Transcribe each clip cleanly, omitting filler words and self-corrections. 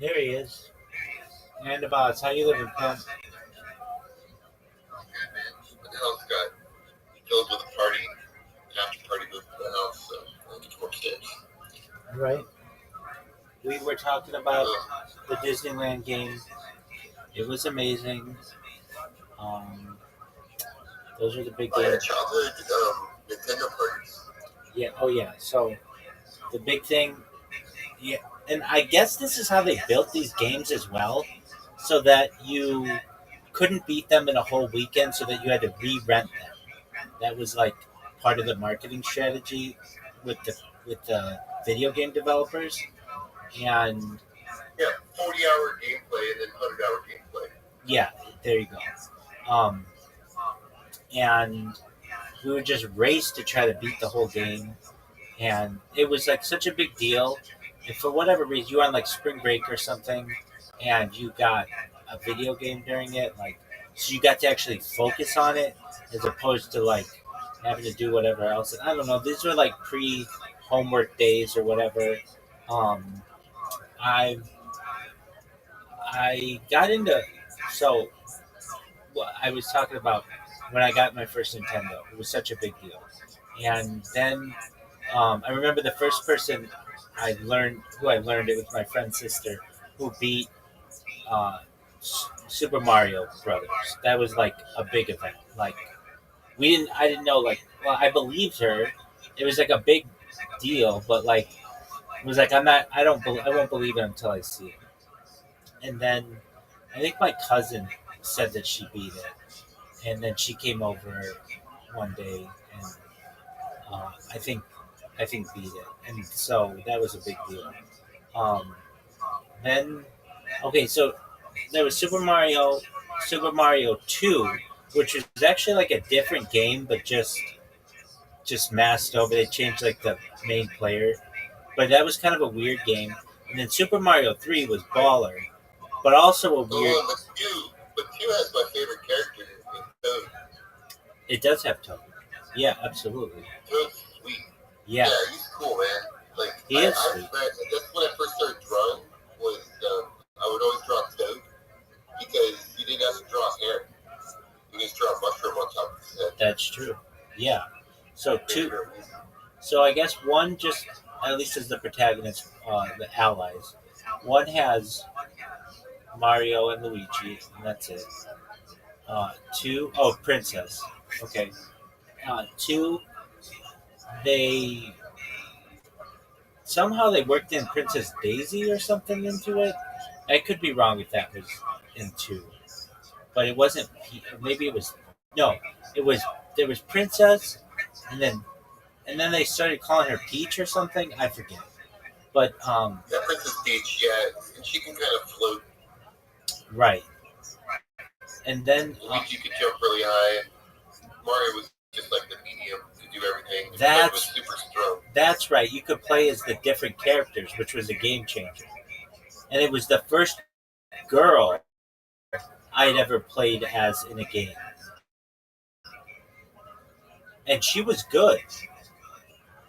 There he is. And about how you living, Pam? Okay, man. The house got filled with a party. After party moved to the house, so I need more kids. Right. We were talking about Uh, the Disneyland game. It was amazing. Um, those are the big I had games. childhood Nintendo parties. Yeah. Oh yeah. So the big thing. Yeah. And I guess this is how they built these games as well, so that you couldn't beat them in a whole weekend, so that you had to re-rent them. That was like part of the marketing strategy with the video game developers. And Yeah, 40-hour gameplay and then 100-hour gameplay. yeah, there you go. And we would just race to try to beat the whole game, and it was like such a big deal. And for whatever reason, you were on like spring break or something, and you got a video game during it, like so you got to actually focus on it as opposed to like having to do whatever else. And I don't know. These were like pre homework days or whatever. Um, I I got into so what I was talking about when I got my first Nintendo. It was such a big deal, and then I remember the first person I learned it with my friend's sister, who beat uh, Super Mario Brothers. That was like a big event. Like I didn't know. Like, well, I believed her. It was like a big deal, but like, it was like I won't believe it until I see it. And then I think my cousin said that she beat it, and then she came over one day and I think beat it, and so that was a big deal. Um, then okay, so there was Super Mario 2, which was actually like a different game, but just masked over. They changed like the main player, but that was kind of a weird game. And then Super Mario 3 was baller, but also a weird. Oh, but Q has my favorite character in Toad. It does have Toad. Yeah, absolutely. Toad's sweet. Yeah, Yeah, he's cool, man. Like he is sweet. that's when I first started drawing. Was I would always draw Toad because you didn't have to draw hair. You just draw a mushroom on top of his head. That's true. Yeah. So Very, two. very easy. So I guess one just at least as the protagonist, the allies. One has Mario and Luigi, and that's it. Two, oh, Princess. Okay. Two, they somehow they worked in Princess Daisy or something into it. I could be wrong if that was in two, but it wasn't. Maybe it was. No, it was. There was Princess, and then they started calling her Peach or something. I forget. But Yeah, Princess Peach, yeah, and she can kind of float. right, and then Luigi could jump really high. Mario was just like the medium to do everything. And Toad was that's super strong. that's right. You could play as the different characters, which was a game changer. And it was the first girl I had ever played as in a game, and she was good.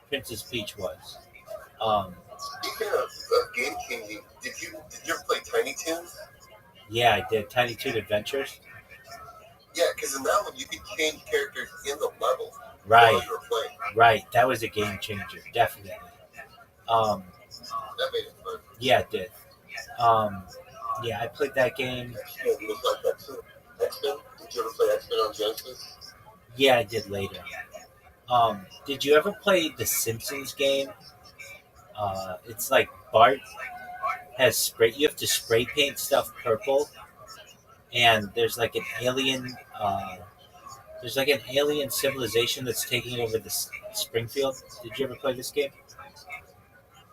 Princess Peach was. Um, Speaking of game changing, did you ever play Tiny Toons? yeah, I did Tiny Toon Adventures. Yeah, because in that one you could change characters in the level while Right, you were playing. right. That was a game changer, definitely. Um, That made it fun. yeah, it did. Um, yeah, I played that game. X-Men was like that too. X-Men? Did you ever play X-Men on Genesis? Yeah, I did later. Did you ever play the Simpsons game? It's like Bart has spray. You have to spray paint stuff purple, and there's like an alien. There's like an alien civilization that's taking over Springfield. Did you ever play this game?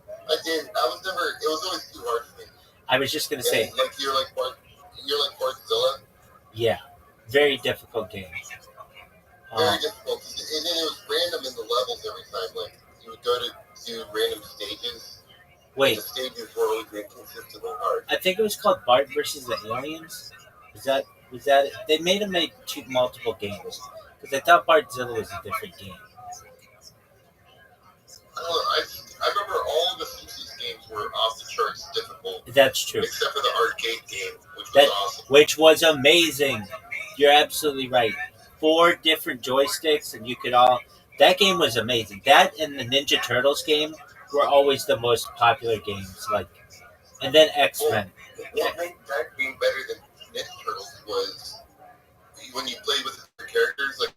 I did. It was always too hard for me. I was just gonna And say, like you're like Bartzilla. yeah, very difficult game. Very Um, difficult. And then it was random in the levels every time. Like you would go to do random stages. And wait, the stages were always inconsistently hard. I think it was called Bart versus the Aliens. Was that it? They made them make multiple games because I thought Bartzilla was a different game. I don't know. I remember all of the Simpsons games were off the charts difficult. That's true. except for the arcade game, which was That awesome. which was amazing. You're absolutely right. 4 different joysticks, and you could all. That game was amazing. That and the Ninja Turtles game were always the most popular games. Like, and then X Well, Men. what made that game better than Ninja Turtles was when you played with the characters, like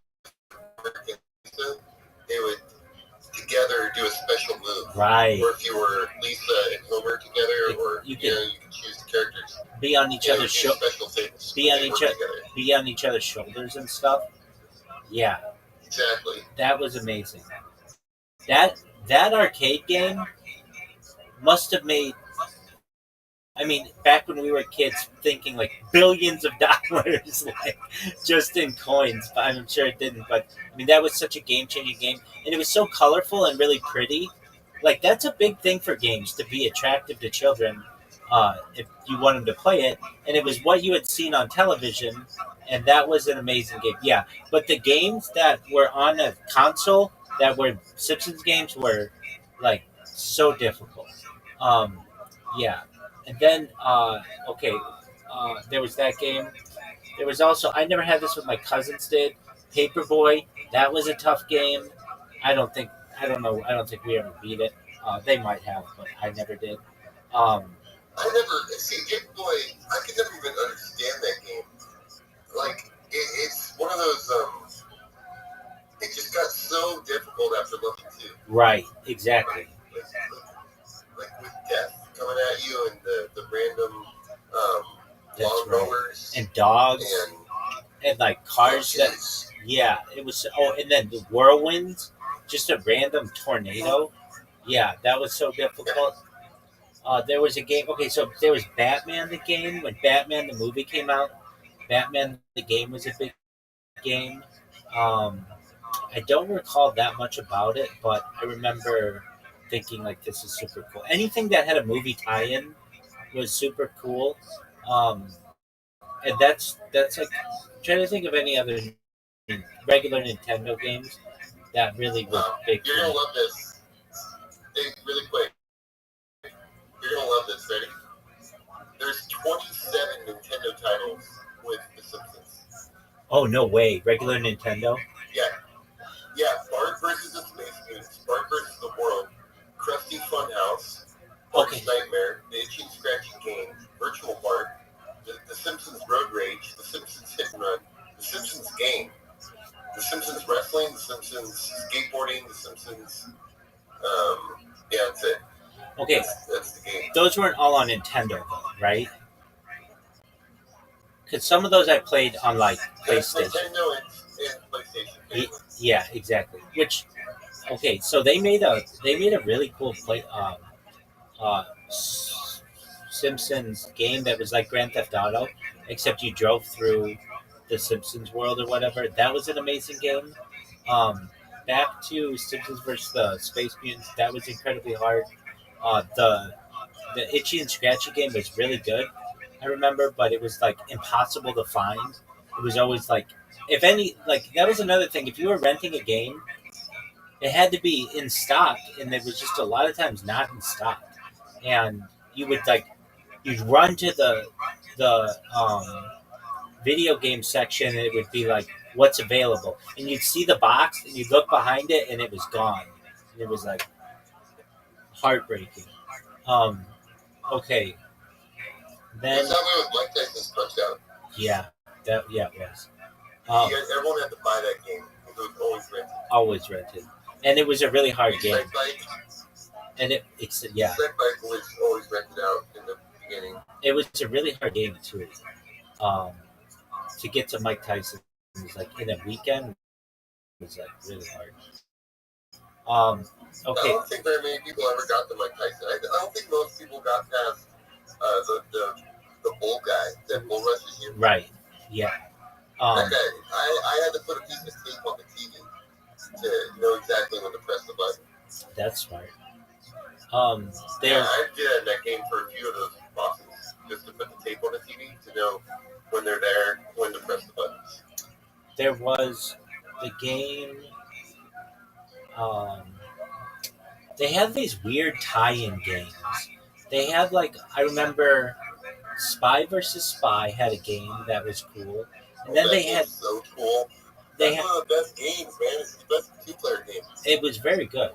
Lisa, they would together do a special move. Right. Or if you were Lisa and Homer together, or you you can choose the characters. Be on each other's special things. be on each other's shoulders and stuff. Yeah, Exactly. that was amazing. That arcade game must have made. I mean, back when we were kids, thinking like billions of dollars, like just in coins. But I'm sure it didn't. But I mean, that was such a game-changing game, and it was so colorful and really pretty. Like that's a big thing for games to be attractive to children. If you want them to play it, and it was what you had seen on television, and that was an amazing game. Yeah, but the games that were on a console that were Simpsons games were like so difficult. Um, yeah, and then okay, there was that game. There was also I never had this with my cousins did Paperboy. That was a tough game. I don't think I don't know. I don't think we ever beat it. They might have, but I never did. Um, I never see Game Boy. I could never even understand that game. Like it's one of those. It just got so difficult after level 2. right, exactly. Like with death coming at you and the random That's right. lawnmowers And dogs and like cars that yes. yeah, it was oh and then the whirlwinds, just a random tornado. Yeah, that was so difficult. There was a game okay, so there was Batman the game. When Batman the movie came out, Batman the game was a big game. Um, I don't recall that much about it, but I remember thinking like this is super cool. Anything that had a movie tie-in was super cool. Um, and that's like I'm trying to think of any other regular Nintendo games that really were big. You're gonna love this. Hey, really quick. You're gonna love this. Ready? There's 27 Nintendo titles with The Simpsons. Oh no way! Regular Nintendo. Yeah. Bart versus the Space Mutants, Bart versus the World, Krusty Funhouse, Bart's Okay. Nightmare, The Itchy and Scratchy Game, Virtual Bart, the Simpsons Road Rage, The Simpsons Hit and Run, The Simpsons Game, The Simpsons Wrestling, The Simpsons Skateboarding, The Simpsons. Yeah, that's it. Okay. That's the game. Those weren't all on Nintendo though, right? Because some of those I played on like PlayStation. Nintendo and PlayStation. Yeah, exactly. Which okay, so they made a really cool uh, Simpsons game that was like Grand Theft Auto, except you drove through the Simpsons world or whatever. That was an amazing game. Um, Back to Simpsons versus the Space Mutants. That was incredibly hard. The Itchy and Scratchy game was really good. I remember, but it was like impossible to find. It was always like, if any, like that was another thing. If you were renting a game, it had to be in stock, and it was just a lot of times not in stock. And you would like, you'd run to the video game section, and it would be like, what's available, and you'd see the box, and you'd look behind it, and it was gone. And it was like heartbreaking. Um, okay, then That's how we with Mike Tyson's Punch Out. yeah, it was. Everyone had to buy that game because it was always rented. Always rented, and it was a really hard game. Bike, And it's yeah, Bike was always rented out in the beginning. it was a really hard game too. Um, to get to Mike Tyson was like in a weekend was like really hard. I Okay, don't think very many people ever got to Mike Tyson. I don't think most people got past the bull guy that bull rushes you. right, yeah. That guy, I had to put a piece of tape on the TV to know exactly when to press the button. That's smart. Yeah, I did that game for a few of those bosses, just to put the tape on the TV to know when they're there, when to press the buttons. There was the game. They had these weird tie-in games They had like I remember Spy versus Spy had a game that was cool, and then that they game's had so cool. they That's had one of the best games, man. It's the best two-player game. it was very good.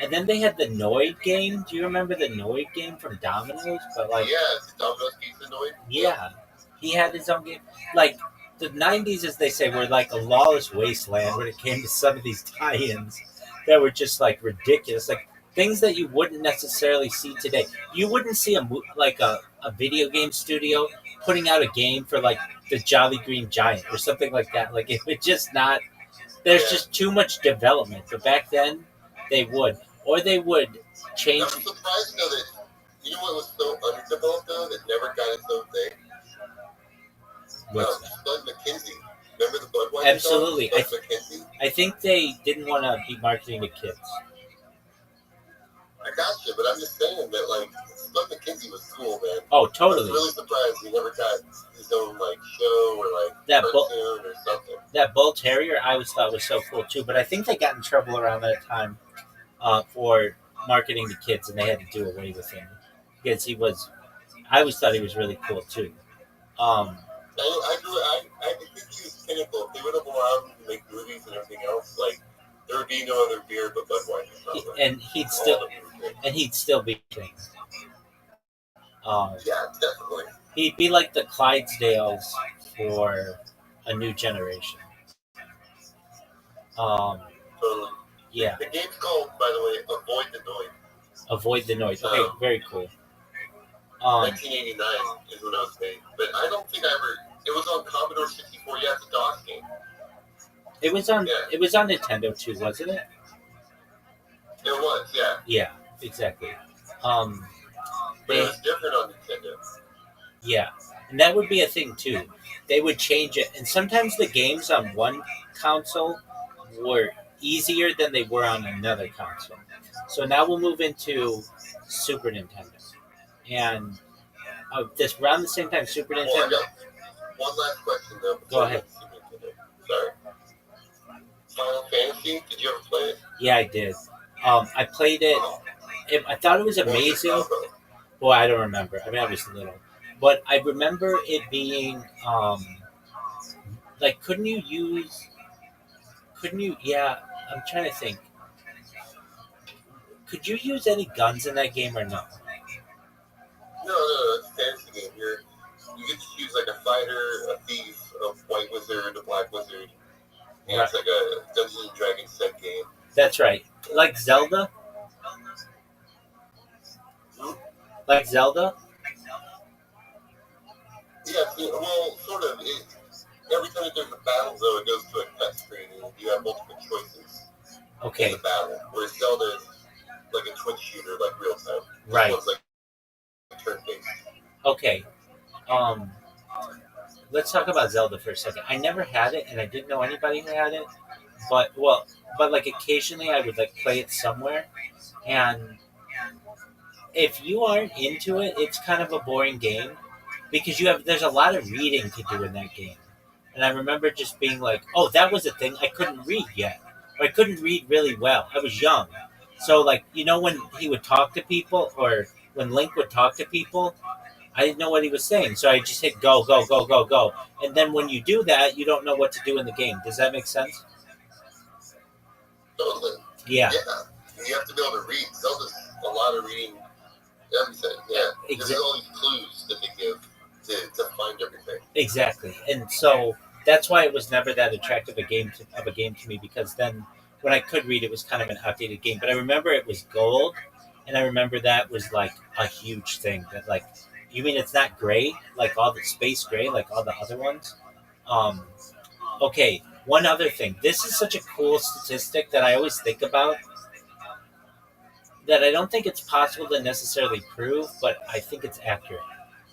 And then they had the Noid game. Do you remember the Noid game from Domino's? But like, Yes, Domino's Pizza Noid. yeah, he had his own game. Like the '90s, as they say, were like a lawless wasteland when it came to some of these tie-ins that were just like ridiculous, like things that you wouldn't necessarily see today. You wouldn't see like a video game studio putting out a game for like the Jolly Green Giant or something like that. Like it would just not. There's just too much development. But back then, they would, or they would change. I'm surprised though that you know what was so underdeveloped though that never got its own thing. What's that? Bud McKenzie. Remember the Budweiser Absolutely. song? Bud McKenzie. I think they didn't want to be marketing to kids. I gotcha, but I'm just saying that like Bud McKenzie was cool, man. Oh, I totally. was really surprised he never got his own like show or like That cartoon or something. That Bull Terrier I always thought was so cool too, but I think they got in trouble around that time for marketing to kids, and they had to do away with him because he was. I always thought he was really cool too. I think he was pinnacle. If they would have allowed him to make movies and everything else, like there would be no other beer but Budweiser. And he'd still be king. Yeah, definitely. He'd be like the Clydesdales for a new generation. Totally. Yeah. The game's called, by the way, Avoid the Noise. Avoid the Noise. Okay, very cool. 1989 is when it was made, but I don't think I ever. It was on Commodore 64. Yeah, it's a DOS game. It was on. Yeah. It was on Nintendo too, wasn't it? It was, yeah. Yeah, exactly. But it was different on Nintendo. Yeah, and that would be a thing too. They would change it, and sometimes the games on one console were easier than they were on another console. So now we'll move into Super Nintendo, and this around the same time, Super Nintendo. Well, I got one last question though. Go ahead. Super Nintendo. Sorry. Final Fantasy? Did you ever play it? Yeah, I did. I played it. I thought it was amazing. Boy, I don't remember. I mean, I was little, but I remember it being like, couldn't you? Yeah, I'm trying to think. Could you use any guns in that game or no? No, it's a fantasy game. You get to choose like a fighter, a thief, a white wizard, a black wizard. And it's like a Dungeons and Dragons set game. That's right. Like Zelda? Like Zelda? Yeah, well, sort of. Every time there's a battle, though, it goes to a cut screen, and you have multiple choices in the battle. Whereas Zelda is like a twin shooter, like real time. Right. This one's like turn-based. Okay. Let's talk about Zelda for a second. I never had it, and I didn't know anybody who had it. But like occasionally I would like play it somewhere, and if you aren't into it, it's kind of a boring game because there's a lot of reading to do in that game. And I remember just being like, oh, that was a thing. I couldn't read yet. Or I couldn't read really well. I was young. So, like, when he would talk to people or when Link would talk to people, I didn't know what he was saying. So I just hit go, go, go, go, go. And then when you do that, you don't know what to do in the game. Does that make sense? Totally. Yeah. You have to be able to read. Zelda's a lot of reading everything. Yeah. Because there's all these clues that they give to find everything. Exactly. And so that's why it was never that attractive a game to me, because then when I could read, it was kind of an outdated game. But I remember it was gold, and I remember that was like a huge thing. That like, you mean it's not gray like all the space gray like all the other ones? Okay. One other thing. This is such a cool statistic that I always think about, that I don't think it's possible to necessarily prove, but I think it's accurate.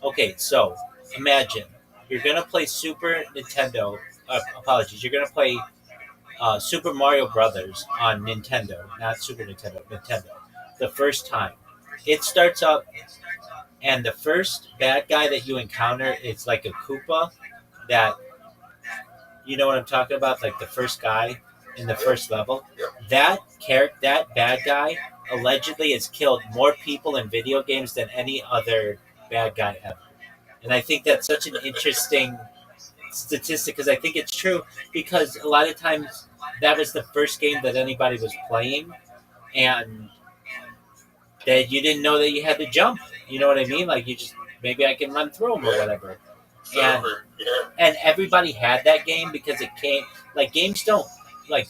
Okay, so imagine you're going to play Super Nintendo. You're going to play Super Mario Brothers on Nintendo, not Super Nintendo, Nintendo. The first time. It starts up, and the first bad guy that you encounter is like a Koopa that, you know what I'm talking about? Like the first guy in the first level. That bad guy allegedly has killed more people in video games than any other bad guy ever. And I think that's such an interesting statistic because I think it's true because a lot of times that was the first game that anybody was playing and that you didn't know that you had to jump. You know what I mean? Like you just maybe I can run through them or whatever. And and everybody had that game because it came like games don't like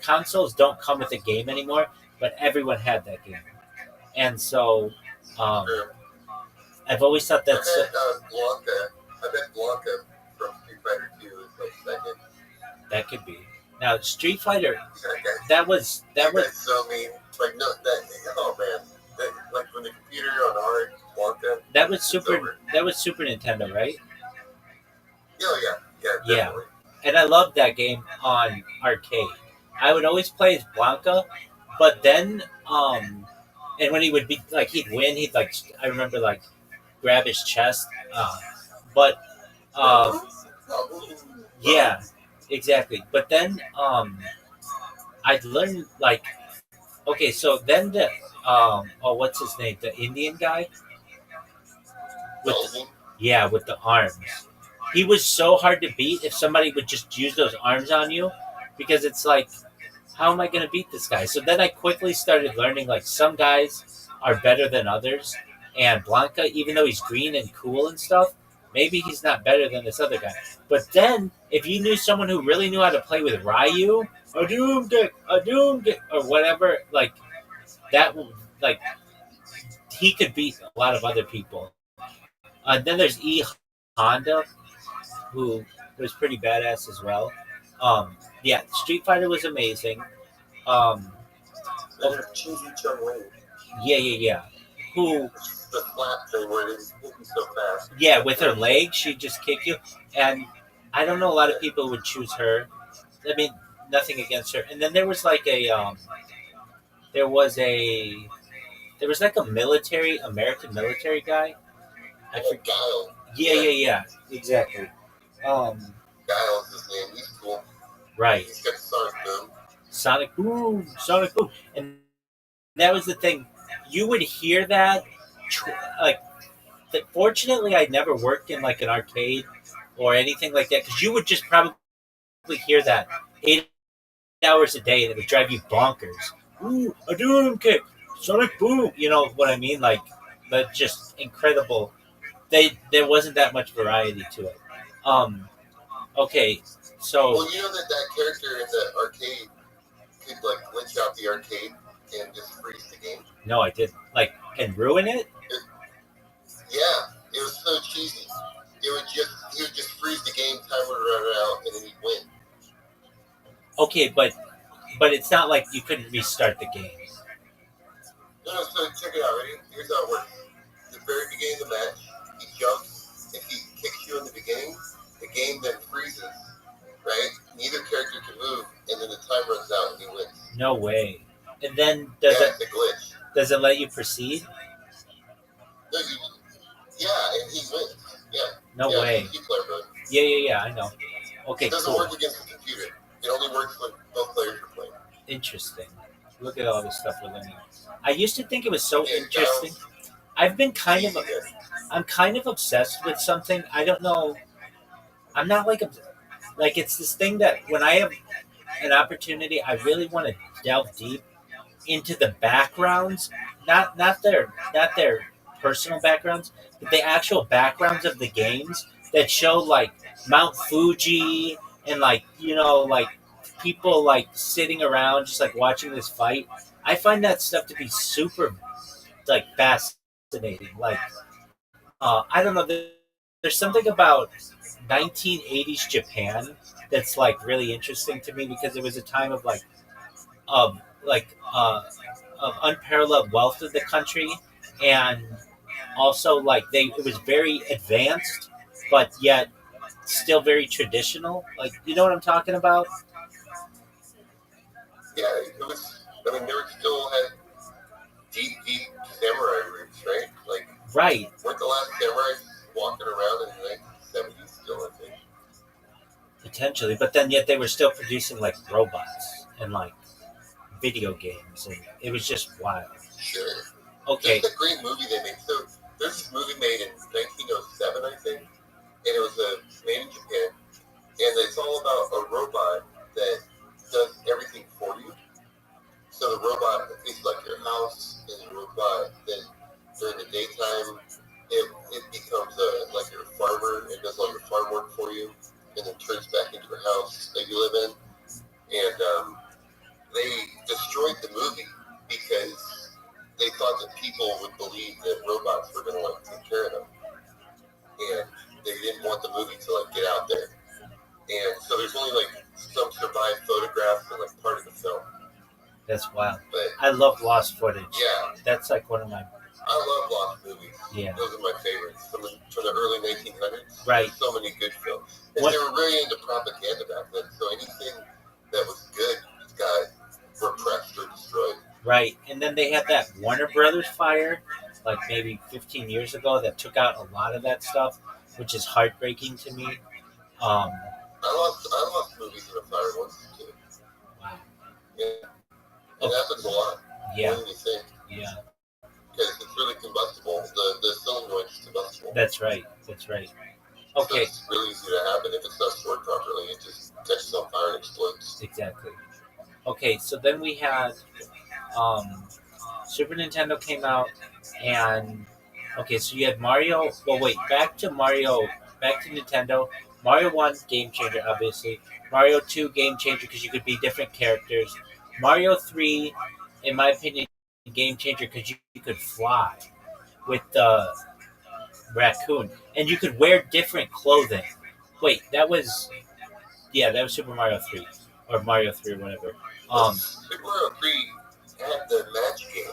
consoles don't come with a game anymore, but everyone had that game. And so um, I've always thought that's I bet Blanca from Street Fighter 2 is like second. that could be. Now Street Fighter, that was That's so mean. Like no, that oh man, like when the computer on hard Blanca. that was Super Nintendo, right? Oh yeah, Yeah. definitely. And I loved that game on arcade. I would always play as Blanca, but then and when he would be like he'd win, he'd like I remember like grab his chest, but uh, yeah, exactly. But then I'd learn like okay, so then the oh what's his name, the Indian guy with the, yeah with the arms. He was so hard to beat if somebody would just use those arms on you, because it's like, how am I going to beat this guy? So then I quickly started learning like some guys are better than others, and Blanca, even though he's green and cool and stuff, maybe he's not better than this other guy. But then if you knew someone who really knew how to play with Ryu or or whatever, like that, like he could beat a lot of other people. Then there's Honda, who was pretty badass as well. Yeah, Street Fighter was amazing. Um, yeah. Who? The flat thing where it's so fast. Yeah, with her leg, she'd just kick you. And I don't know, a lot of people would choose her. I mean, nothing against her. And then there was like there was a, there was like a American military guy. I forget. Guile. Yeah, exactly. Um, Guile's his name. He's cool. right. He's got Sonic Boom, and that was the thing. You would hear that, like. Fortunately, I never worked in like an arcade or anything like that because you would just probably hear that 8 hours a day, and it would drive you bonkers. Ooh, a doom kick, Sonic Boom. You know what I mean? Like, but just incredible. There wasn't that much variety to it. Okay, so well, you know that character in the arcade could like glitch out the arcade and just freeze the game. no, I didn't like and ruin it. Yeah, it was so cheesy. He would just freeze the game, time would run out, and then he'd win. Okay, but it's not like you couldn't restart the game. No, so check it out. Ready? Here's how it works. At the very beginning of the match, he jumps. If he kicks you in the beginning, the game then freezes. Right? Neither character can move, and then the time runs out, and he wins. No way. And then It's a glitch. does it let you proceed? No, yeah, and he wins. Yeah. No way. Yeah. I know. Okay, It doesn't cool. work against the computer. It only works when both players are playing. Interesting. Look at all this stuff we're learning. I used to think it was so interesting. I've been I'm kind of obsessed with something. I don't know. I'm not like it's this thing that when I have an opportunity, I really want to delve deep into the backgrounds, not their personal backgrounds, but the actual backgrounds of the games that show like Mount Fuji and like like people like sitting around just like watching this fight. I find that stuff to be super like fascinating. Like I don't know. There's something about 1980s Japan that's like really interesting to me because it was a time of of like of unparalleled wealth of the country, and also like it was very advanced but yet still very traditional. Like, you know what I'm talking about? Yeah, it was. I mean, they were still had deep samurai roots, right? Like, Right. weren't the last samurais walking around in the 1970s still? I think. Potentially, but then yet they were still producing like robots and like video games, and it was just wild. Sure. Okay, Just a great movie they made. So there's this movie made in 1907, I think, and it was made in Japan, and it's all about a robot that does everything for you. So the robot is like your house, and the robot then during the daytime it becomes like your farmer and does all your farm work for you, and then turns back into your house that you live in. And they destroyed the movie because they thought that people would believe that robots were going to like take care of them, and they didn't want the movie to like get out there. And so there's only like some survived photographs and like part of the film. that's wild. But I love lost footage. yeah, That's like one of my I love lost movies. yeah. Those are my favorites from the early 1900s. Right. There's so many good films. And What- they were really into propaganda back then. So anything that was good got repressed or destroyed. Right, and then they had that Warner Brothers fire, like maybe 15 years ago, that took out a lot of that stuff, which is heartbreaking to me. I lost movies in a fire once too. Wow. Yeah. It happens a lot. Yeah, More than you think. yeah, Because it's really combustible. The solenoid is combustible. that's right. That's right. So Okay, it's really easy to happen. If it's not stored properly, it just catches on fire and explodes. exactly. Okay, so then we had Super Nintendo came out, and okay, so you had Mario. Well, wait, back to Nintendo. Mario 1, game changer, obviously. Mario 2, game changer because you could be different characters. Mario 3, in my opinion, game changer because you could fly with the raccoon, and you could wear different clothing. Wait, that was Super Mario 3 or Mario 3 or whatever. Super Mario 3 had the match game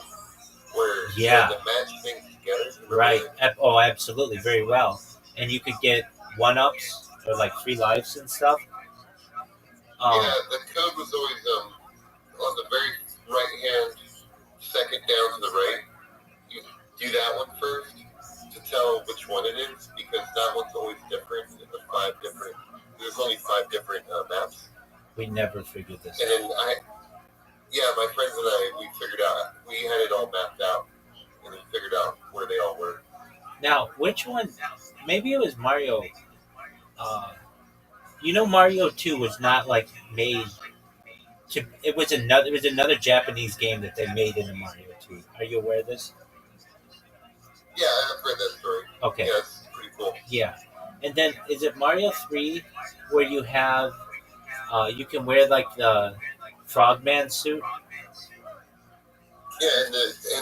where Yeah. you had to match things together. Remember Right. that? Oh, absolutely, very well. And you could get 1-ups or like 3 lives and stuff. Yeah, the code was always on the very right hand, second down to the right. You do that one first to tell which one it is because that one's always different. There's only 5 different maps. We never figured this And out. then my friends and I, we figured out, we had it all mapped out, and we figured out where they all were. Now, which one? Maybe it was Mario. Mario 2 was not like made to. It was another Japanese game that they made into Mario 2. Are you aware of this? Yeah, I've read that story. Okay. Yeah, it's pretty cool. Yeah. And then is it Mario 3 where you have you can wear like the Frogman suit? Yeah, and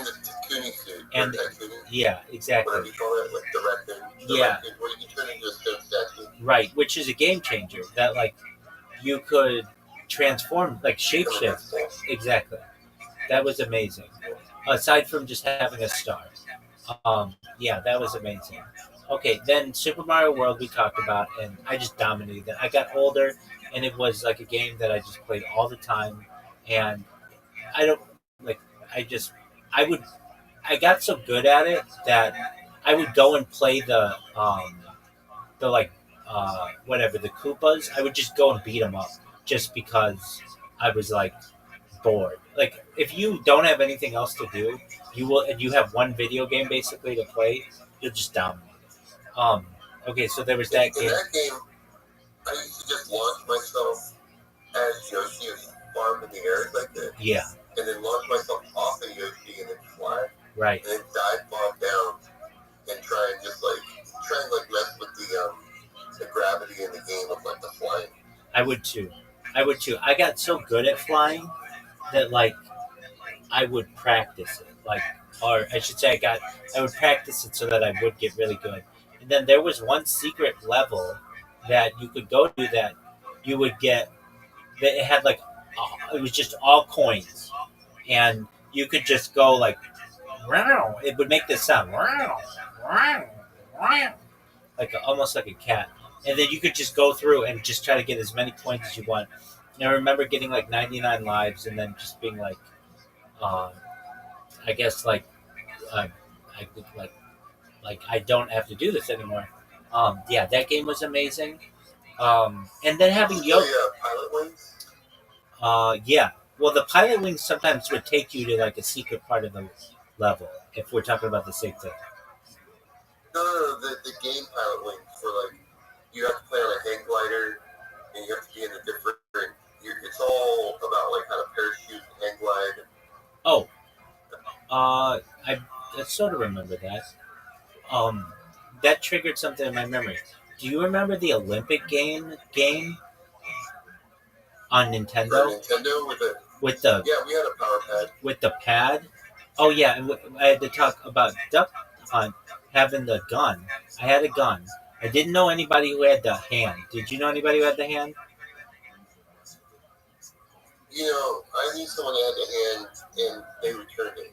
the Takuni suit. And- Takuni, Yeah, exactly. whatever you call it, like the raccoon. Yeah. Raccoon, where you turn into a stone statue. Right, which is a game changer. That like you could transform, like shapeshift. Exactly. That was amazing. Aside from just having a star. Yeah, that was amazing. Okay, then Super Mario World we talked about, and I just dominated it. I got older, and it was like a game that I just played all the time, and I don't like. I would. I got so good at it that I would go and play the like whatever the Koopas. I would just go and beat them up just because I was like bored. Like if you don't have anything else to do, and you have one video game basically to play, you'll just dominate it. Okay, so there was that In game. that game, I used to just launch myself as Yoshi and farm in the air like that, Yeah, and then launch myself off of Yoshi and then fly, right. and then dive bomb down and try and mess with the gravity in the game of like the flying. I would too. I got so good at flying that like I would practice it. Like, or I should say, I would practice it so that I would get really good. And then there was one secret level that you could go to that you would get. That it had like it was just all coins, and you could just go like, wow. It would make this sound, wow, wow, wow, like almost like a cat. And then you could just go through and just try to get as many points as you want. And I remember getting like 99 lives, and then just being like, I guess like, I could like I don't have to do this anymore. Yeah, that game was amazing. And then having Yo, Yoshi. Pilot Wings. Yeah, Well, the pilot wings sometimes would take you to like a secret part of the level. If we're talking about the same thing. No. The game pilot wings for like you have to play on a hang glider and you have to be in a different. It's all about like how to parachute and hang glide. Oh, I sort of remember that. Um, that triggered something in my memory. Do you remember the Olympic game on For Nintendo Nintendo with the with the we had a power pad. with the pad? Oh yeah, and I had to talk about duck hunt having the gun. I had a gun. I didn't know anybody who had the hand. Did you know anybody who had the hand? I knew someone that had the hand and they returned it.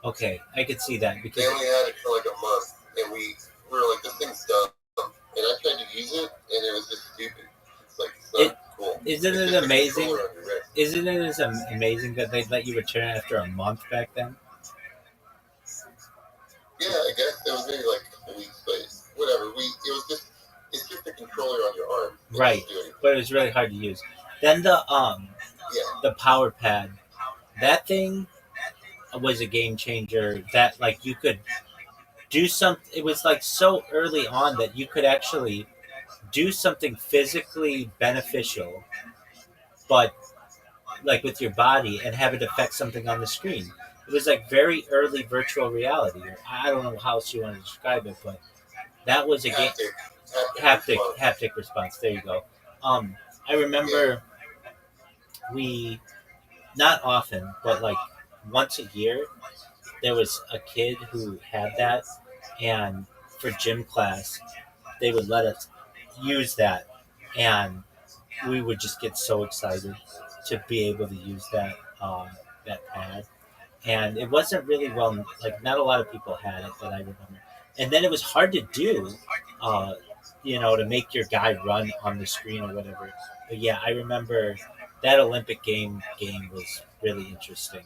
Okay, I could see that They because only had it for like a month, and we were like, "This thing's dumb," and I tried to use it, and it was just stupid. It's it not cool. isn't It's it just a amazing? controller on your wrist. Isn't it as amazing that they let you return it after a month back then? Yeah, I guess it was maybe like a couple weeks, but whatever. It's just a controller on your arm. Right, but it was really hard to use. Then Yeah, the power pad, that thing was a game changer. That like you could do something. It was like so early on that you could actually do something physically beneficial, but like with your body and have it affect something on the screen. It was like very early virtual reality. Or I don't know how else you want to describe it, but that was a game. haptic response. Haptic response. There you go. Um, I remember we not often, but like once a year, there was a kid who had that, and for gym class, they would let us use that, and we would just get so excited to be able to use that pad. And it wasn't really well, like not a lot of people had it that I remember. And then it was hard to do, uh, to make your guy run on the screen or whatever. But yeah, I remember that Olympic game was really interesting.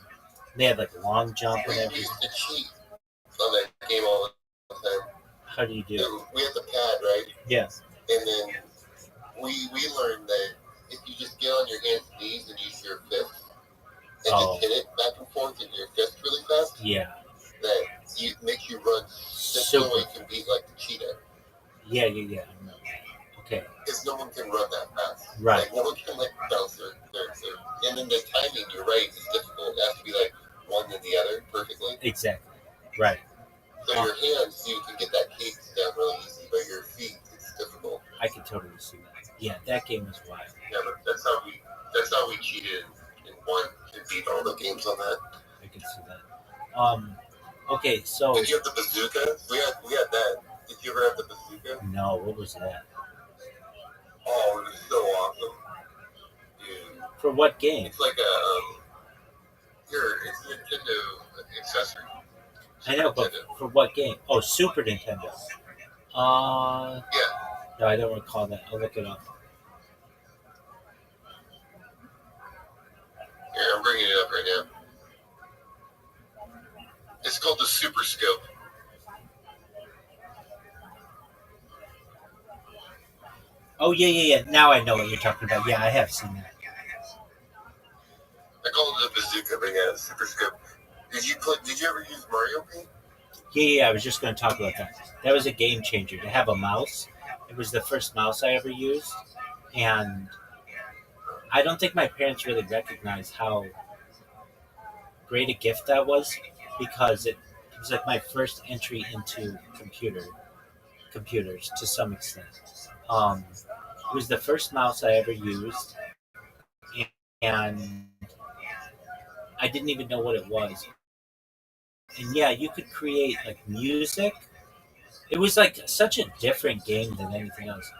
They had like long jump and We everything. used to cheat on that game all the time. How do you do? We had the pad, right? Yeah. And then we learned that if you just get on your hands and knees and use your fist and Oh, just hit it back and forth in your fist really fast, yeah. that makes you run. That's the only way you can beat like the cheetah. Yeah. I know. Okay. Because no one can run that fast. Right. Like no one can like bounce their and then the timing, you're right, is difficult. It has to be like one and the other perfectly. Exactly. Right. So your hands, you can get that cadence down really easy, but your feet, it's difficult. I can totally see that. Yeah, that game was wild. Yeah, but that's how we cheated and won and beat all the games on that. I can see that. Okay, so Did you have the bazooka? We had that. Did you ever have the bazooka? no, what was that? Oh, it was so awesome, dude. For what game? It's like it's a Nintendo accessory. I know, but for what game? Oh, Super Nintendo. Yeah. No, I don't recall that. I'll look it up. Here, I'm bringing it up right now. It's called the Super Scope. Oh yeah. Now I know what you're talking about. Yeah, I have seen that. I call it the bazooka, but yeah, Super Scope. Did you ever use Mario Paint? Yeah. I was just going to talk about that. That was a game changer to have a mouse. It was the first mouse I ever used, and I don't think my parents really recognized how great a gift that was because it was like my first entry into computers to some extent. It was the first mouse I ever used, and I didn't even know what it was. And yeah, you could create like music. It was like such a different game than anything else.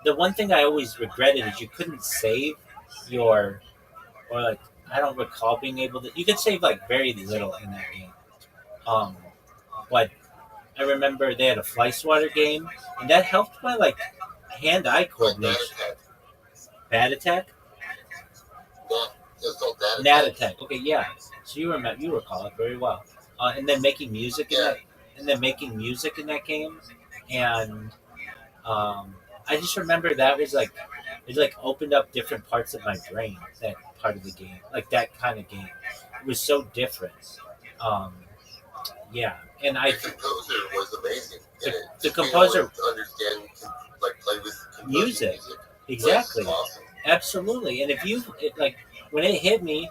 The one thing I always regretted is you couldn't save your, or like I don't recall being able to. You could save like very little in that game. Um, but I remember they had a fly swatter game, and that helped my like hand-eye Called Data coordination. Attack. Bat attack, It's called Data nat Attack. attack. Okay, yeah. So you recall it very well. And then making music in Yeah. that, and then making music in that game, and I just remember that was like it like opened up different parts of my brain. That part of the game, like that kind of game. It was so different. Um, yeah, and The composer was amazing in the, it. the Just being able composer to understand, like play with composing music music exactly, was awesome. absolutely. And like when it hit me,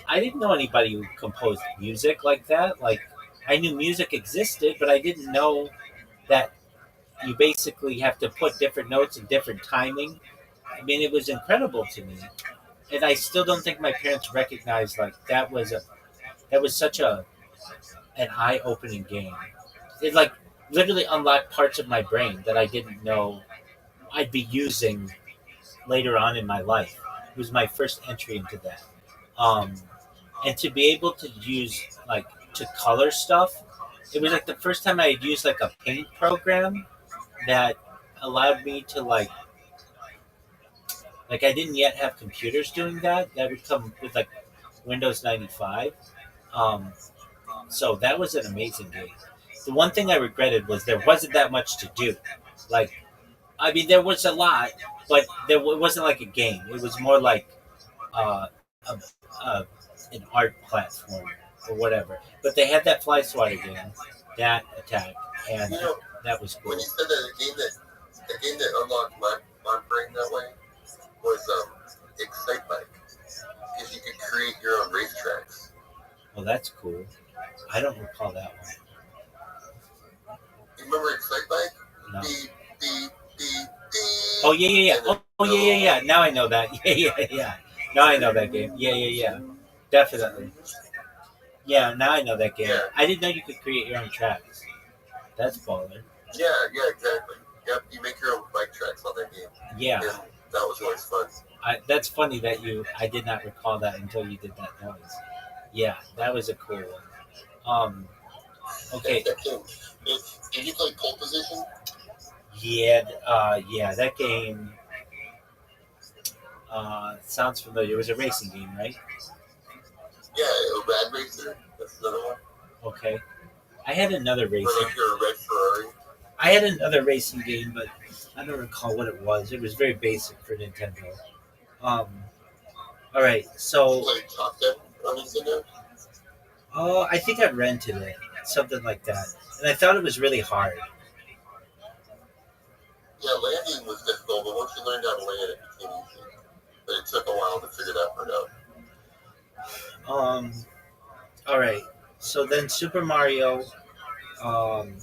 I didn't know anybody who composed music like that. Like I knew music existed, but I didn't know that you basically have to put different notes in different timing. I mean, it was incredible to me, and I still don't think my parents recognized like that was such a an eye opening game. It like literally unlocked parts of my brain that I didn't know I'd be using later on in my life. It was my first entry into that. Um, and to be able to use like to color stuff, it was like the first time I had used like a paint program that allowed me to like I didn't yet have computers doing that. That would come with like Windows 95. Um, so that was an amazing game. The one thing I regretted was there wasn't that much to do. Like I mean, there was a lot, but it wasn't like a game. It was more like uh, a, an art platform or whatever. But they had that fly swatter game, that attack, and You know, that was when cool. you said that the game that unlocked my brain that way was Excite Bike, because you could create your own racetracks. Well, that's cool. I don't recall that You remember Excite Bike? one. No. Beep beep beep beep. Oh yeah, yeah, yeah. And then Oh yeah, yeah, yeah. Now I know that. Yeah, yeah, yeah. Now I know that game. Yeah, yeah, yeah. Definitely. Yeah, now I know that game. yeah, I didn't know you could create your own tracks. That's baller. yeah, exactly. Yep, you make your own bike tracks on that game, Yeah, and that was always fun. that's funny that I did not recall that until you did that noise. Yeah, that was a cool one. Okay. That game. Did you play Pole Position? Yeah, yeah, that game sounds familiar. It was a racing game, right? Yeah, a Rad Racer. That's another one. Okay. I had another Or racing. like your Red Ferrari. I had another racing game, but I don't recall what it was. It was very basic for Nintendo. Um, all right, You so played Top Gun on Nintendo? I think I rented it, something like that, and I thought it was really hard. Yeah, landing was difficult, but once you learned how to land, it became easy. But it took a while to figure that part out. Um, all right, so then Super Mario. Um,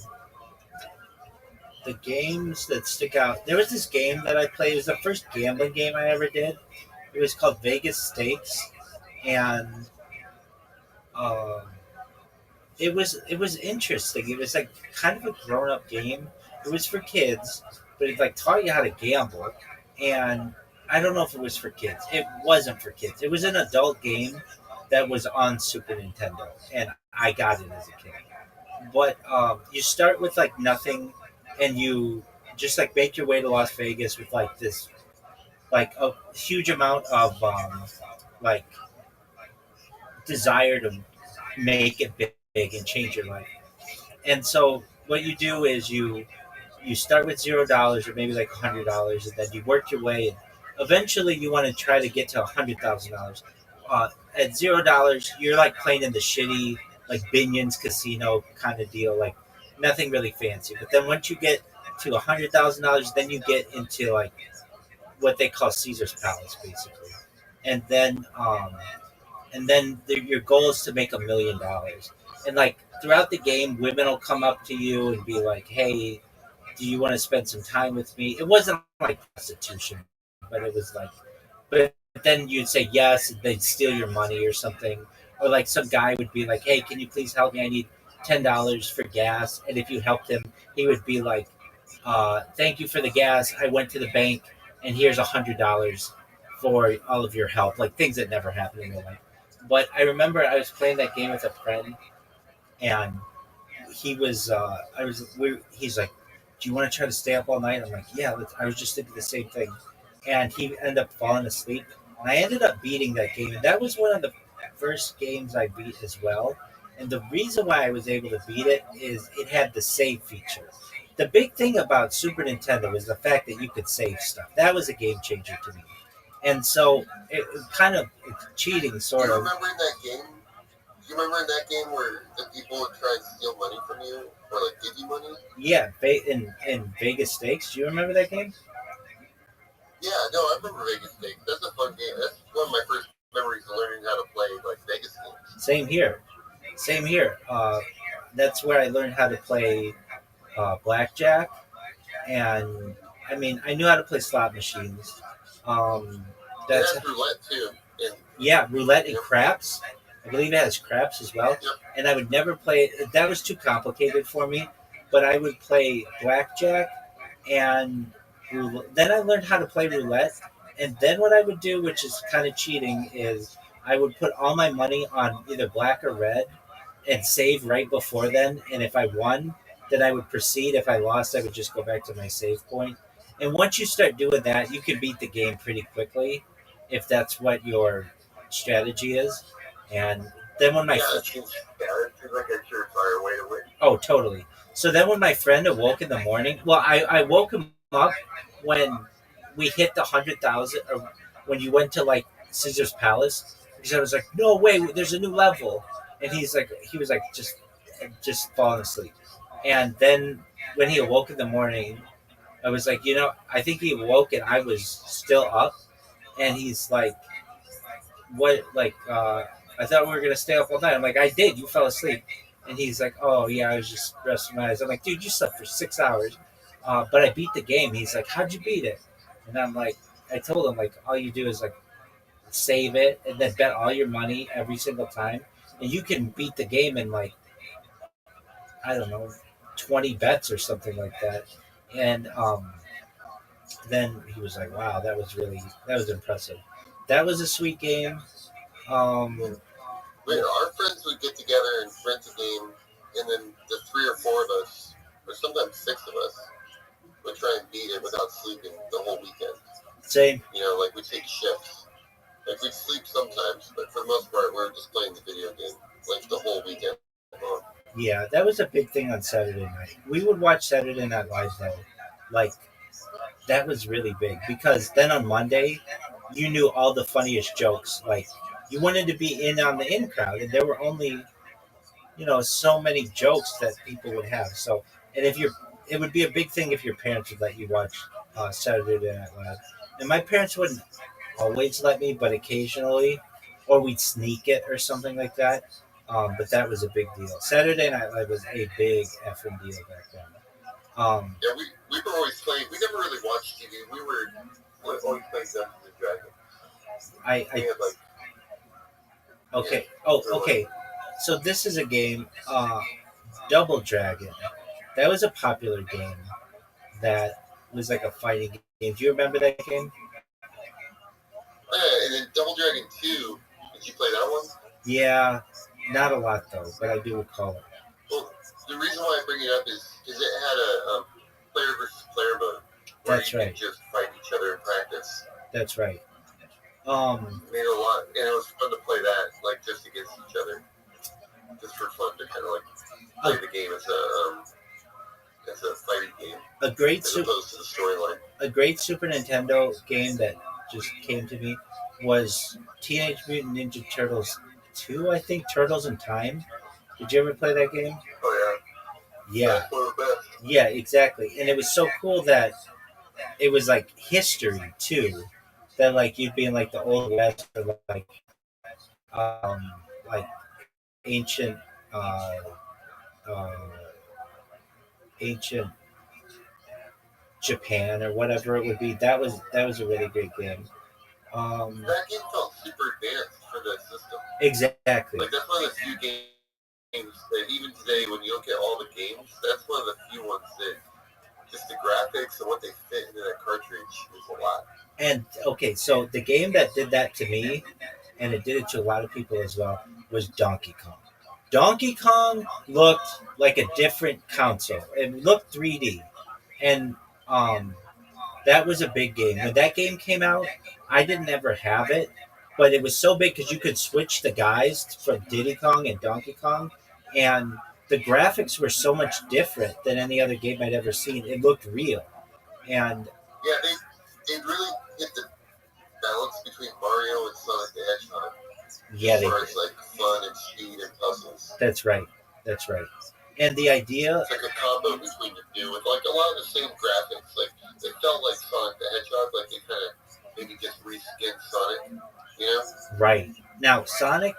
the games that stick out. There was this game that I played. It was the first gambling game I ever did. It was called Vegas Stakes, and um, it was interesting. It was like kind of a grown up game. It was for kids, but it like taught you how to gamble. And I don't know if it was for kids. It wasn't for kids. It was an adult game that was on Super Nintendo, and I got it as a kid. But you start with like nothing, and you just like make your way to Las Vegas with like this like a huge amount of like desire to make it big and change your life. And so what you do is you start with $0 or maybe like $100, and then you work your way, and eventually you want to try to get to $100,000. At $0, you're like playing in the shitty like Binion's casino kind of deal, like nothing really fancy. But then once you get to $100,000, then you get into like what they call Caesar's Palace, basically, and then your goal is to make $1 million. And like throughout the game, women will come up to you and be like, "Hey, do you want to spend some time with me?" It wasn't like prostitution, but it was like, but then you'd say yes, and they'd steal your money or something. Or like some guy would be like, "Hey, can you please help me? I need $10 for gas." And if you helped him, he would be like, "Thank you for the gas. I went to the bank, and here's $100 for all of your help." Like things that never happened in real life. But I remember I was playing that game with a friend, and he was he's like, "Do you want to try to stay up all night?" I'm like, "Yeah." I was just thinking the same thing, and he ended up falling asleep, and I ended up beating that game, and that was one of the first games I beat as well. And the reason why I was able to beat it is it had the save feature. The big thing about Super Nintendo was the fact that you could save stuff. That was a game changer to me. And so it kind of it's cheating, Do sort you of. remember in that game? Do you remember in that game where the people would try and steal money from you or like give you money? Yeah, in Vegas Stakes. Do you remember that game? Yeah, no, I remember Vegas Stakes. That's a fun game. That's one of my first memories of learning how to play like Vegas games. Same here. Same here. That's where I learned how to play blackjack, and I mean, I knew how to play slot machines. Um, It that's has roulette too, and Yeah, roulette and yep, craps. I believe it has craps as well. yep, And I would never play that was too complicated for me. But I would play blackjack and then I learned how to play roulette. And then what I would do, which is kind of cheating, is I would put all my money on either black or red and save right before then. And if I won, then I would proceed. If I lost, I would just go back to my save point. And once you start doing that, you can beat the game pretty quickly if that's what your strategy is. And then when my yeah, it seems like a surefire way to win. oh, totally. So then when my friend awoke in the morning, well, I woke him up when we hit the 100,000, or when you went to like Caesar's Palace, because I was like, no way, there's a new level, and he was like just falling asleep, and then when he awoke in the morning, I was like, I think he awoke and I was still up, and he's like, what, like, I thought we were gonna stay up all night. I'm like, I did. You fell asleep. And he's like, oh yeah, I was just resting my eyes. I'm like, dude, you slept for 6 hours, but I beat the game. He's like, how'd you beat it? And I'm like, I told him like, all you do is like save it and then bet all your money every single time, and you can beat the game in like, I don't know, 20 bets or something like that. And then he was like, wow, that was impressive. That was a sweet game. Um, Our friends would get together and rent a game, and then the three or four of us, or sometimes six of us, would try and beat it without sleeping the whole weekend. Same. Like we take shifts. Like we'd sleep sometimes, but for the most part, we were just playing the video game like the whole weekend long. Yeah, that was a big thing on Saturday night. We would watch Saturday Night Live though. Like that was really big because then on Monday, you knew all the funniest jokes. Like you wanted to be in on the in crowd, and there were only so many jokes that people would have. So, and it would be a big thing if your parents would let you watch Saturday Night Live. And my parents wouldn't always let me, but occasionally, or we'd sneak it or something like that. But that was a big deal. Saturday Night Live was a big effing deal back then. Um, Yeah, we were always playing. We never really watched TV. We were always playing Dungeons and Dragons. I, We I had like okay. yeah, Oh, we were like okay. So this is a game, Double Dragon. That was a popular game that was like a fighting game. Do you remember that game? and then Double Dragon 2. Did you play that one? Yeah, not a lot though, but I do recall it. Well, the reason why I bring it up is because it had a player versus player mode where That's you right. could just fight each other in practice. That's right. Um, It made it a lot, and it was fun to play that, like just against each other, just for fun to kind of like play the game as a fighting game a great as opposed to the storyline. a great Super Nintendo game that just came to me was Teenage Mutant Ninja Turtles 2, I think, Turtles in Time. Did you ever play that game? Oh yeah, Yeah. that's one of the best. Yeah, exactly. And it was so cool that it was like history too. That like you'd be in like the old west or like ancient uh, uh, ancient Japan or whatever it would be. That was a really great game. That game felt super advanced for the system. Exactly. Like that's one of the few games that even today, when you look at all the games, that's one of the few ones that just the graphics and what they fit into that cartridge is a lot. And okay, so the game that did that to me, and it did it to a lot of people as well, was Donkey Kong. Donkey Kong looked like a different console. It looked 3D, and um, that was a big game. When that game came out, I didn't ever have it, but it was so big because you could switch the guys from Diddy Kong and Donkey Kong, and the graphics were so much different than any other game I'd ever seen. It looked real, and Yeah, they really hit the balance Yeah, as they far did. as like fun and speed and puzzles. That's right. That's right. And the idea, It's like a combo between the two with like a lot of the same graphics. Like it felt like Sonic the Hedgehog, like they kind of maybe just reskinned Sonic, you know? right now, Sonic.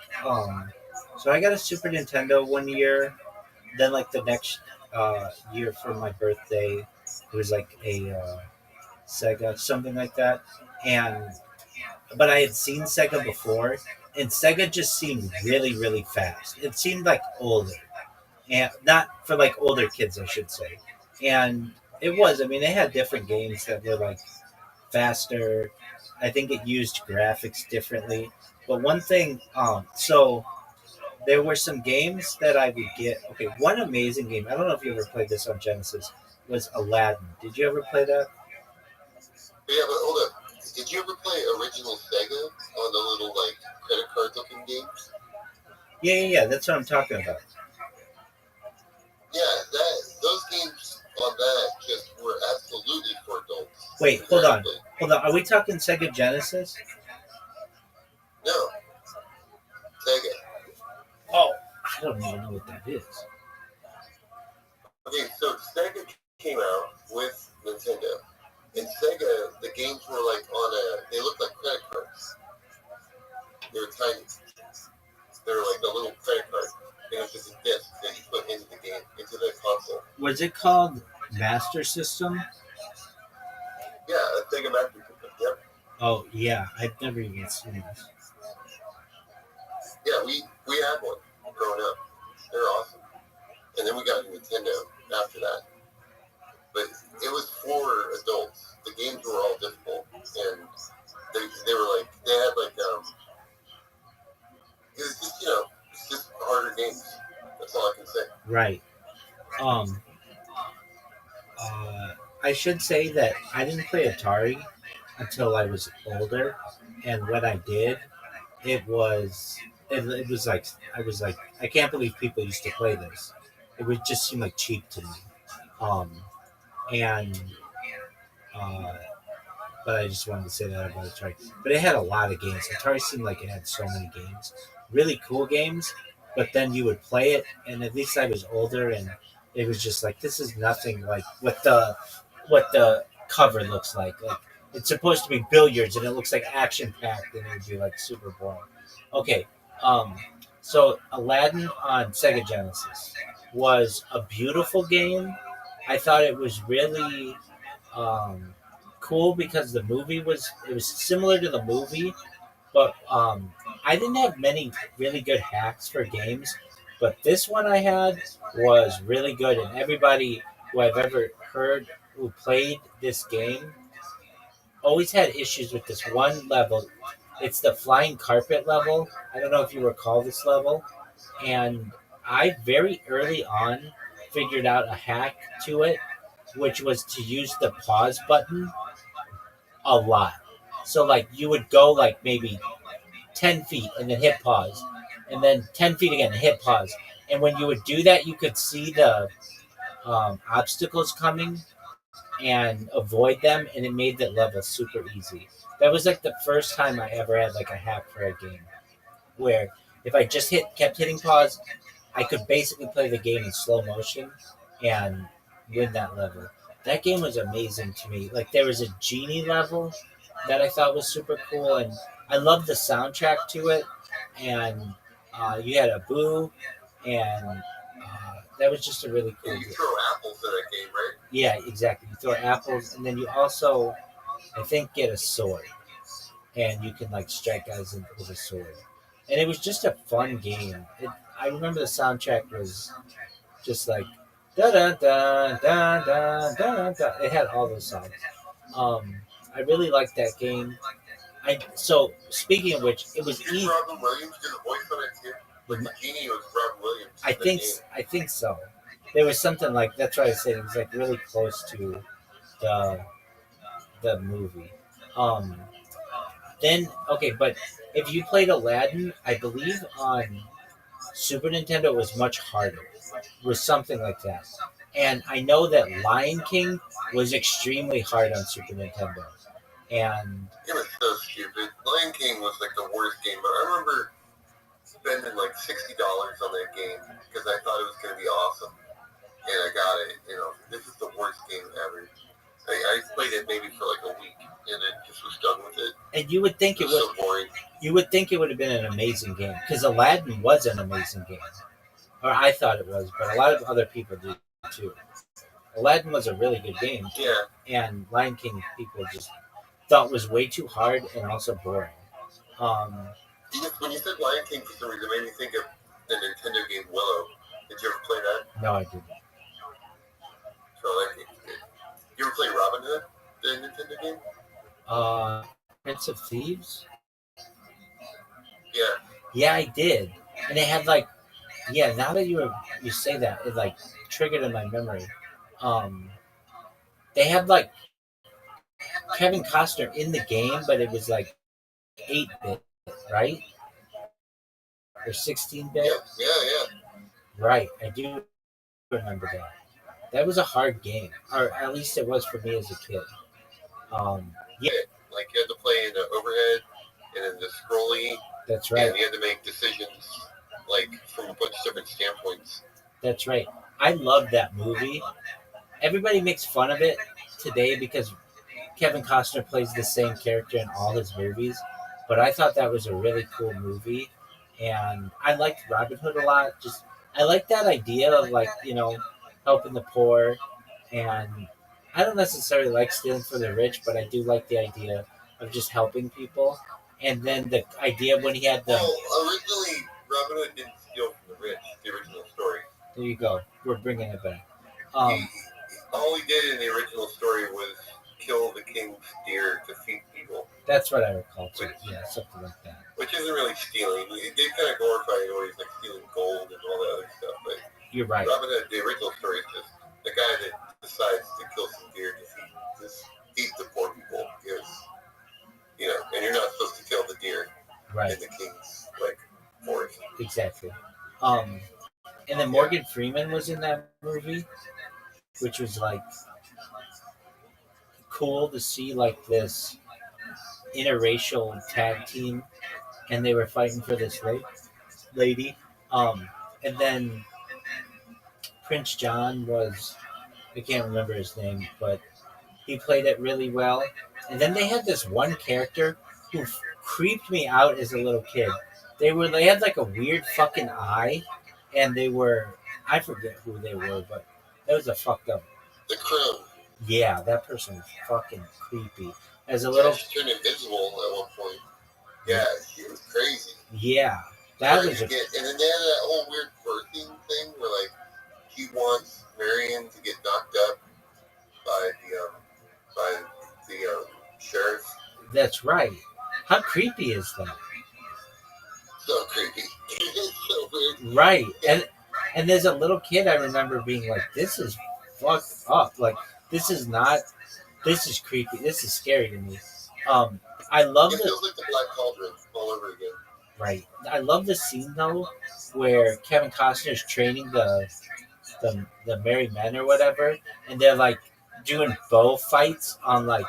So I got a Super Nintendo one year. Then, like the next year for my birthday, it was like a Sega, something like that. And but I had seen Sega before, and Sega just seemed really, really fast. It seemed like older, and not for like older kids, I should say. And it was. I mean, they had different games that were like faster. I think it used graphics differently. But one thing, so there were some games that I would get. Okay, one amazing game. I don't know if you ever played this on Genesis. Was Aladdin. Did you ever play that? But yeah, but hold up. Did you ever play original Sega on the little like credit card looking games? Yeah. That's what I'm talking about. Yeah, that those games on that just were absolutely for adults Wait, to hold try to on, play. hold on. Are we talking Sega Genesis? No, Sega. Oh, I don't even know what that is. Okay, so Sega came out with Nintendo, and Sega the games were like on a. They looked like credit cards. They were tiny. They were like a little credit card. It was just a disc that you put into the game, into the console. Was it called Master System? Yeah, a Sega Master System. Yep. Oh yeah, I've never even seen this. Yeah, we had one growing up. They're awesome. And then we got a Nintendo after that. But it was for adults. The games were all difficult, and they were like they had like it was just it's just harder games. That's all I can say. Right. Um. I should say that I didn't play Atari until I was older, and when I did, it was it was like I was like I can't believe people used to play this. It would just seem like cheap to me. Um. And uh, but I just wanted to say that about Atari. But it had a lot of games. Atari seemed like it had so many games, really cool games. But then you would play it, and at least I was older, and it was just like this is nothing like what the cover looks like. Like it's supposed to be billiards, and it looks like action packed, and it would be like super boring. Okay, um, so Aladdin on Sega Genesis was a beautiful game. I thought it was really um, cool because the movie was it was similar to the movie, but I didn't have many really good hacks for games. But this one I had was really good, and everybody who I've ever heard who played this game always had issues with this one level. It's the flying carpet level. I don't know if you recall this level, and I very early on figured out a hack to it, which was to use the pause button a lot. So like you would go like maybe 10 feet and then hit pause, and then 10 feet again and hit pause. And when you would do that, you could see the obstacles coming and avoid them, and it made that level super easy. That was like the first time I ever had like a hack for a game where if I just kept hitting pause, I could basically play the game in slow motion and win that level. That game was amazing to me. Like there was a genie level that I thought was super cool, and I loved the soundtrack to it. And you had a boo, and that was just a really Yeah, cool you game. throw apples in that game, right? Yeah, exactly. You throw apples, and then you also, I think, get a sword, and you can like strike guys with a sword. And it was just a fun game. I remember the soundtrack was just like da da da da da da da. It had all those songs. I really liked that game. So speaking of which, it was Did Robin Williams do the voice on it too? Like the genie was Robin Williams. I in the think game. I think so. There was something like that's why I said it was like really close to the the movie. Um, then okay, but if you played Aladdin, I believe on Super Nintendo it was much harder. It was something like that. And I know that Lion King was extremely hard on Super Nintendo. And It was so stupid. Lion King was like the worst game, but I remember spending like $60 on that game because I thought it was going to be awesome, and I got it. You know, this is the worst game ever. I played it maybe for like a week, and then just was done with it. And you would think It was so boring. you would think it would have been an amazing game because Aladdin was an amazing game, or I thought it was, but a lot of other people do too. Aladdin was a really good game, Yeah, and Lion King people just thought was way too hard and also boring. Um, when you said Lion King, for some reason, it made me think of the Nintendo game Willow. Did you ever play that? no, I didn't. So that game's good. You ever play Robin Hood, the Nintendo game? Prince of Thieves. Yeah. Yeah, I did, and it had like, yeah. Now that you say that, it like triggered in my memory. Um, they had like Kevin Costner in the game, but it was like 8-bit, right? Or 16-bit. Yeah. Right, I do remember that. That was a hard game, or at least it was for me as a kid. Yeah, Like you had to play in the overhead and then the scrolly, that's right. and you had to make decisions like from a bunch of different standpoints. That's right. I love that movie. Everybody makes fun of it today because Kevin Costner plays the same character in all his movies, but I thought that was a really cool movie, and I liked Robin Hood a lot. Just I like that idea of like helping the poor, and I don't necessarily like stealing from the rich, but I do like the idea of just helping people. And then the idea when he had the Well, originally Robin Hood didn't steal from the rich. The original story. there you go, we're bringing it back. All he did in the original story was kill the king's deer to feed people. That's what I recall too. Yeah, something like that. Which isn't really stealing. They kind of glorify it always like stealing gold and all that other stuff. But you're right. Robin Hood, the original story is just the guy that decides to kill some deer to feed the poor people. Because, and you're not supposed to kill the deer in the king's forest. Exactly. And then Morgan Freeman was in that movie, which was like cool to see like this interracial tag team, and they were fighting for this lady. And then Prince John was, I can't remember his name, but he played it really well. And then they had this one character who creeped me out as a little kid. They had like a weird fucking eye, and I forget who they were, but that was a fucked up. The Crow. Yeah, that person was fucking creepy. As a little, she turned invisible at one point. Yeah, she was crazy. Yeah, that was. And then they had that whole weird birthing thing where he wants Marion to get knocked up by the sheriff. That's right. How creepy is that? So creepy. It's so weird. Right, and there's a little kid I remember being like, "This is fucked up. Like, this is not. This is creepy. This is scary to me." I love it. Feels like the Black Cauldron all over again. Right. I love the scene though, where Kevin Costner is training the merry men or whatever, and they're like doing bow fights on a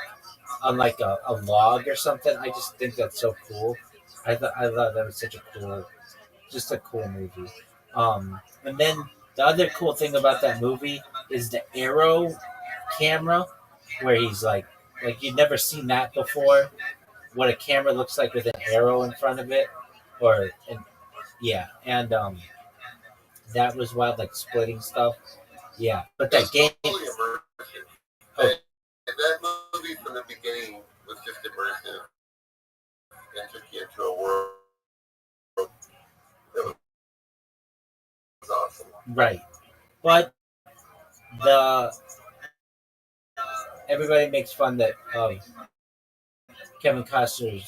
log or something. I just think that's so cool. I thought that was such a cool movie. And then the other cool thing about that movie is the arrow camera, where he's like you'd never seen that before. What a camera looks like with an arrow in front of it, and that was wild, like splitting stuff. Yeah, but that game. Totally immersive. That movie from the beginning was just immersive and took you into a world that was awesome. Right, but everybody makes fun that Kevin Costner's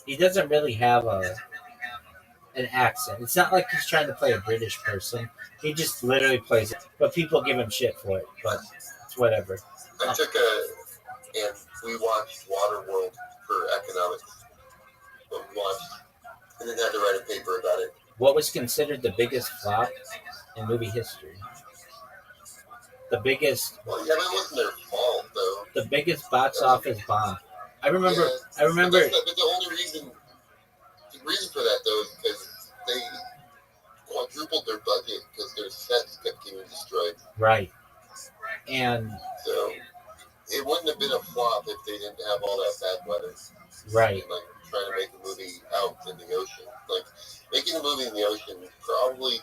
he doesn't really have an accent. It's not like he's trying to play a British person. He just literally plays it. But people give him shit for it. But it's whatever. And we watched Waterworld for economics. And then had to write a paper about it. What was considered the biggest flop in movie history? The biggest. Well, yeah, that wasn't their fault, though. The biggest box office bomb. I remember. Yeah, I remember. but the only reason for that though is because they quadrupled their budget because their sets kept getting destroyed. Right. And So it wouldn't have been a flop if they didn't have all that bad weather. right. And, like trying to make a movie out in the ocean. Like making a movie in the ocean probably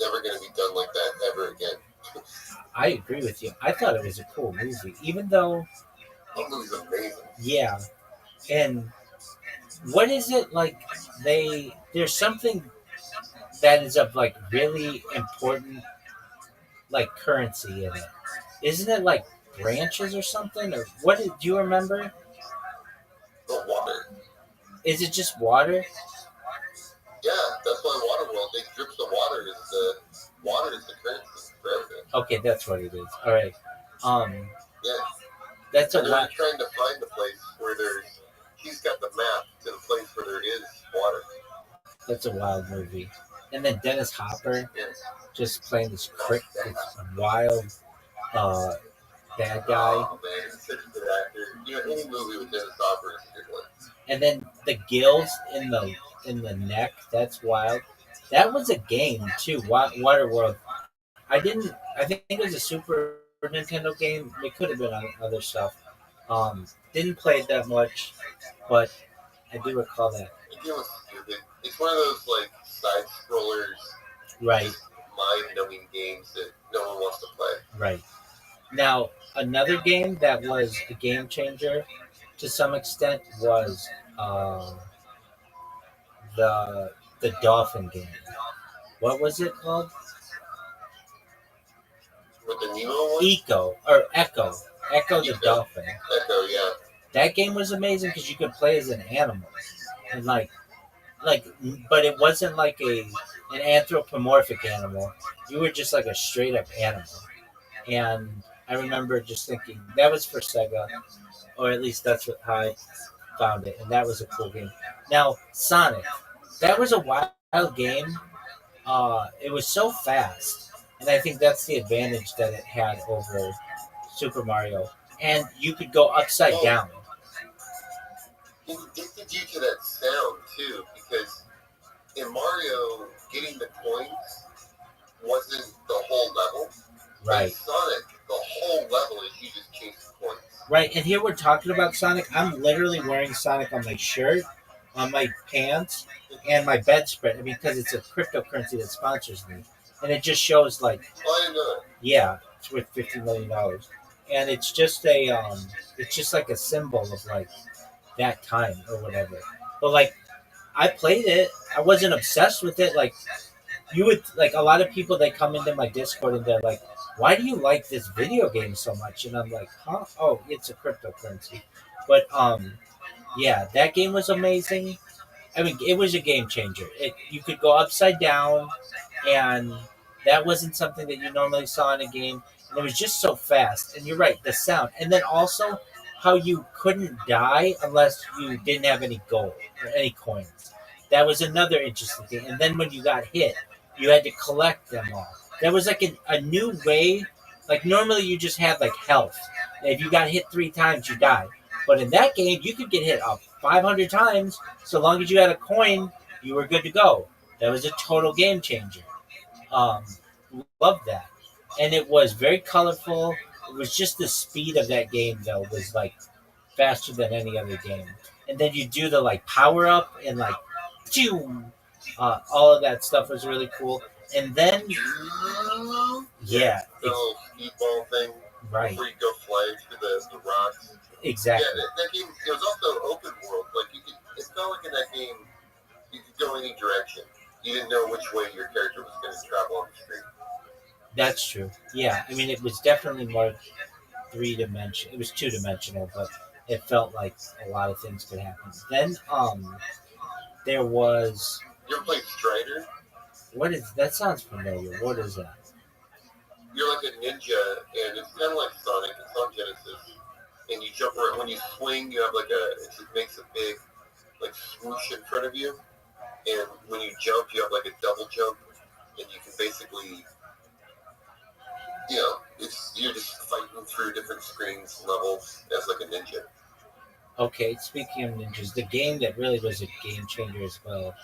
never going to be done like that ever again. I agree with you. I thought it was a cool movie, even though. That movie's amazing. Yeah. And what is it like? There's something that is of like really important like currency in it. Isn't it like branches or something? Or what? Do you remember? The water. Is it just water? Yeah, that's why Waterworld, they drips the water is the currency for everything. Okay, that's what it is. All right. Um, Yeah. that's a And they're lot. trying to find the place where he's got the map to the place where there is water. That's a wild movie. And then Dennis Hopper Yeah. just playing this wild uh, bad guy. Oh man, he's such a good actor. Any movie with Dennis Hopper is a good one. And then the gills in the neck. That's wild. That was a game too. Waterworld. I think it was a Super Nintendo game. It could have been on other stuff. Didn't play it that much, but I do recall that. The game was stupid. It's one of those like side scrollers, Right, mind-numbing games that no one wants to play. right. Now another game that was a game changer to some extent was the dolphin game. What was it called? With the Nemo one? Echo the dolphin. Echo, yeah. That game was amazing because you could play as an animal, and but it wasn't like an anthropomorphic animal. You were just like a straight up animal, and I remember just thinking that was for Sega, or at least how I found it, and that was a cool game. Now Sonic, that was a wild game. It was so fast, and I think that's the advantage that it had over Super Mario. And you could go upside down. It addicted you to that sound too, because in Mario, getting the coins wasn't the whole level. Right. In Sonic, the whole level is you just chase the coins. Right, and here we're talking about Sonic. I'm literally wearing Sonic on my shirt, on my pants, and my bedspread. I mean, because it's a cryptocurrency that sponsors me, and it just shows like, Oh, I didn't know that. yeah, it's worth $50 million, and it's just it's just like a symbol of like that time or whatever. But like, I played it. I wasn't obsessed with it. Like, you would like a lot of people. They come into my Discord and they're like, "Why do you like this video game so much?" And I'm like, "Huh? Oh, it's a cryptocurrency." But yeah, that game was amazing. I mean, it was a game changer. You could go upside down, and that wasn't something that you normally saw in a game. And it was just so fast. And you're right, the sound, and then also how you couldn't die unless you didn't have any gold or any coins. That was another interesting thing. And then when you got hit, you had to collect them all. That was like a new way. Like normally, you just had like health. If you got hit 3 times, you died. But in that game, you could get hit up 500 times. So long as you had a coin, you were good to go. That was a total game changer. Um, Loved that, and it was very colorful. It was just the speed of that game, though, was like faster than any other game. And then you do the like power up and like, phew, all of that stuff was really cool. And then, yeah, The little speedball thing right, where you go flying through the rocks. exactly. Yeah, that game, it was also open world. Like, it felt like in that game, you could go any direction. You didn't know which way your character was going to travel on the screen. That's true. Yeah, I mean, it was definitely more 3 dimensional. It was 2 dimensional, but it felt like a lot of things could happen. Then, there was You ever played Strider? what is that? Sounds familiar. What is that? You're like a ninja, and it's kind of like Sonic. It's on Genesis. And you jump around. When you swing, you have like it makes a big like swoosh in front of you. And when you jump, you have like a double jump. And you can basically, you're just fighting through different screens, levels as like a ninja. Okay, speaking of ninjas, the game that really was a game changer as well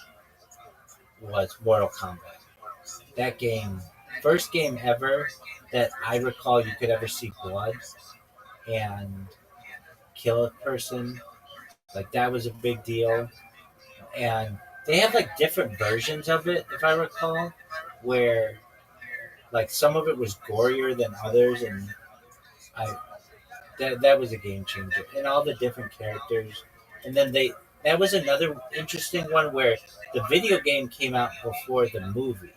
was Mortal Kombat. That game, first game ever that I recall you could ever see blood and kill a person. Like that was a big deal. And they have like different versions of it, if I recall, where like some of it was gorier than others, and I that was a game changer. And all the different characters, and then they that was another interesting one where the video game came out before the movie.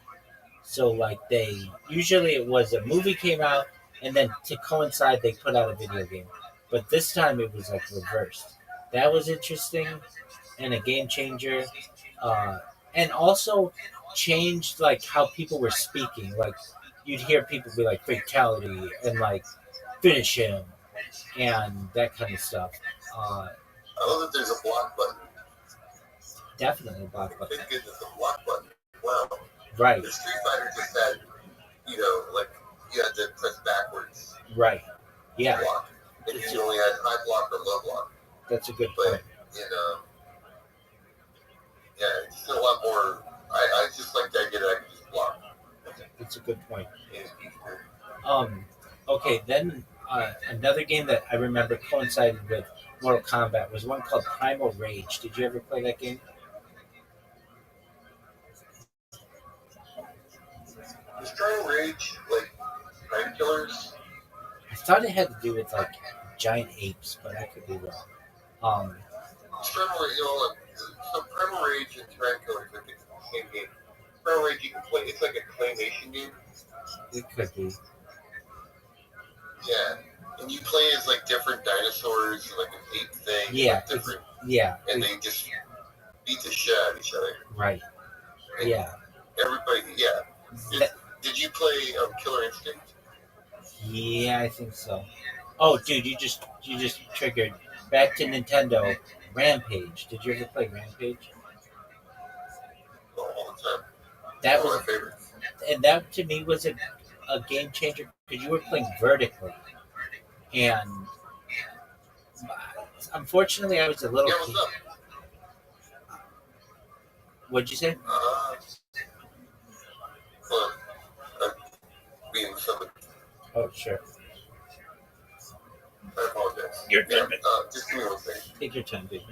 So like they usually it was a movie came out, and then to coincide they put out a video game. But this time it was like reversed. That was interesting and a game changer, uh, and also changed like how people were speaking. Like you'd hear people be like fatality and like finish him and that kind of stuff. Uh, I love that there's a block button. Definitely block button. Thank goodness the block button. Wow. Right. The Street Fighter just had, like you had to press backwards. Right. Yeah. Block. And you only had high block or low block. That's a good But point. yeah, it's still a lot more. I just like the idea that I can just block. That's a good point. Yeah. Okay, then another game that I remember coincided with Mortal Kombat was one called Primal Rage. Did you ever play that game? Is Primal Rage like Time Killers? I thought it had to do with like giant apes, but I could be wrong. Primal Rage, so Primal Rage and Time Killers, I think it's the same game. Primal Rage you can play. It's like a claymation game. It could be. Yeah, and you play as like different dinosaurs, like an ape thing. Yeah, like different. Yeah. And they just beat the shit out of each other. Right. And yeah. Everybody, yeah. Did you play Killer Instinct? Yeah, I think so. Oh, dude, you just triggered back to Nintendo. Rampage. Did you ever play Rampage? Oh, all the time. That One was of my favorites. And that to me was a game changer because you were playing vertically, and unfortunately, I was a little. Yeah, what's up? What'd you say? Well, I'm being something. Oh, sure. I apologize. You're good. Just give me one second. Take your time, baby.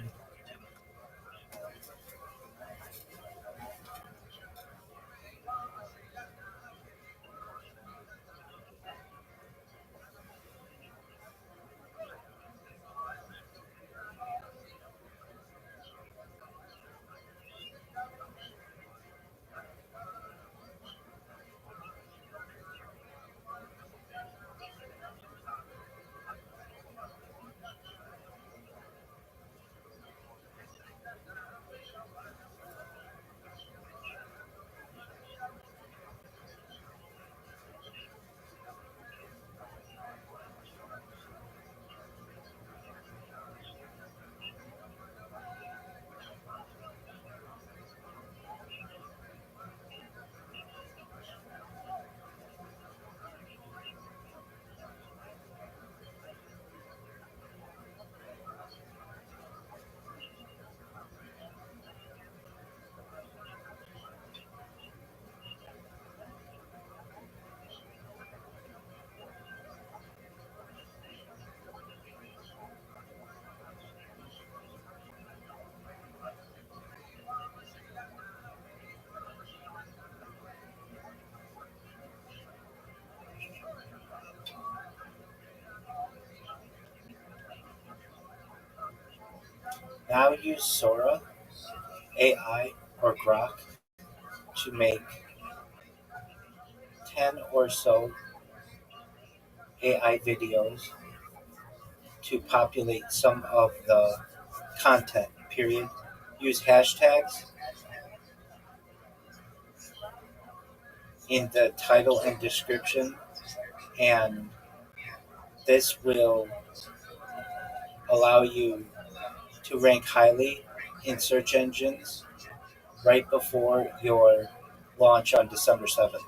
Now use Sora, AI, or Grok to make 10 or so AI videos to populate some of the content, period. Use hashtags in the title and description, and this will allow you to rank highly in search engines right before your launch on December 7th.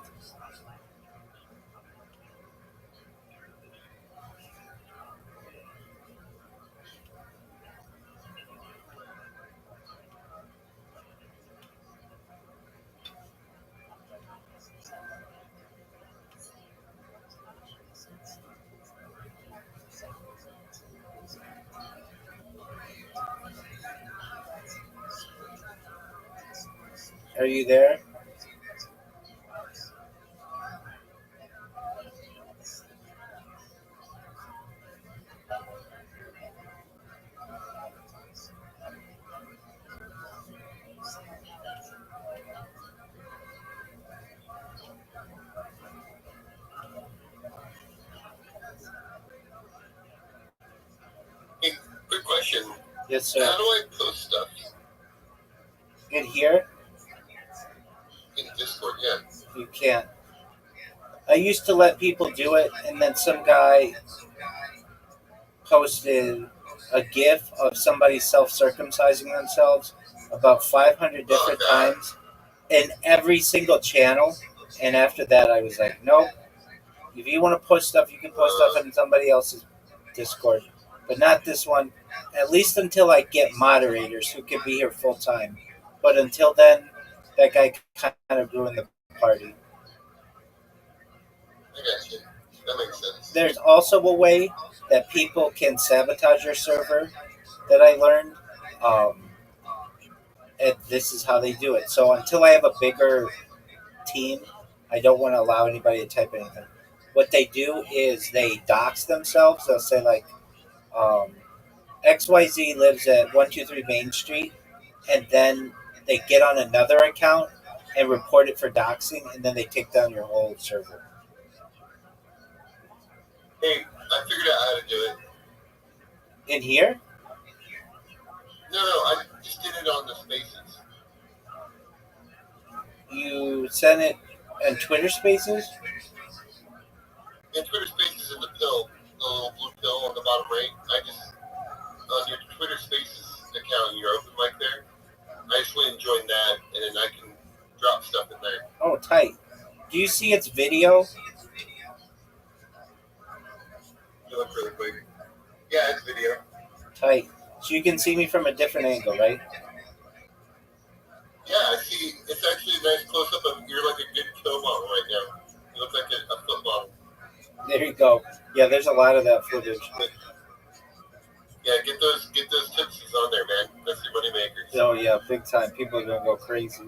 Are you there? Hey, quick question. Yes, sir. How do I post stuff In here, in Discord? Yeah. you can't. I used to let people do it, and then some guy posted a GIF of somebody self-circumcising themselves about 500 Oh, different God. times in every single channel. And after that, I was like, nope. If you want to post stuff, you can post stuff in somebody else's Discord, but not this one. At least until I get moderators who can be here full time. But until then, that guy kind of ruined the party. I got you. That makes sense. There's also a way that people can sabotage your server that I learned. Um, and this is how they do it. So until I have a bigger team, I don't want to allow anybody to type anything. What they do is they dox themselves. They'll say like, um, XYZ lives at 123 Main Street, and then they get on another account and report it for doxing, and then they take down your whole server. Hey, I figured out how to do it. In here, No, I just did it on the Spaces. you send it in Twitter Spaces. In Twitter Spaces in the pill, the little blue pill on the bottom right, I just, on your Twitter Spaces account, your open mic there, I just went and joined that, and then I can drop stuff in there. Oh, tight. Do you see its video? You look really quick. Yeah, it's video. Tight. So you can see me from a different angle, right? Yeah, I see. It's actually a nice close up of you're like a good kill model right now. You look like a foot model. There you go. Yeah, there's a lot of that footage. Yeah, get those tipsies on there, man. That's your money makers. Oh yeah, big time. People are gonna go crazy.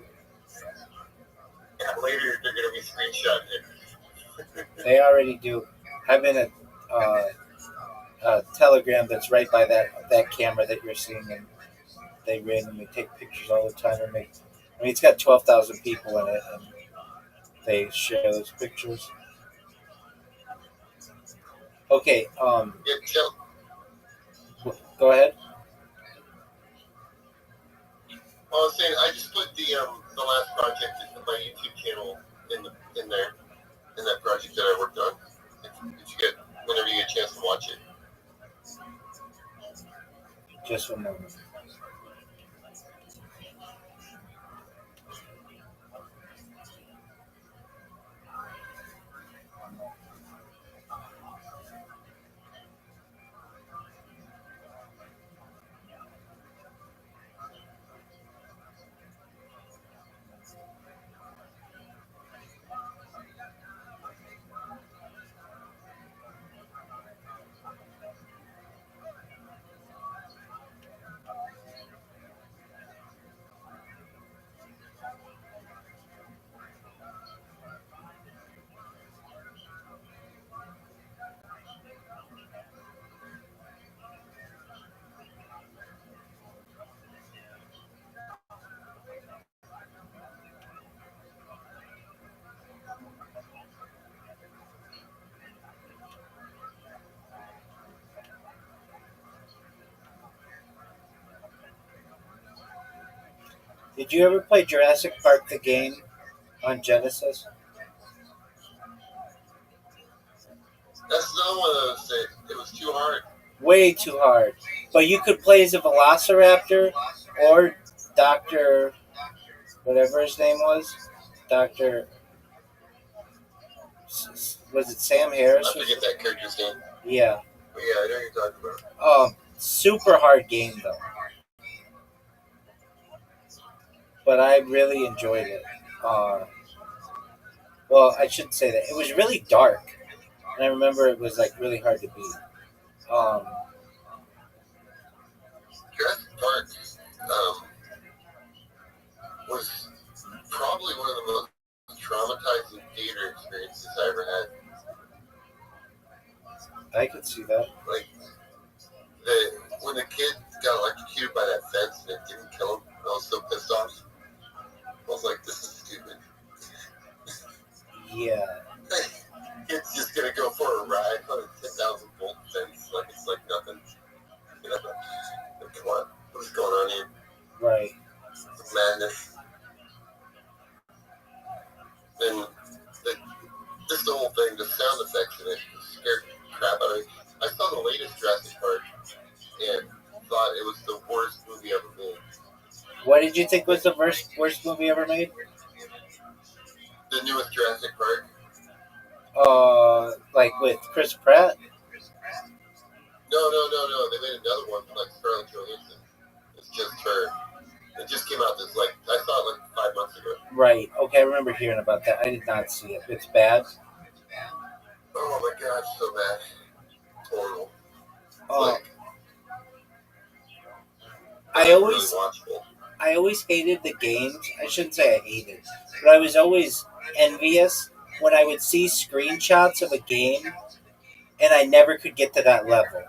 Yeah, later they're gonna be screenshotting it. They already do. I'm in a Telegram that's right by that camera that you're seeing, and they randomly take pictures all the time and make. I mean, it's got 12,000 people in it, and they share those pictures. Okay, Yeah, tell, go ahead. I was saying I just put the last project in my YouTube channel in there in that project that I worked on. If you get whenever you get a chance to watch it. Just one moment. Did you ever play Jurassic Park the game on Genesis? That's another one of those that it was too hard. Way too hard. But you could play as a Velociraptor or Doctor, whatever his name was, Doctor. Was it Sam Harris? I forget that character's name. Yeah. But yeah, I know what you're talking about. Super hard game though. But I really enjoyed it. Well, I shouldn't say that. It was really dark, and I remember it was like really hard to beat. Um, Jurassic Park was I could see that. Like when the kid got electrocuted by that fence and it didn't kill him, I was so pissed off. I was like, this is stupid. Yeah. Kid's just gonna go for a ride on a 10,000-volt fence like it's like nothing. You know? Like, come on, what is going on here? Right. It's madness. And just the whole thing, the sound effects in it scared the crap out of me. I saw the latest Jurassic Park and thought it was the worst movie ever made. What did you think was the worst movie ever made? The newest Jurassic Park. Like with Chris Pratt. No. They made another one with like Scarlett Johansson. It's just her. It just came out this I saw it like 5 months ago. Right. Okay, I remember hearing about that. I did not see it. It's bad. Oh my gosh, so bad. It's horrible. Oh, Like, I always really watchable. I always hated the games. I shouldn't say I hated, but I was always envious when I would see screenshots of a game and I never could get to that level.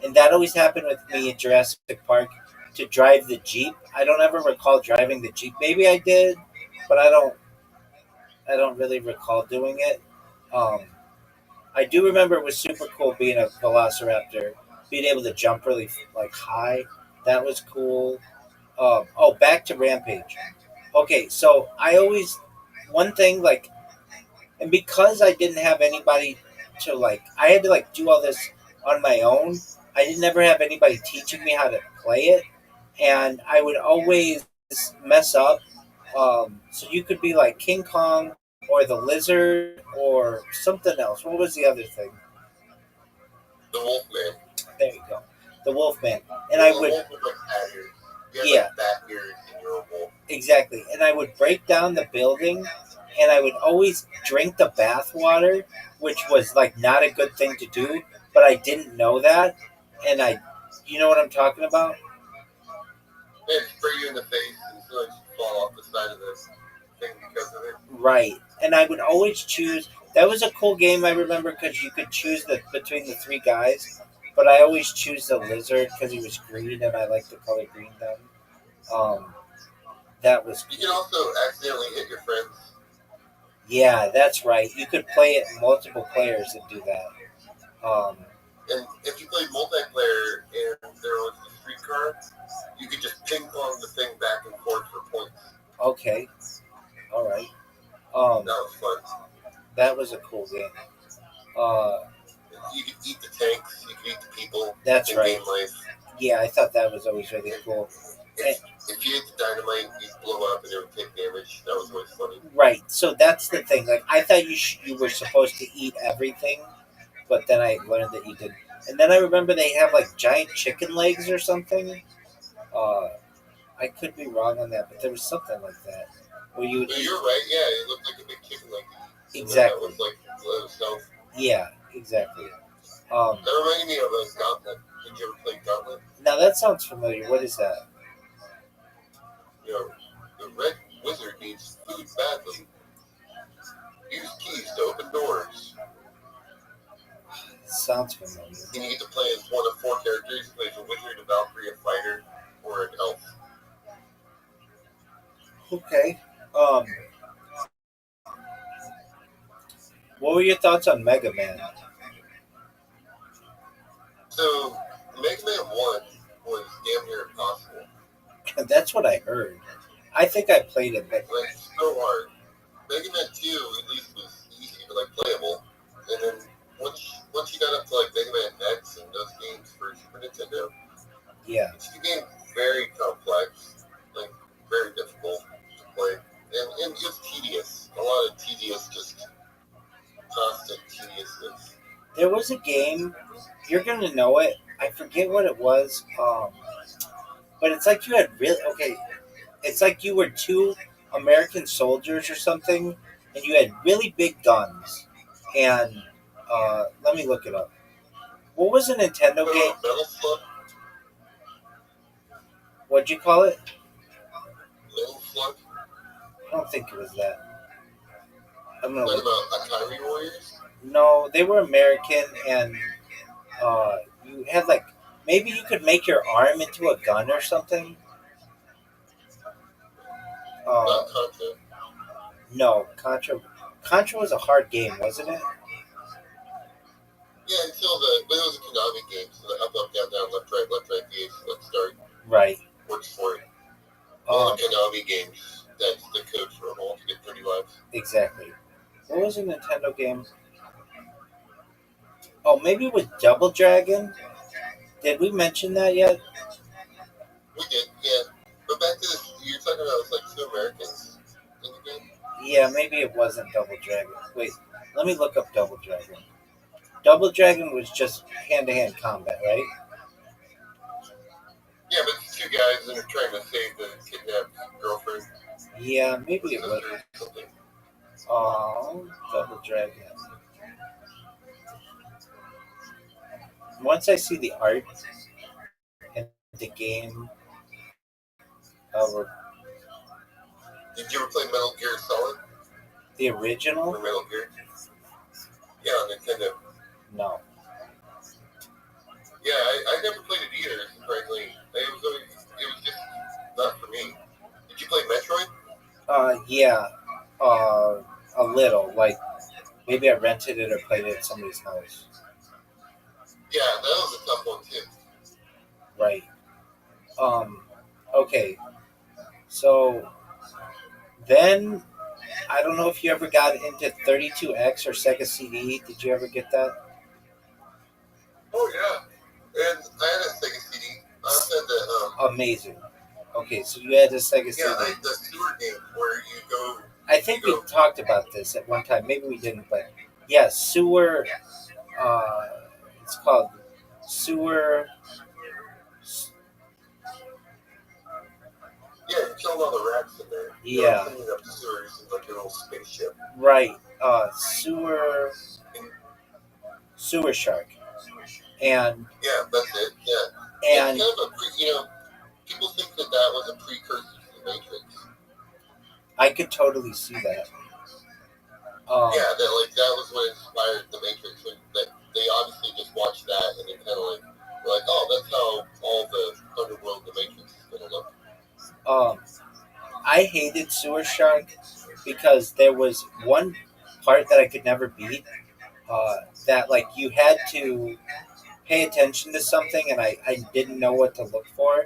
And that always happened with me in Jurassic Park to drive the Jeep. I don't ever recall driving the Jeep. Maybe I did, but I don't really recall doing it. Um, I do remember it was super cool being a velociraptor, being able to jump really like high. That was cool. Back to Rampage. Okay, so I always one thing like, and because I didn't have anybody to like, I had to like do all this on my own. I didn't ever have anybody teaching me how to play it, and I would always mess up. So you could be like King Kong or the lizard or something else. What was the other thing? The Wolfman. There you go, the Wolfman. And I The would, wolf with like hat ears. You have yeah, like bat ears and you're a wolf. exactly. And I would break down the building, and I would always drink the bath water, which was like not a good thing to do, but I didn't know that, and you know what I'm talking about? They spray you in the face and sometimes you fall off the side of this thing because of it. Right. And I would always choose. That was a cool game. I remember because you could choose between the three guys, but I always choose the lizard because he was green, and I like the color green then. Um, that was You cool. can also accidentally hit your friends. Yeah, that's right. You could play it multiple players and do that. And if you played multiplayer and there was a streetcar, you could just ping pong the thing back and forth for points. Okay. All right. That was fun. That was a cool game. Uh, You could eat the tanks, you could eat the people. That's in right. game life. Yeah, I thought that was always really cool. If you hit the dynamite, you'd blow up and it would take damage. That was always funny. Right. So that's the thing. Like I thought you were supposed to eat everything, but then I learned that you didn't. And then I remember they have like giant chicken legs or something. Uh, I could be wrong on that, but there was something like that where you would No, eat. you're right. Yeah, it looked like a big chicken leg. Exactly. That was like itself. Yeah, exactly. That reminded me of a Gauntlet. Did you ever play Gauntlet? Now that sounds familiar. What is that? You know, the red wizard needs food badly. Use keys to open doors. Sounds familiar. And you get to play as one of 4 characters. You play as a wizard, a Valkyrie, a fighter, or an elf. Okay. What were your thoughts on Mega Man? So, Mega Man 1 was damn near impossible. That's what I heard. I think I played it, but Like, so hard. Mega Man 2 at least was easy, but like playable. And then once you got up to like Mega Man X and those games for Super Nintendo, yeah. it's became very complex, like very difficult to play. And it was tedious. A lot of tedious, just constant tediousness. There was a game, you're gonna know it. I forget what it was. But it's like you had really okay. It's like you were 2 American soldiers or something, and you had really big guns. And let me look it up. What was a Nintendo game? Metal Slug? What'd you call it? Metal Slug? I don't think it was that. I'm gonna Talking look. about Atari Warriors? No, they were American, and You had like maybe you could make your arm into a gun or something. Uh, Not Contra. no, Contra was a hard game, wasn't it? Yeah, but it was a Konami game, so the up, down, down, left, right, BA, select, start Right. works for it. All Um, the Konami games, that's the code for them all to get 30 lives. exactly. What was a Nintendo game? Oh, maybe it was Double Dragon. Did we mention that yet? We did, yeah. But back to this, you're talking about it was like two Americans in the game? Yeah, maybe it wasn't Double Dragon. Wait, let me look up Double Dragon. Double Dragon was just hand-to-hand combat, right? Yeah, but it's two guys and they're trying to save the kidnapped girlfriend Yeah, or maybe it was. sister or something. Oh, Double Dragon. Once I see the art and the game, Did you ever play Metal Gear Solid the or original, Metal Gear? Yeah, on Nintendo. no. Yeah, I never played it either, surprisingly. It was just not for me. Did you play Metroid? Yeah, a little. Like maybe I rented it or played it at somebody's house. Yeah, that was a tough one too. Right. Um. Okay. So then I don't know if you ever got into 32X or Sega CD. Did you ever get that? Oh yeah, and I had a Sega CD. I also had the Amazing. Okay, so you had a Sega yeah, CD. the sewer game where you go. I think we talked about this at one time. Maybe we didn't, but yeah, sewer. Uh, it's called sewer. Yeah, you're killing all the rats in there. Yeah. Cleaning up the sewers in like a little spaceship. Right. Sewer. Sewer shark. And yeah, that's it. Yeah. And it's kind of people think that was a precursor to the Matrix. I could totally see that. Yeah, that was what inspired the Matrix. That they obviously just watched that and they kind of were like, oh, that's how all the underworld, the Matrix, is gonna look. I hated Sewer Shark because there was one part that I could never beat. That like you had to pay attention to something, and I didn't know what to look for,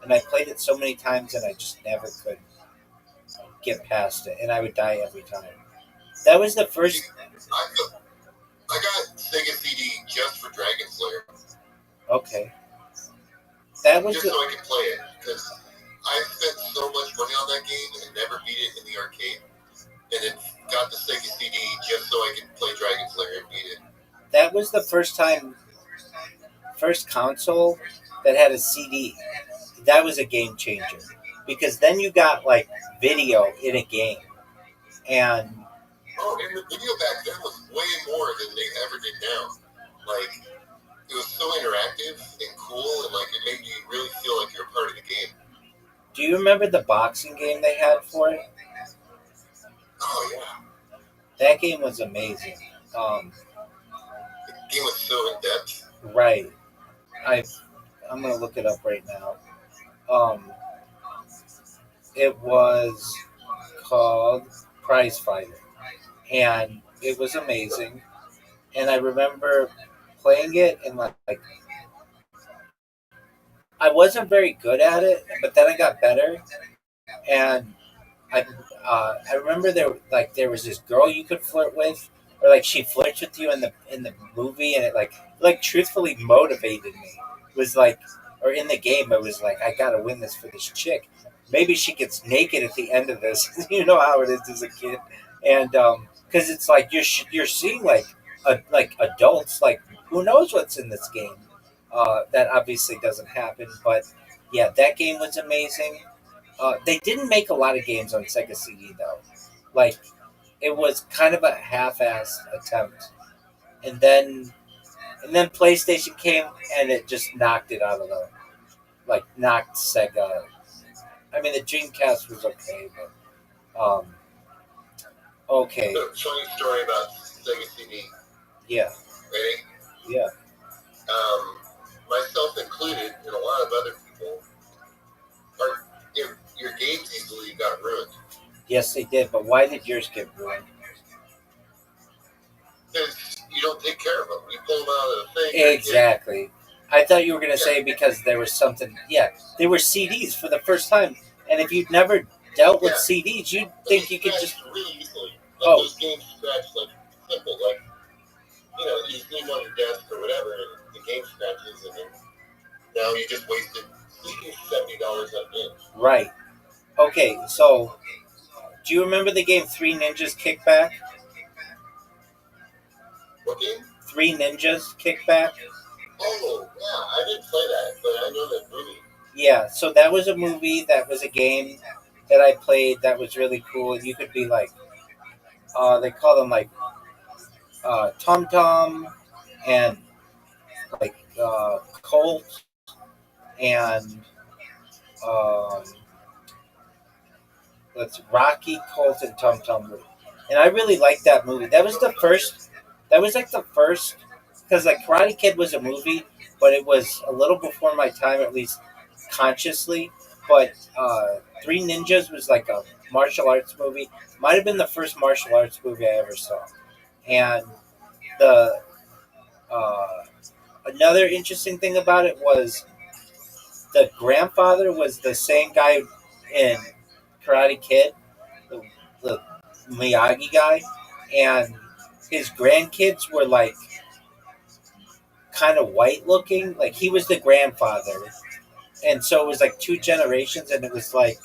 and I played it so many times, and I just never could get past it, and I would die every time. That was the first. I got Sega CD just for Dragon Slayer. Okay. That was just so I could play it because I spent so much money on that game and never beat it in the arcade, and then got the Sega CD just so I could play Dragon Slayer and beat it. That was the first console that had a CD. That was a game changer because then you got like video in a game, and and the video back then was way more than they ever did now. Like it was so interactive and cool, and like it made you really feel like you're a part of the game. Do you remember the boxing game they had for it? Oh yeah, that game was amazing. The game was so in depth. Right. I'm gonna look it up right now. It was called Prize Fighter, and it was amazing. And I remember playing it, and like I wasn't very good at it, but then I got better. And I remember there was this girl you could flirt with, or like she flirts with you in the movie, and it like truthfully motivated me. It was like, or in the game, it was like I gotta win this for this chick. Maybe she gets naked at the end of this. You know how it is as a kid, and because it's like you're seeing like adults, like who knows what's in this game. That obviously doesn't happen, but yeah, that game was amazing. They didn't make a lot of games on Sega CD though. Like it was kind of a half-assed attempt, and then PlayStation came and it just knocked it out of the knocked Sega. I mean, the Dreamcast was okay, but okay. So, funny story about Sega CD. Yeah. Ready? Yeah. um, myself included, and a lot of other people, are if your games easily got ruined Yes, they did. But why did yours get ruined? because you don't take care of them. You pull them out of the thing. Exactly. I thought you were going to Yeah. say because there was something. Yeah, they were CDs for the first time, and if you'd never dealt with Yeah. CDs, you'd But think they you could scratch just. really easily. Like Oh, those games scratch like simple, like you just leave them on your desk or whatever, and the game scratches, and then now you just wasted $70 on a game. right. Okay, so do you remember the game Three Ninjas Kickback? What game? Three Ninjas Kickback? Oh, yeah, I didn't play that, but I know that movie. Yeah, so that was a movie, that was a game that I played that was really cool. You could be like, they call them like Tom Tom and like Colt and um, let's Rocky, Colt, and Tom Tom movie. And I really liked that movie. That was the first. That was like the first because like Karate Kid was a movie, but it was a little before my time, at least consciously. But Three Ninjas was like a martial arts movie. Might have been the first martial arts movie I ever saw. And the another interesting thing about it was the grandfather was the same guy in Karate Kid, the Miyagi guy, and his grandkids were like kind of white looking. Like he was the grandfather, and so it was like two generations, and it was like,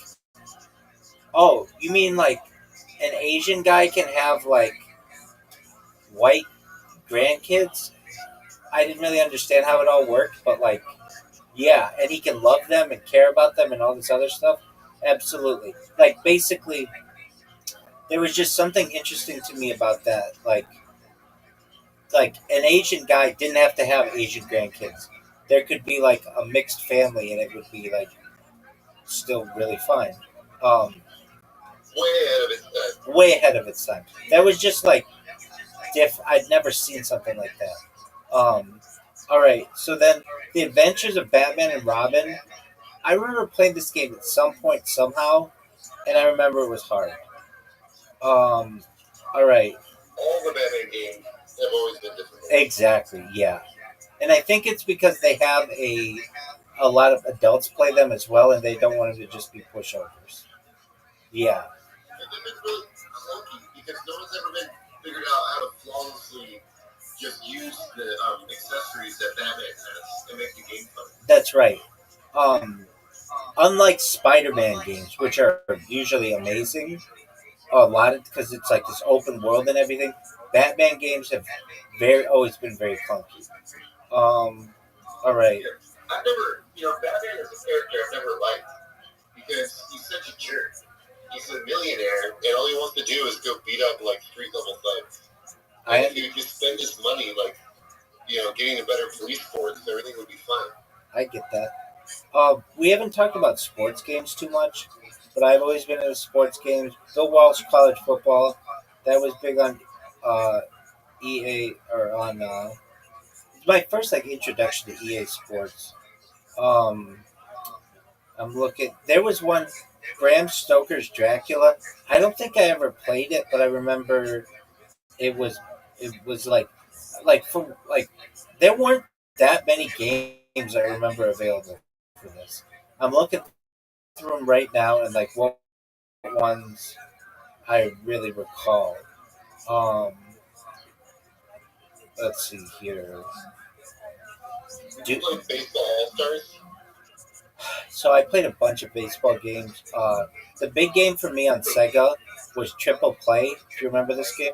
oh, you mean like an Asian guy can have like white grandkids? I didn't really understand how it all worked, but like, yeah, and he can love them and care about them and all this other stuff. Absolutely. Like basically, there was just something interesting to me about that. Like an Asian guy didn't have to have Asian grandkids. There could be like a mixed family, and it would be like still really fine. Um, Way ahead of its time. Way ahead of its time. That was just like I'd never seen something like that. All right, so then the Adventures of Batman and Robin. I remember playing this game at some point somehow, and I remember it was hard. Um, all right, All the Batman games have always been difficult. exactly, yeah, and I think it's because they have a lot of adults play them as well, and they don't want them to just be pushovers. Yeah, And they've been really clunky because no one's ever been figured out how to flawlessly just use the accessories that Batman has to make the game fun. that's right. Um, Unlike Spider-Man games, which are usually amazing, a lot of because it's like this open world and everything. Batman games have very always been very clunky. All right. Yeah. I've never, Batman is a character I've never liked because he's such a jerk. He's a millionaire, and all he wants to do is go beat up like street level thugs. And if he would just spend his money, like, getting a better police force, everything would be fine. I get that. We haven't talked about sports games too much, but I've always been into sports games. Bill Walsh College Football, that was big on EA or on. It's my first like introduction to EA Sports. Um, I'm looking. There was one, Bram Stoker's Dracula. I don't think I ever played it, but I remember it was like from like there weren't that many games I remember available for this. I'm looking through them right now and like what ones I really recall. Um, let's see here. Did you play Baseball All-Stars? So I played a bunch of baseball games. The big game for me on Sega was Triple Play. Do you remember this game?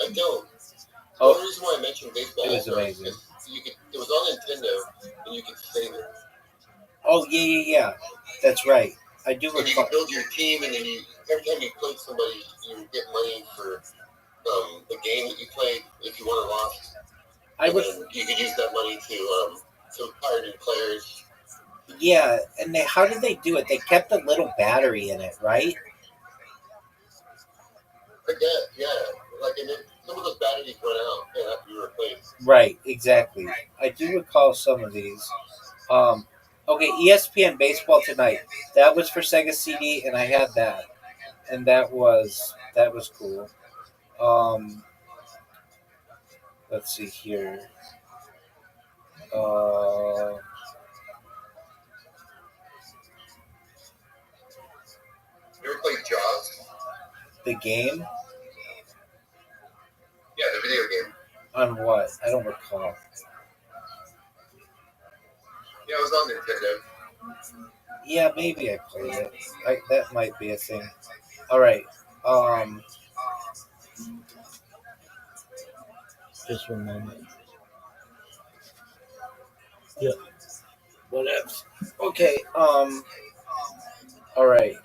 I don't. The Oh, only reason why I mentioned Baseball it was All-Stars amazing. is it was on Nintendo, and you could save it. Oh yeah. That's right. I do And you recall. could build your team, and then every time you played somebody, you would get money for the game that you played if you won or lost. I And would. then you could use that money to acquire new players. Yeah, and how did they do it? They kept a little battery in it, right? I guess, yeah. Like, and some of those batteries run out and have to be replaced. Right, exactly. I do recall some of these. Um, okay, ESPN Baseball Tonight. That was for Sega CD, and I had that, and that was cool. Um, let's see here. Uh, You ever played Jaws? the game Yeah, the video game. on what? I don't recall. Yeah, it was on Nintendo. Yeah, maybe I played it. That might be a thing. All right. Um, just one moment. Yeah. What else? Okay. All right.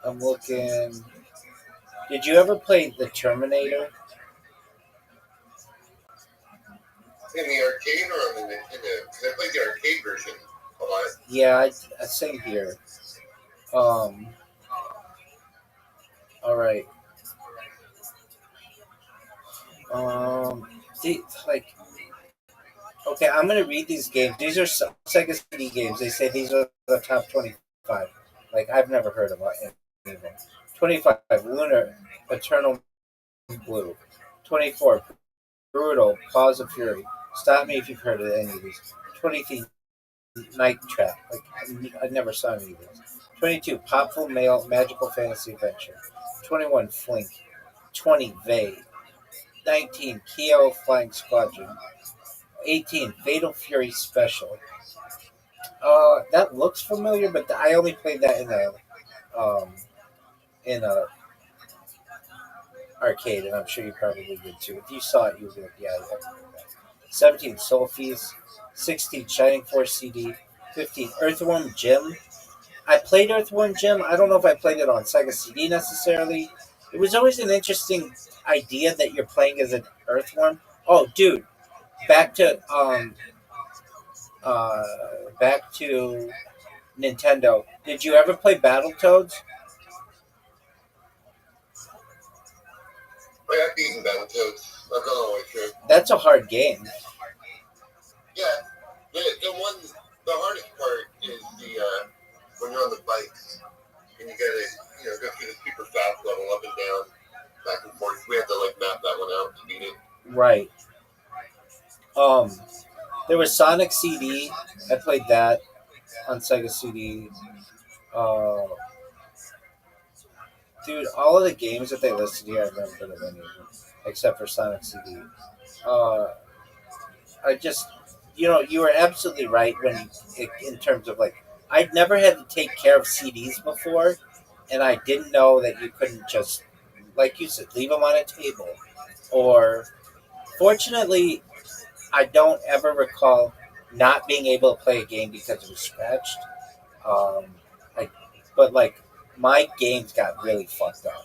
I'm looking. Did you ever play the Terminator? In the arcade or on the Nintendo? Because I played the arcade version a lot. Yeah, same here. Um. All right. Like, okay, I'm gonna read these games. These are Sega CD games. They say these are the top 25. Like, I've never heard of any of them. 25, Lunar, Eternal Blue. 24, Brutal, Paws of Fury. Stop me if you've heard of any of these. 23, Night Trap. Like, I never saw any of these. 22, Popful Male, Magical Fantasy Adventure. 21, Flink. 20, Vey. 19, Keo Flying Squadron. 18, Fatal Fury Special. That looks familiar, but I only played that um in a arcade, and I'm sure you probably did too. If you saw it, you would be like, yeah, I have to play that. 17, Soul Feast. 16, Shining Force CD. 15, Earthworm Jim. I played Earthworm Jim. I don't know if I played it on Sega CD necessarily. It was always an interesting idea that you're playing as an earthworm. Oh, dude, back to uh, back to Nintendo. Did you ever play Battletoads? I got beaten Battletoads. I've gone all the way through. That's a hard game. Yeah. The hardest part is when you're on the bikes and you gotta, go through the super fast level up and down, back and forth. We had to map that one out to beat it. Right. There was Sonic CD. I played that on Sega CD. Uh, dude, all of the games that they listed here, I've never heard of any of them except for Sonic CD. Uh, I just, you were absolutely right in terms of I'd never had to take care of CDs before, and I didn't know that you couldn't just, like you said, leave them on a table. Or, fortunately, I don't ever recall not being able to play a game because it was scratched. Um, I, but my games got really fucked up,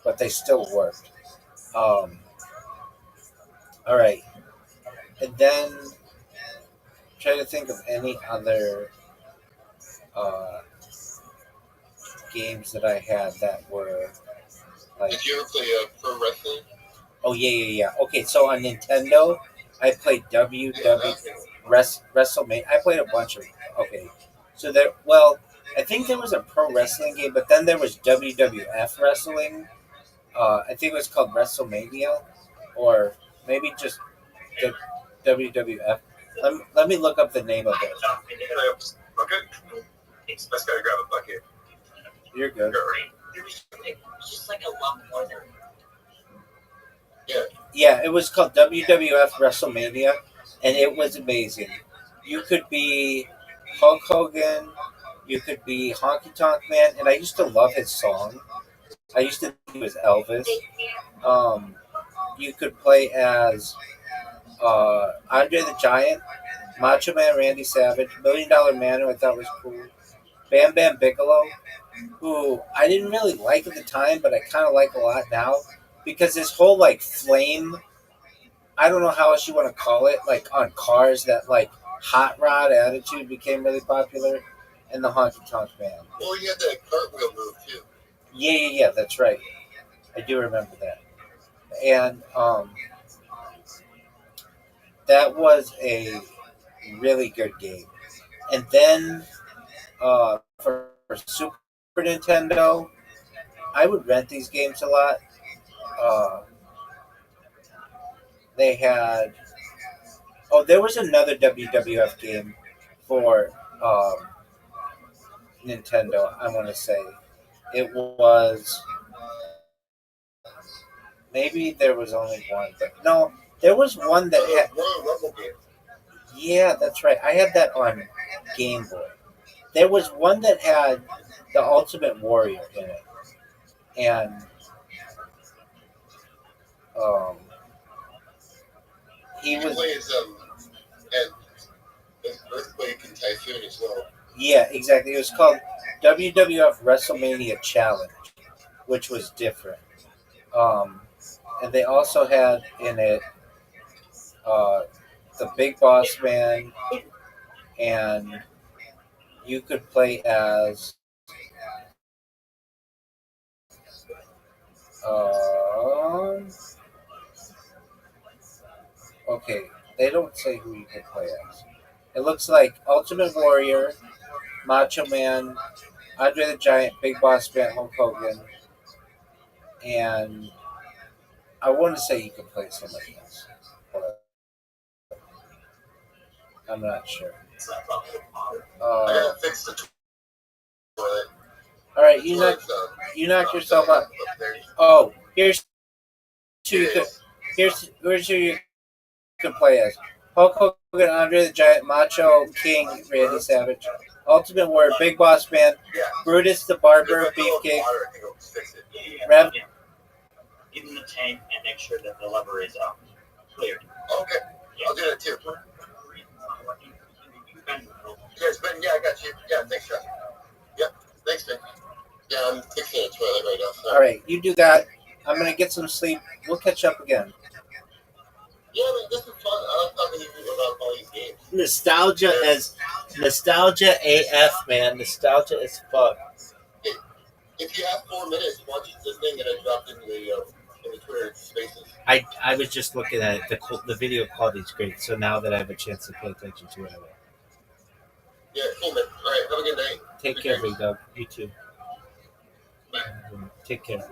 but they still worked. Um, all right, and then try to think of any other uh, games that I had that were like. Did you ever play pro wrestling? Oh yeah. Okay, so on Nintendo, I played WW WrestleMania. I played a bunch of. Okay, so I think there was a pro wrestling game, but then there was WWF wrestling. I think it was called WrestleMania, or maybe just the WWF. Let me look up the name of it. Okay. Just gotta grab a bucket. You're good. It was just like a lump more than. Yeah, it was called WWF WrestleMania, and it was amazing. You could be Hulk Hogan, you could be Honky Tonk Man, and I used to love his song. I used to think he was Elvis. You could play as Andre the Giant, Macho Man Randy Savage, $1 Million Man, who I thought was cool, Bam Bam Bigelow, who I didn't really like at the time, but I kind of like a lot now because this whole flame. I don't know how else you want to call it, on cars, that hot rod attitude became really popular, and the Honky Tonk Man. Well, you had that cartwheel move too. Yeah, that's right. I do remember that, and that was a really good game. And then for Super Nintendo, I would rent these games a lot. Uh, they had there was another WWF game for Nintendo. I want to say it was maybe there was only one, but no, there was one that had. Royal Rumble game. Yeah, that's right. I had that on Game Boy. There was one that had the Ultimate Warrior in it, and um, he You can was. play as Earthquake and Typhoon as well. Yeah, exactly. It was called WWF WrestleMania Challenge, which was different. Um, and they also had in it uh, the Big Boss Man, and you could play as um, okay. They don't say who you could play as. It looks like Ultimate Warrior, Macho Man, Andre the Giant, Big Boss Man, Hulk Hogan, and I want to say you could play somebody else, but I'm not sure. I gotta fix the toilet. All right, The you toilet's, knocked yourself out. up there. Oh, who you It could is. here's who you could play as: Hulk Hogan, Andre the Giant, Macho King, Randy Savage, Ultimate Warrior, Big Boss Man, Yeah. Brutus the If Barber, I throw Beefcake, water, I think it'll fix it. Rev. Get in the tank and make sure that the lever is clear. Okay. I'll do that too. Yes, but yeah, I got you. Yeah, thanks, Jeff. Yep. Thanks, man. Yeah, I'm fixing a toilet right now. So. All right, you do that. I'm gonna get some sleep. We'll catch up again. Yeah, man, this is fun. I like talking to you about all these games. Nostalgia AF, man. Nostalgia as fuck. If you have 4 minutes, watch this thing that I dropped in the Twitter Spaces. I was just looking at it. The video quality is great. So now that I have a chance to pay attention to it, I will. Yeah, cool, man. All right, have a good night. Take care, Big Dog. You too. Bye. Take care.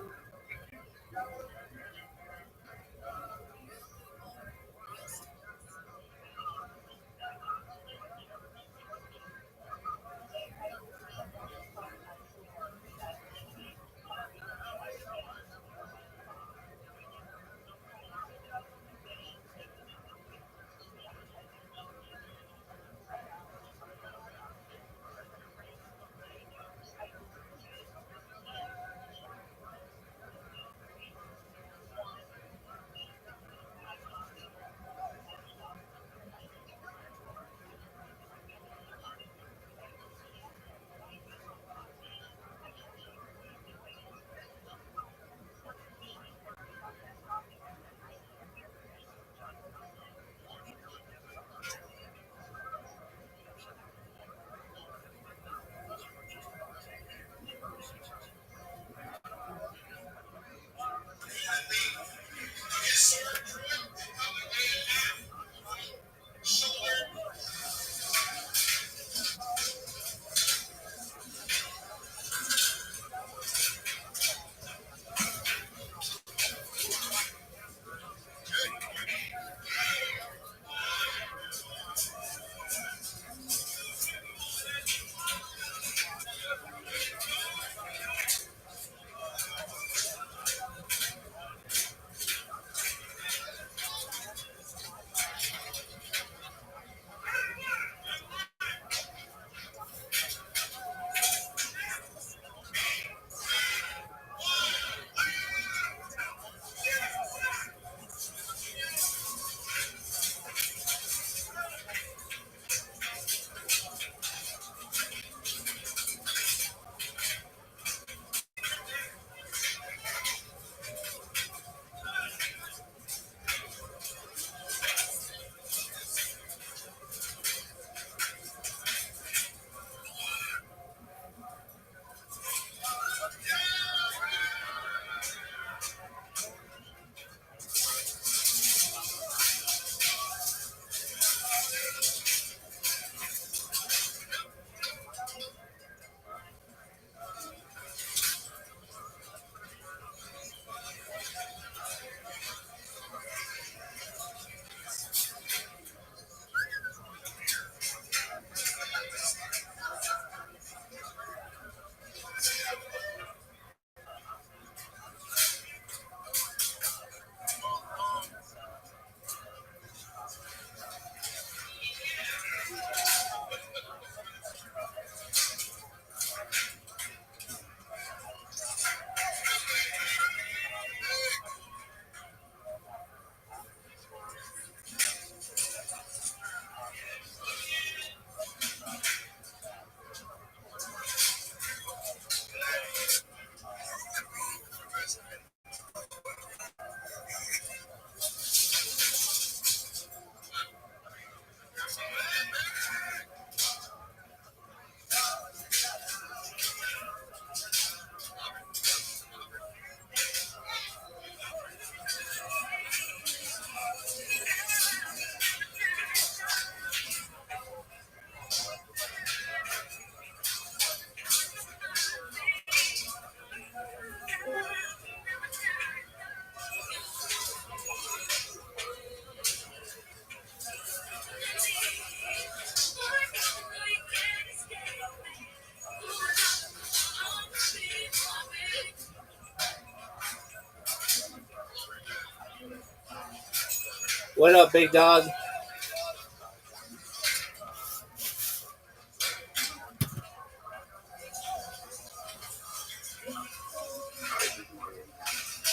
What up, big dog?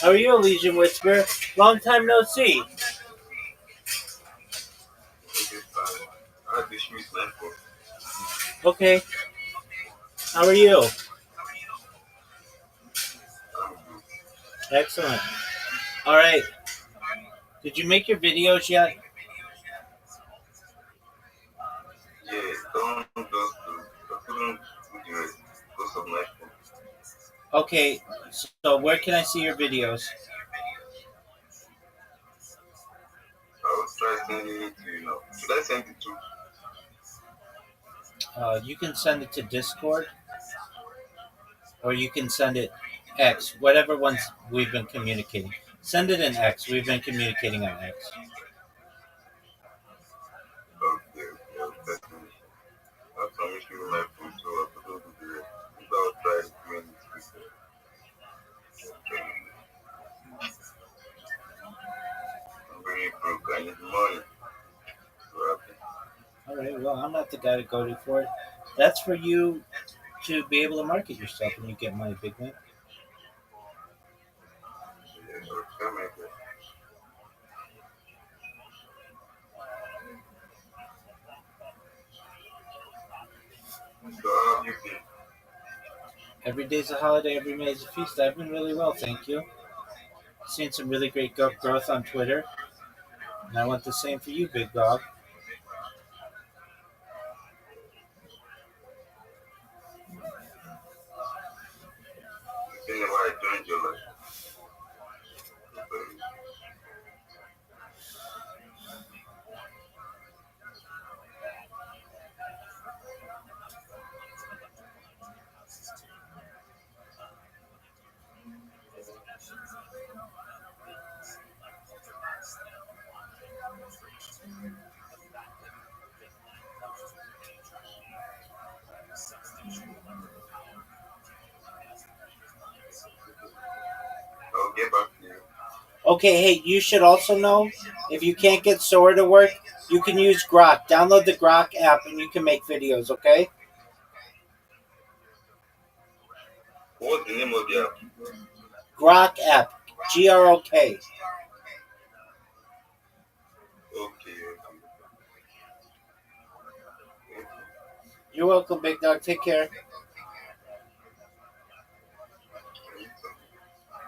How are you, Legion Whisper? Long time no see. Okay. How are you? Excellent. All right. Did you make your videos yet? Okay. So where can I see your videos? You can send it to Discord, or you can send it X. Whatever ones we've been communicating. Send it in X. We've been communicating on X. All right. Well, I'm not the guy to go to for it. That's for you to be able to market yourself, and you get money, big man. Every day's a holiday. Every day is a feast. I've been really well, thank you. Seen some really great growth on Twitter, and I want the same for you, big dog. Okay, hey, you should also know if you can't get Sora to work, you can use Grok. Download the Grok app and you can make videos, okay? What's the name of the app? Grok app. GROK. Okay. You're welcome, big dog. Take care.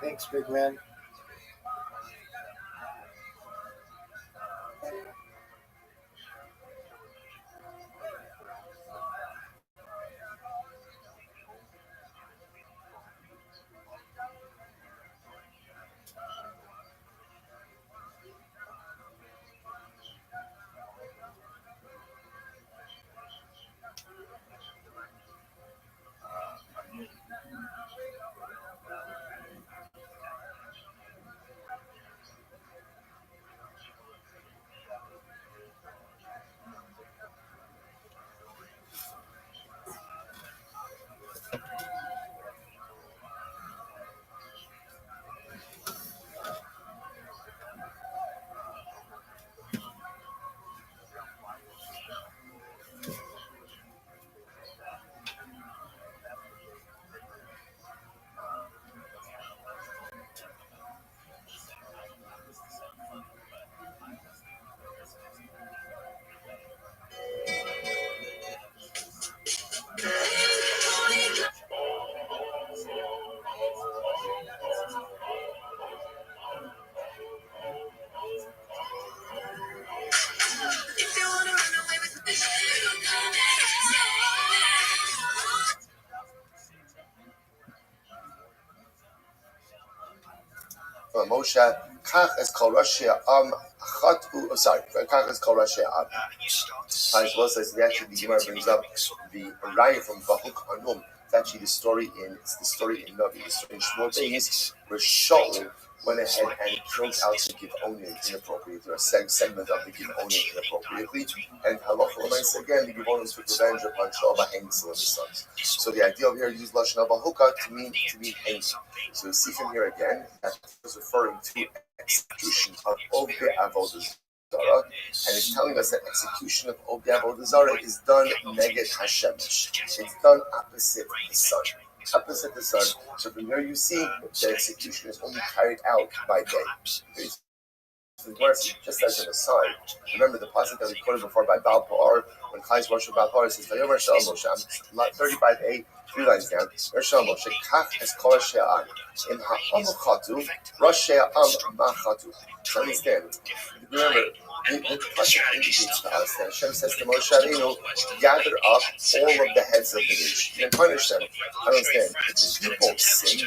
Thanks, big man. Moshe, Kach es kol Rashi Am Chatu. Sorry, Kach es kol Rashi Am. Well says the Gemara brings up the raya from Bahuk Anum. It's actually the story in Navi, the story in Shmuel Beis, where Shaul went ahead and killed out the Gibeonim inappropriately, or a segment of the Gibeonim inappropriately, and Halacha L'maisa again, the Gibeonim took revenge upon Shaul by hanging some of his sons. So the idea of here is Lashon Bahuka to mean hanging. So we see from here again that it's referring to execution of all the avodas and it's telling us that execution of Avodah Zarah is done neged Hashemesh. It's done opposite the sun. Opposite the sun. So from here you see that execution is only carried out by day. Just as an aside, remember the pasuk that we quoted before by Baal Pa'ar, when Chai's worship Baal Pa'ar says, "Vayomer Shel Moshe," 35a, 3 lines down. Shel Moshe, Kach es kol Rashi ha'am, im ha'am chatu, Rashi ha'am ma chatu. So understand. Remember, the pasuk indicates to us that Hashem says to Moshe Rabbeinu, gather up all of the heads of the nation and punish them. I understand. If the people sin,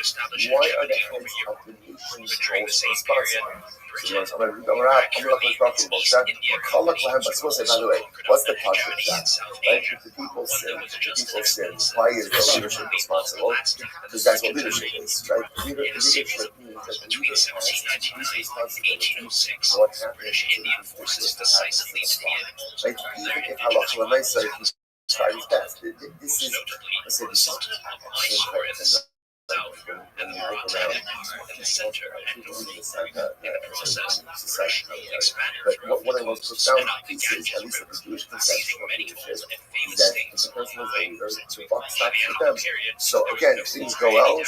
why are the heads of the nations responsible? So by the way, what's the pasuk of that? Right? If the people sin, why is the leadership responsible? Because that's what leadership is, right? Leadership means that the leader has responsibility for what happens to the forces decisively right? Even if halacha l'maisa, if he tried his best, this is, let's say, this is and you look around the center and society. But one of the most profound pieces, at least of the Jewish conception of leadership, is that if the person is a leader, the buck stops with them. So again, if things go well,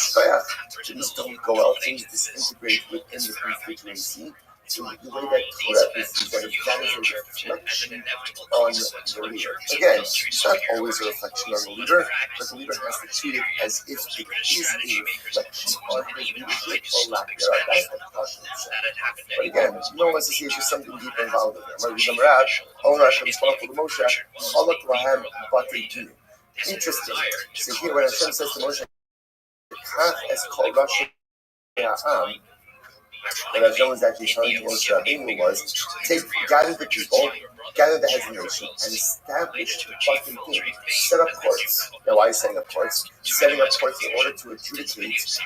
things don't go well, things disintegrate within the constituency. So the way that Torah is that is a reflection on the leader. Again, it's not always a reflection on the leader, but the leader has to treat it as if it is a reflection on his leadership or lack thereof. That's the caution. But again, no one wants to see it's just something deep involved in there. Interesting. So here when Hashem says to Moshe, what Hashem was actually telling Moshe Rabbeinu was, gather the people, gather the heads of the nation, and establish the fucking thing. Set up courts. Now, why is setting up courts? Setting up courts in order to adjudicate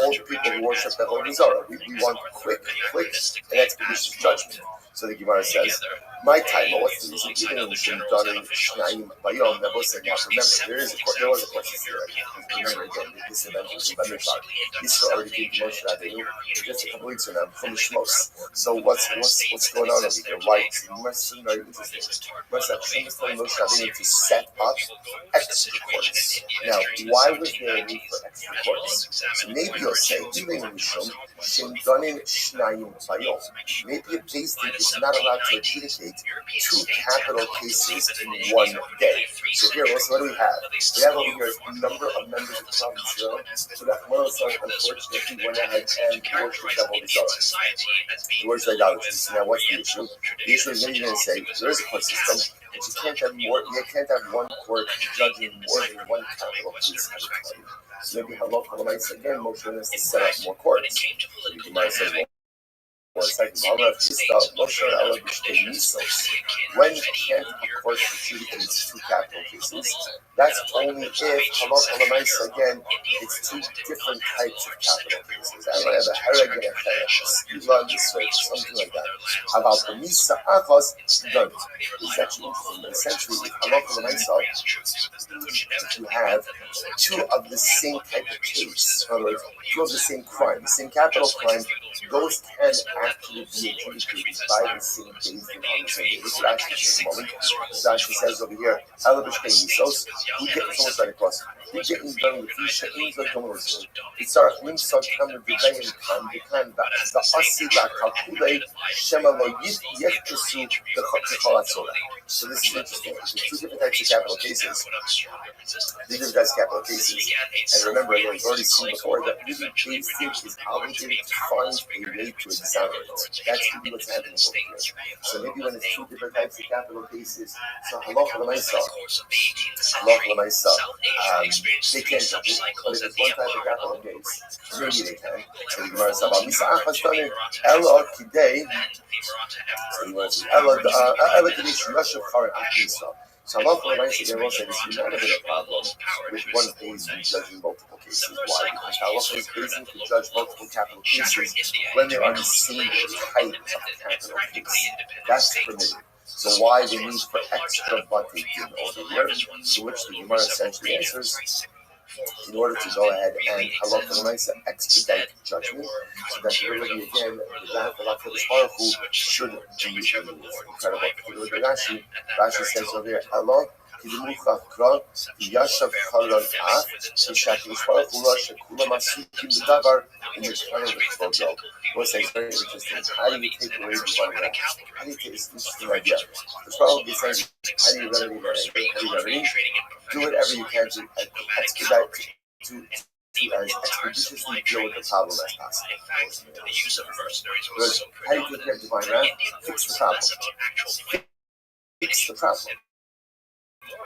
all the people who worship the Avodah Zarah. We want quick, and expeditious judgment. So the Gemara says, my time, what's the reason? Even in the Shindanim Shnayim Bayom, that was remember, there was a question here. Remember again, this event was in Bamidbar. Israel already came to Moshe Rabbeinu just a couple weeks ago from the Shmos. So what's going on over here? Why? It must seem very interesting. Hashem is telling Moshe Rabbeinu to set up extra courts. Now, why was there a need for extra courts? So maybe you'll say, even in Rishon, Shindanim Shnayim Bayom. Maybe a base is not allowed to adjudicate two capital cases in one day. So here, what do we have? We have over here a number of members of the Province Israel. So that one of them, unfortunately, went ahead and worshipped Avodah Zarah. The words idolatry. So now, what's the issue? The issue is then you're going to say there is a court system, but you can't have one court judging more than one capital case at a time. So maybe halacha l'maisa again, Moshe has to set up more courts. So the Gemara says, when can't a court adjudicate two capital cases? That's only if halacha l'maisa again, it's two different types of capital cases. I have a hereg and a chayah, something like that. About the misa achos, don't. It's actually interesting, but essentially, with halacha l'maisa, you have two of the same type of case. In other words, two of the same crime, the same capital crime. Those can actually be adjudicated by the same base on the same day. This is actually just a moment. Rashi says over here, Elabishkei Misos, who get someone's right across. Who get in done with you, Sha'in Zatomos. It's our Limsot Hammer Divine Khan, the Khan, the Asi La Kalkule, Shema Lo Yefkesu, the Chalatzora. So this is interesting. There's two different types of capital cases. These different types of capital cases. And remember, we've already seen before that really basic is obligated to find a way to exonerate. That's really what's happening over here. So maybe when it's two different types of capital cases, so halacha l'maisa, they can't judge it. But if it's one type of capital case, maybe they can. So the Gemara says, "Misa achas done ela kidei." So the Gemara says, "Ela kidei sheyoshev charen achisa." So halacha l'maisa, they will say this is not a bit of a problem with one case and judging multiple cases. Why? Because halacha is basically to judge multiple capital cases when they are the same type of capital case. That's permitted. So why the need for extra bati din over here? To which the Gemara essentially answers, in order to go ahead and halacha expedite judgment, so that really again the wrath of HaKadosh Baruch Hu should be removed. Incredible. If you look at Rashi, Rashi says over here, Allah kidimucha kra yashav charon af kishakish Baruch Hu rosh kulam asukim b'davar in the Torah of the Kodesh. What says very interesting. How do you take away the divine wrath? How do you take this interesting idea? The Torah is saying, how do you remedy that? How do you remedy? Do whatever you can to expedite to as expeditiously deal with the problem as possible. Good. How do you take care of divine wrath? Fix the problem. Fix the problem.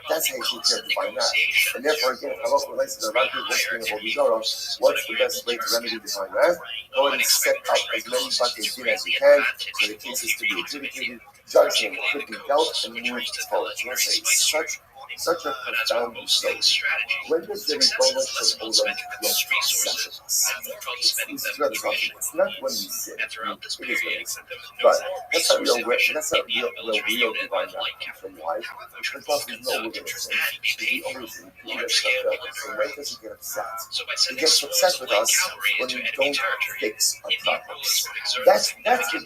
That's how you take care of divine wrath. And therefore, again, halacha relates to the right listening of Ovidoro. What's the best way to remedy divine wrath? Go ahead and set up as many buckets in as you can for the cases to be adjudicated, judgment could be dealt, and move forward. So let's say such a profound mistake. When does the Rebbeinu of Olam get upset with us? It's not when we sin. It is when we sin. But that's not real divine wrath. From why? Because we know we're going to sin. We always sin. We get stuck up. So when does he get upset? He gets upset with us when we don't fix our problems. That's what he is.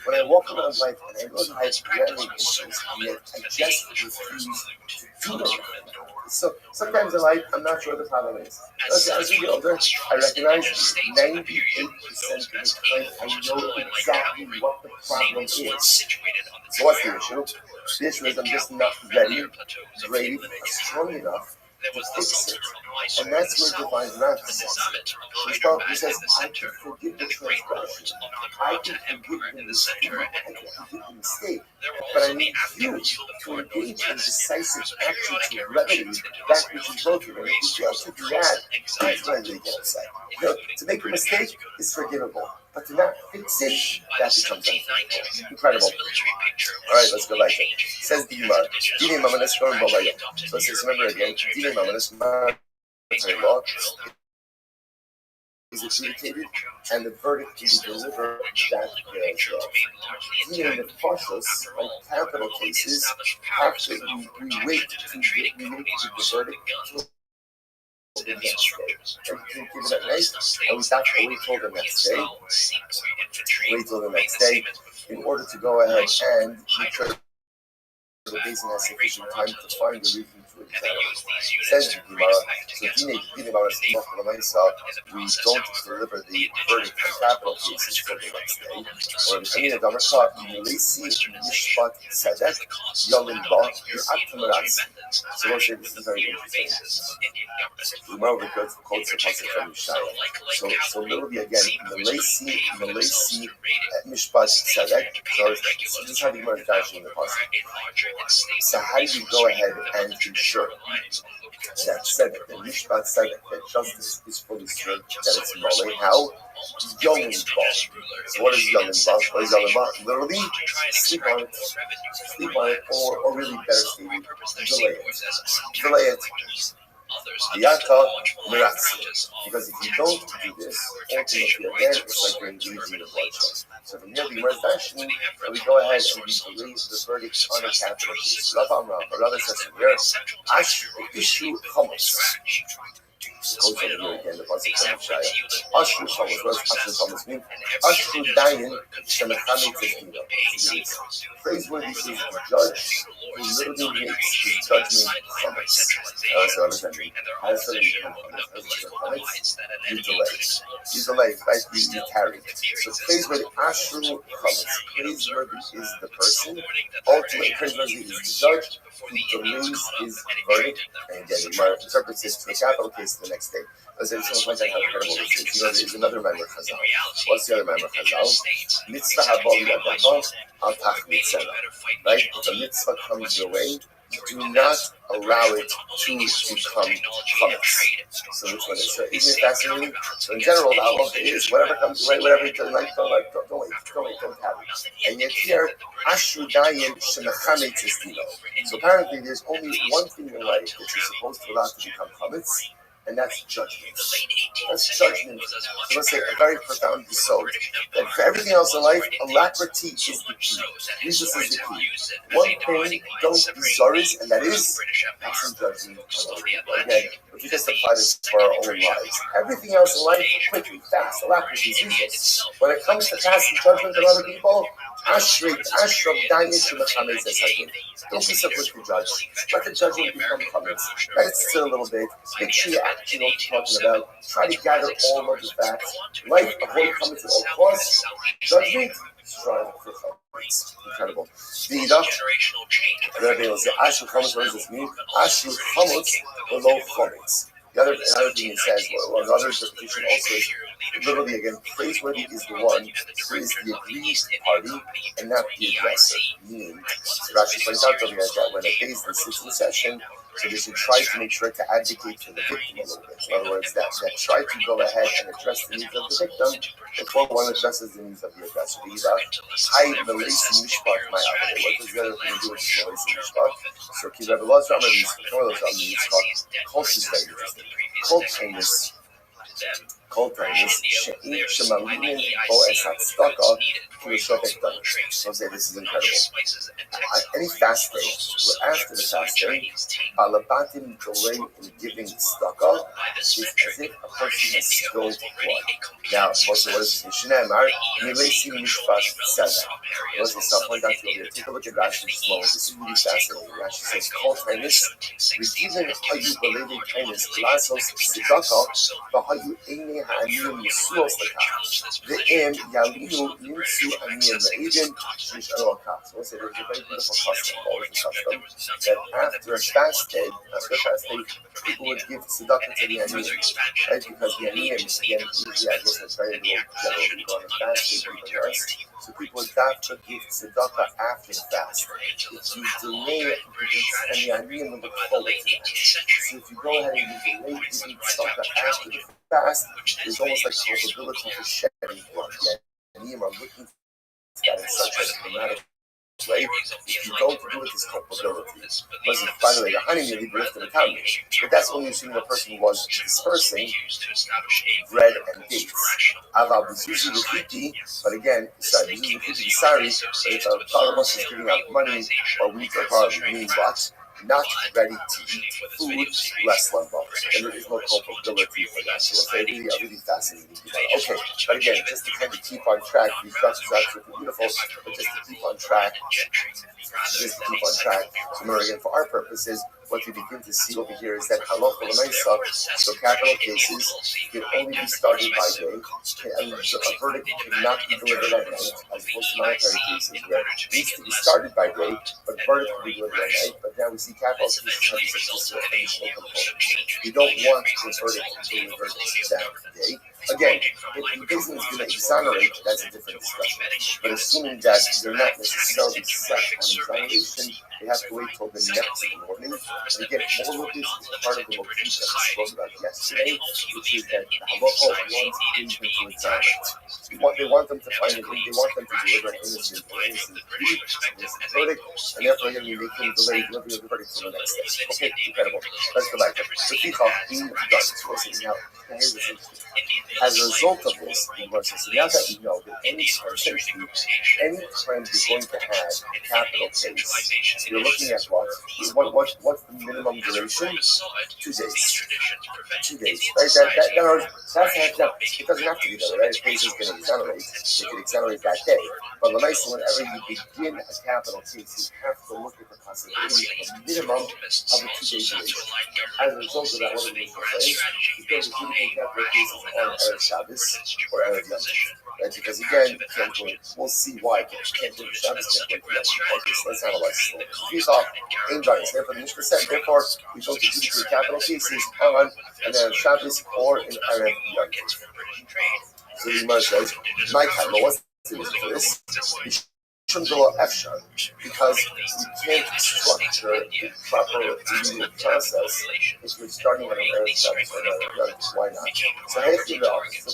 When I walk around life and I know that I have rarely issues, yet I just refuse to do it. So sometimes in life, I'm not sure what the problem is. As we get older, I recognize 98% of the time I know exactly what the problem is. So what's the issue? The issue is I'm just not ready, brave, or strong enough to fix it. And that's where divine wrath comes in. He says, I can forgive the transgression. I can forgive the mistake. I can forgive the mistake. But I need you to engage in decisive action to remedy that which is broken. And if you fail to do that, that's when they get upset. To make a mistake is forgivable. But to not fix it, that becomes unforgivable. Incredible. All right, let's go back there. Says the Gemara. So let's just remember again. Law is adjudicated, and the verdict can be delivered that day. Even the cautious, like capital cases, after we wait to make the verdict till the next day. And you can give it at night, and we stop to wait till the next day. Wait till the next day in order to go ahead and make sure the basin has sufficient time to find the reason to examine. Says the Gemara, so we don't deliver the verdict in capital cases till the next day. Or the Amina Damar thought, Melisi Mishpat Sadek, Yolin Ba, Akamaras. So we'll say this is very interesting. Gemara records the quotes of Pasuk from Yishaya. So literally again, Melisi Mishpat Sadek. So this is how the Gemara is dashing the Pasuk. So how do you go ahead and ensure that Tzedek, the Mishpat Tzedek, that justice is fully served, that it's mole? How? Young and ball. So what is young and ball? What is young and ball? Literally, sleep on it, or really better stated, delay it. Yata Miratzi. Because if you don't do this, ultimately again, it's like you're engaging in bloodshed. So from here, the Merdash, we go ahead and we delay the verdict on a capital case. Rav Amram, or rather says from here, issue Chamos. Goes over here again, the Pasuk from Yishaya. Ashru Chamos. What does Ashru Chamos mean? Ashru Dayin Shemechami Tefillah. Praiseworthy is the judge who literally makes his judgment Chamos. So understand me. How does something become Chamos? You delay, right? You carry. So praiseworthy, Ashru Chamos. Praiseworthy is the person. Ultimately, praiseworthy is the judge who delays his verdict. And again, he interprets this to a capital case the next day. As I just want to point out how incredible this is. There's another member Chazal. What's the other member Chazal? Mitzvah habol yadacha al tach mitzvah. Right? If a mitzvah comes your way, do not allow it to become chametz. So which one is it? Isn't it fascinating? So in general, the halacha is whatever comes your way, whatever you don't like, don't have it. And yet here, ashru dayin shemechametz is dino. So apparently, there's only one thing in life that you're supposed to allow to become chametz, and that's judgment. That's judgment. So let's say a very profound episode. And for everything else in life, alacrity is the key. This is the key. One thing don't be sorry, and that is passing judgment on other people. Again, if we just apply this for our own lives, everything else in life, quickly, fast, alacrity is useless. When it comes to passing judgment on other people, don't be so quick to judge. Let the judgment become comments. Let it sit a little bit. Make sure you actually know what you're talking about. Try to gather all of the facts. Life, avoid comments at all costs. Judgment, strive for comments. Incredible. The Rabbi will say, Ashu comments, what does this mean? Ashu comments, below comments. Another thing it says, well, another interpretation also is, literally again, praiseworthy is the one who is the aggrieved party and not the aggressor. Meaning, Rashi points out that when a case sits in session, so they should try to make sure to advocate for the victim a little bit. In other words, that try to go ahead and address the needs of the victim before one addresses the needs of the aggressor. What does the other thing to do with Malaysia Mishpat? So, Rabbi Loz Rama, these cult is very interesting. Cult kindness, so say this is incredible. Any fast day, or after the fast day, alabatim delay in giving tzedakah is as if a person has spilled blood. Now, what is Mishnah? Milesi mishpat sada. Let's just point out here. Take a look at Rashi slow. This is really fascinating. Rashi says, cult kindness, receiving hayu belated kindness, lasos tzedakah, v'hayu ene ha'aniyim yisuos lekach. Ve'em yalinu nimsu aniyim le'edin, shish'anu akach. So let's say there's a very beautiful custom, always a custom, that after a fast day, people would give tzedakah to the aniyim, right? Because the aniyim, again, usually I guess that's very little general people on the fast day, people rest. So people would have to give tzedakah after the fast. If you delay it, and the aniyim will look forward to that. So if you go ahead and you delay giving tzedakah after the fast, there's almost like a probability for shedding blood. The aniyim are looking at that in such a dramatic way. If you don't do it, it's culpability. Listen, by the way, the honey may be left in the town, but that's only assuming the person was dispersing bread and dates. But again, sorry, but if a Paramos is giving out money or wheat or barley, meaning what? Not ready to eat food, less lumbar. And there is no culpability for that. So it's really fascinating. Okay, but again, just to kind of keep on track, these thoughts are absolutely beautiful, but just to keep on track, so remember again, for our purposes, what we begin to see over here is that halacha l'maisa, so capital cases can only be started by day, and a verdict cannot be delivered at night, as opposed to monetary cases where it needs to be started by day, but verdict can be delivered at night. But now we see capital cases have this additional component. We don't want the verdict to be delivered that day. Again, if the business is going to exonerate, that's a different discussion. But assuming that they're not necessarily set on exoneration, they have to wait till the next morning. And again, all of this is part of the motif that we spoke about yesterday, which is that the halacha wants people to exonerate. They want them to find it, they want them to deliver an innocent verdict, and therefore they can delay delivering the verdict to the next day. Okay, incredible. Let's go back there. So Fichach being done. So now, here's the thing. As a result of this, so now that we know that any crime is going to have a capital case, so you're looking at what's the minimum duration? 2 days. 2 days. Right? It doesn't have to be that, right? The case is going to exonerate. They can exonerate that day. But whenever you begin a capital case, you have to look at the possibility of a minimum of a 2-day duration. As a result of that, what are we going to say? Because if you take capital cases on Erev Shabbos or Erev Yom Tov, right? Because again, we'll see why. Can't do Shabbos, can't do Yom Tov. Okay, so let's analyze this. Fichach ain't done. Therefore, the Mishnah said, therefore, we don't adjudicate capital cases on an Erev Shabbos or in Erev Yom Tov. So the Gemara says, my time, what's the reason for this? Because we can't structure the proper legal process if we're starting on an Erev Shabbos or Erev Yom Tov. Why not? So how do you know? So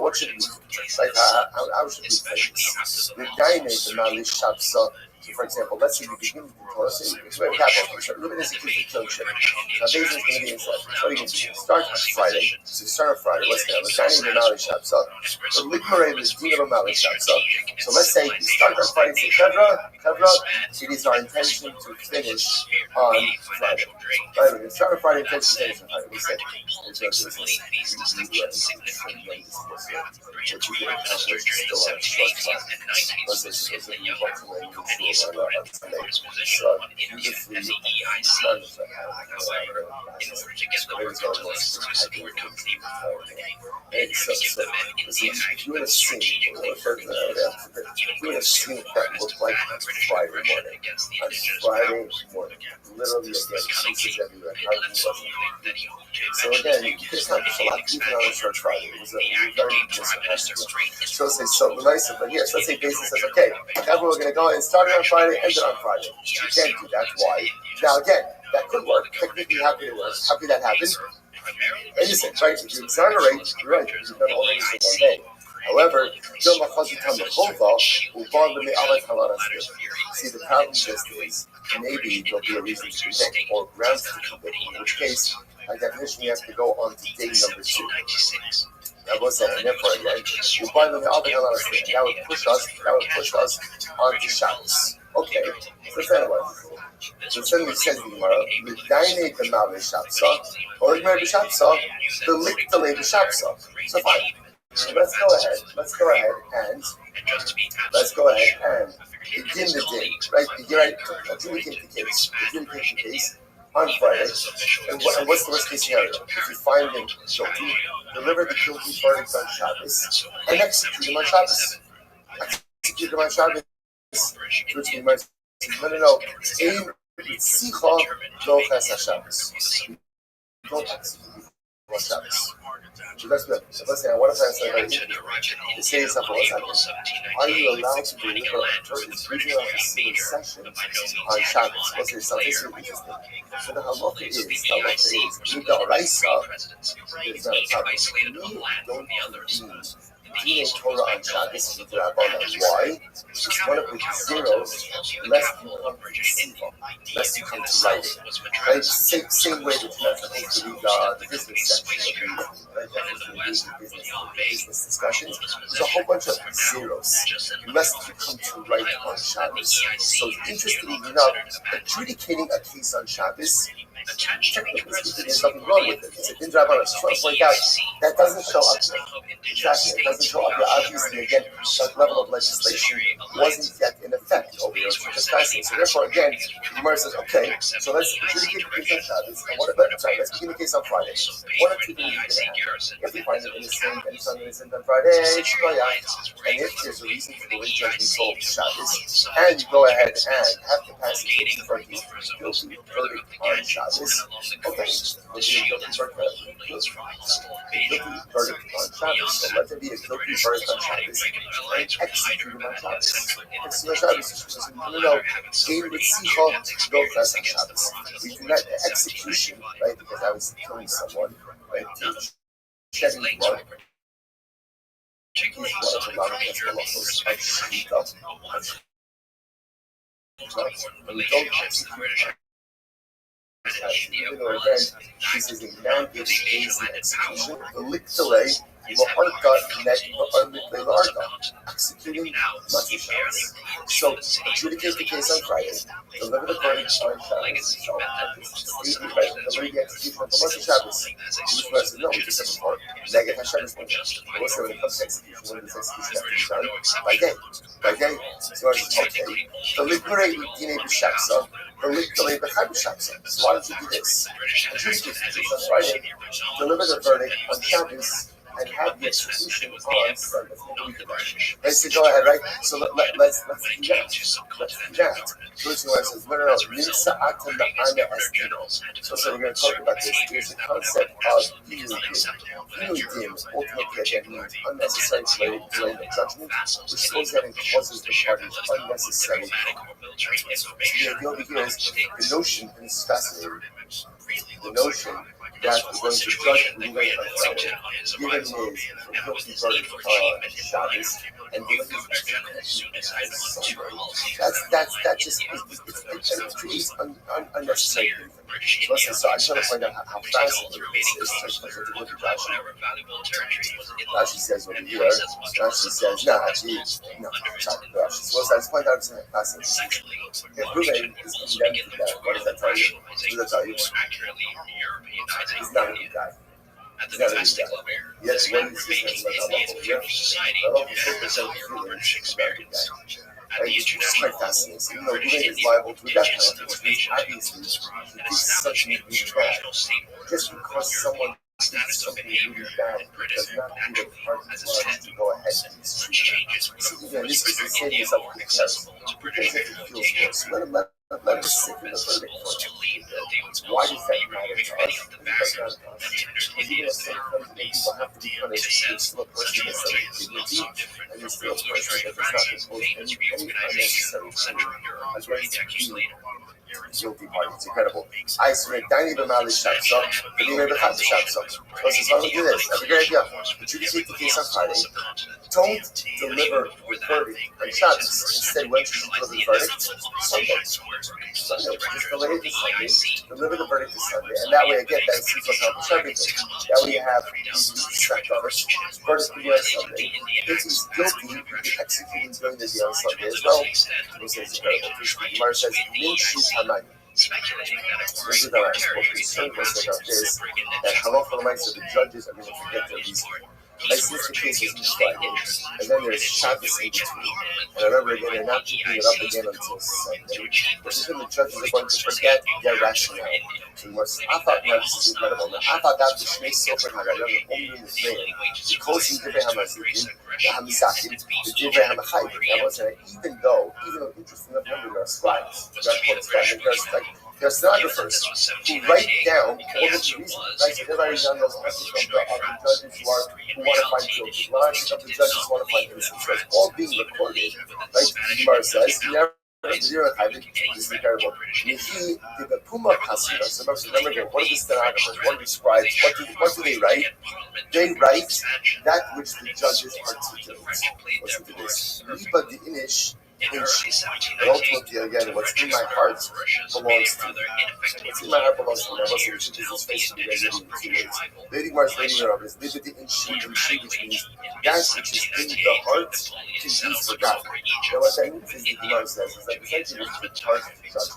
what should we do? Like, how should we play this? The guy made the Mali Shabsa for example, let's say you begin to tell us, it's very capital. So Reuben is accused of killing Shimon. Now, Bezin is going to be inside. What are you going to do? Start on Friday. So you start on Friday. What's that? Let's say the Mali Shabsa. The Ligmarei is Dina Mali Shabsa. So let's say you start on Friday. Say, Kevra, it is our intention to finish on Friday. Right? We start on Friday, intention to finish on Friday. We say, that looked like Friday morning, literally again, pieces everywhere. So again, it's not just a lot even on a church Friday. It was a very so say so nice, but here, so let's say Basin says, okay, we're going to go and start it on Friday, end it on Friday. You can't do that. Why? Now again, that could work. Technically, how could it work? How could that happen? Innocent, right? If you exonerate, you're right. You've done all this in one day. However, see, the problem just is maybe there'll be a reason to convict or grounds to convict, in which case, by definition, we have to go on to day number 2. That was that, and therefore again, that would push us onto Shabbos. Okay, so then what? So then says the Gemara, "L'daine b'malei Shabsa, or l'gmer b'Shabsa, l'liktale b'Shabsa." So fine. So let's go ahead and begin the day, right? Adjudicate the case on Friday. And what's the worst case scenario? If you find him guilty, deliver the guilty verdict on Shabbos and execute him on Shabbos. Which means, no. Aim Sicha lo Chas Shabbos. Don't execute on Shabbos. So that's good. So let's say, what if I say, to say something, what's happening? Are you allowed to deliver Turkish regional sessions on Shabbos? What's your something so interesting? So the halacha is, with the Oraisa, there's not a problem. We don't need reading Torah on Shabbos with Rabbanan. Why? It's one of the zeros, lest you come to writing. Right? Same way that you're not supposed to read the business section of the business discussions. There's a whole bunch of zeros, lest you come to write on Shabbos. So interestingly enough, adjudicating a case on Shabbos, technically speaking, there's nothing wrong with it. It's an Rabbanan. Just want to point out that doesn't show up there. Exactly, it doesn't show up here. Obviously, again, that level of legislation wasn't yet in effect over here. So therefore, again, the Gemara says, okay, so let's adjudicate the case on Shabbos. And let's begin the case on Friday. One of two things is going to happen. If we find it innocent, and found innocent on Friday, and if there's a reason for the way judgment sold Shabbos, and you go ahead and have capacity for the guilty verdict on Shabbos, okay, we'll do a guilty verdict on Shabbos. So let there be a guilty verdict on Shabbos and execute him on Shabbos. Execute on Shabbos. Game with Sicha, go fast on Shabbos. We do not execution, right? Because I was killing someone, right? Shedding blood. Blood is a lot of halachos of shechita. But we don't execute. Even though again, this is a mandate days in execution, the liktale, executing Shabbos. So adjudicate the case on Friday, deliver the verdict on Shabbos. So deliver the execution on Shabbos. No, we just said before, negative Hashem. Also, when it comes to execution, when this execution has to be done by day. So okay, the liktale dine b'Shabsa. So why don't you do this? Adjudicate the case on Friday, deliver the verdict on Shabbos, and have the execution on Sunday. Let's go ahead, right? So let's do that. First one says, so we're going to talk about this. There's a concept of Dim, ultimately again means unnecessary delay of judgment, which slows down and causes the parties unnecessary. So the idea over here is the notion, and this is fascinating, the notion that we're going to judge Ruvain on Friday, given his guilty verdict on Shabbos, and the left is as soon as I that just it creates unnecessary grief. Listen, so I just want to point out how fascinating this is. To look at Rashi. Rashi says over here. Rashi says no, actually no. Sorry, Rashi. So I just point out something fascinating. If Reuben is condemned to death, what does that tell you? What does that tell you? He's not a good guy. He's not a good guy. Yes, when he's just like a local here, a local focus on feelings about the guy. Right? It's quite fascinating. So, even though Reuben is liable to a death penalty, which means obviously he did such a really bad. Just because someone did something really bad does not mean that part of his life to go ahead and mistreat them. So again, this is the same as up with because if it feels worse, let us sit in the verdict for it. Why does that matter to us? It does not to us. Because even if sometimes people have to be punished, there's still a person that's of dignity, and there's still a person that does not impose any unnecessary pain against the guilty party. It's incredible. I swear, Danny B'Mali Shabsa, the name of the Chab Shabsa. Because as long as we do this, have a great idea. But you can take the case on Friday. Don't deliver the verdict on Shabbos. Instead, when should you deliver the verdict? Sunday. Sunday. Just delay it to Sunday. Deliver the verdict to Sunday. And that way, again, that seems to accomplish everything. That way, you have these respect on us. Verdict will be on Sunday. If he's guilty, you can execute during the day on Sunday as well. This is incredible. The Gemara says, this is the right. What concern was about this, that halacha l'maisa, the judges are going to forget their reason. Since the case is Friday, and then there's Shabbos in between. And I remember again, they're not picking it up again until Sunday. But even the judges are going to forget their rationale. So I thought, now this is incredible. Now, I thought that the Shnei Sofer Hagayam, the Omrim Mufreim, the Kosim Divrei HaMazikim, the Hamisakim, the Divrei HaMachayim. That was even though interesting enough, remember, there are scribes. There are poets, there are stenographers who write down all the reasons. Right? So they're writing down those messages of the judges who want to find guilty. The messages of the judges who want to find innocence. So it's all being recorded. Right? The Gemara says, never. This is incredible. Yehi the Puma Pasira. So remember again, what are the stenographers? What are the scribes? What do they write? They write that which the judges articulate. Listen to this. Liba the Inish. And ultimately, again, what's in my heart belongs to me. What's in my heart belongs to me. I wasn't to this face to be ready in 2 days. Lady Mars, Lady Rob is liberty in she, which means that which is in the heart can be forgotten. Now, what that means is the Gemara says is that essentially it's the heart of the judge.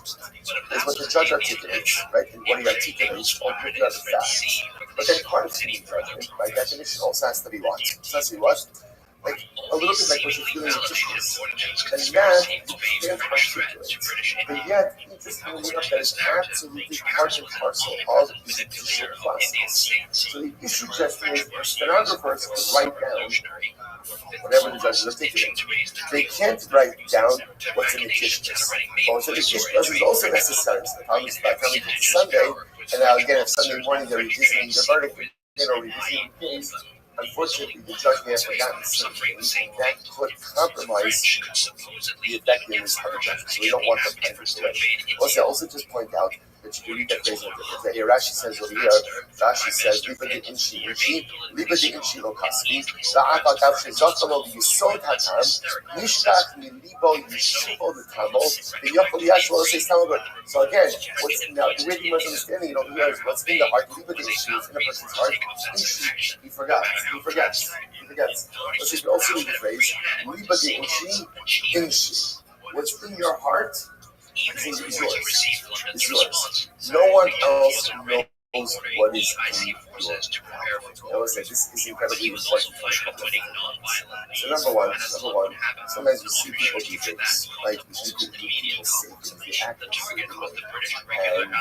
It's what the judge articulates, right? And what he articulates all put together facts. But then part of the judgment, by definition, also has to be what? It has to be what? Like a little bit like what you're feeling with tissues. And that you can't articulate. But yet, interestingly enough, that is absolutely part and parcel of the judicial process. So the issue just is stenographers can write down whatever the judges articulate. They can't write down what's in the tissues. What's in the tissues is also necessary. So the problem is by the time we get to Sunday, and now again, if Sunday morning they're revisiting the verdict, or revisiting the case, unfortunately, the judge may have forgotten something that could compromise the effectiveness of the judgment. So we don't want them to delay. Also just point out that you can read that phrase in a different way. Here, Rashi says over here, Rashi says, Liba de inshi, Liba de inshi lo kasvi, La'ata davshe zotalo yisod hatam, Nishkach mi libo yishuvo l'tamo, V'yochol yashvo l'sei stamabur. So again, what's now, the way you must understanding it over here is what's in the heart. Liba de inshi is in a person's heart. Inshi, he forgets. Let's just also read the phrase, Liba de inshi. What's in your heart is yours. No one else knows what is in your heart. I always say this is incredibly important for a couple of things. So number one, sometimes we see people do things, right? We see people say things, they act in certain way, and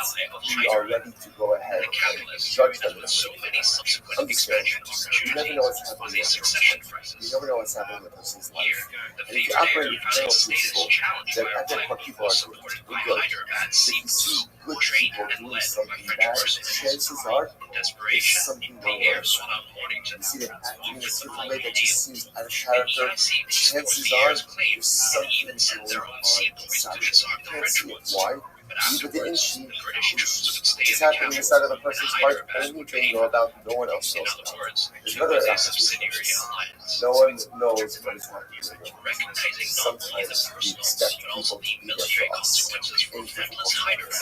we are ready to go ahead and judge them. Understand, you never know what's happening in a person's life. You never know what's happening in a person's life. And if you operate with general principle, then I think what people are doing, we're good. If you see good people doing something bad, chances are there's something going on. You see them acting in a certain way that just seems out of character, chances are there's something going on inside of them. You can't see it. Why? But the inchi is happening inside of a person's heart. Only they know about, no one else knows about. There's another aspect of this. No one knows what is happening. Sometimes we expect people to be there for us in difficult times.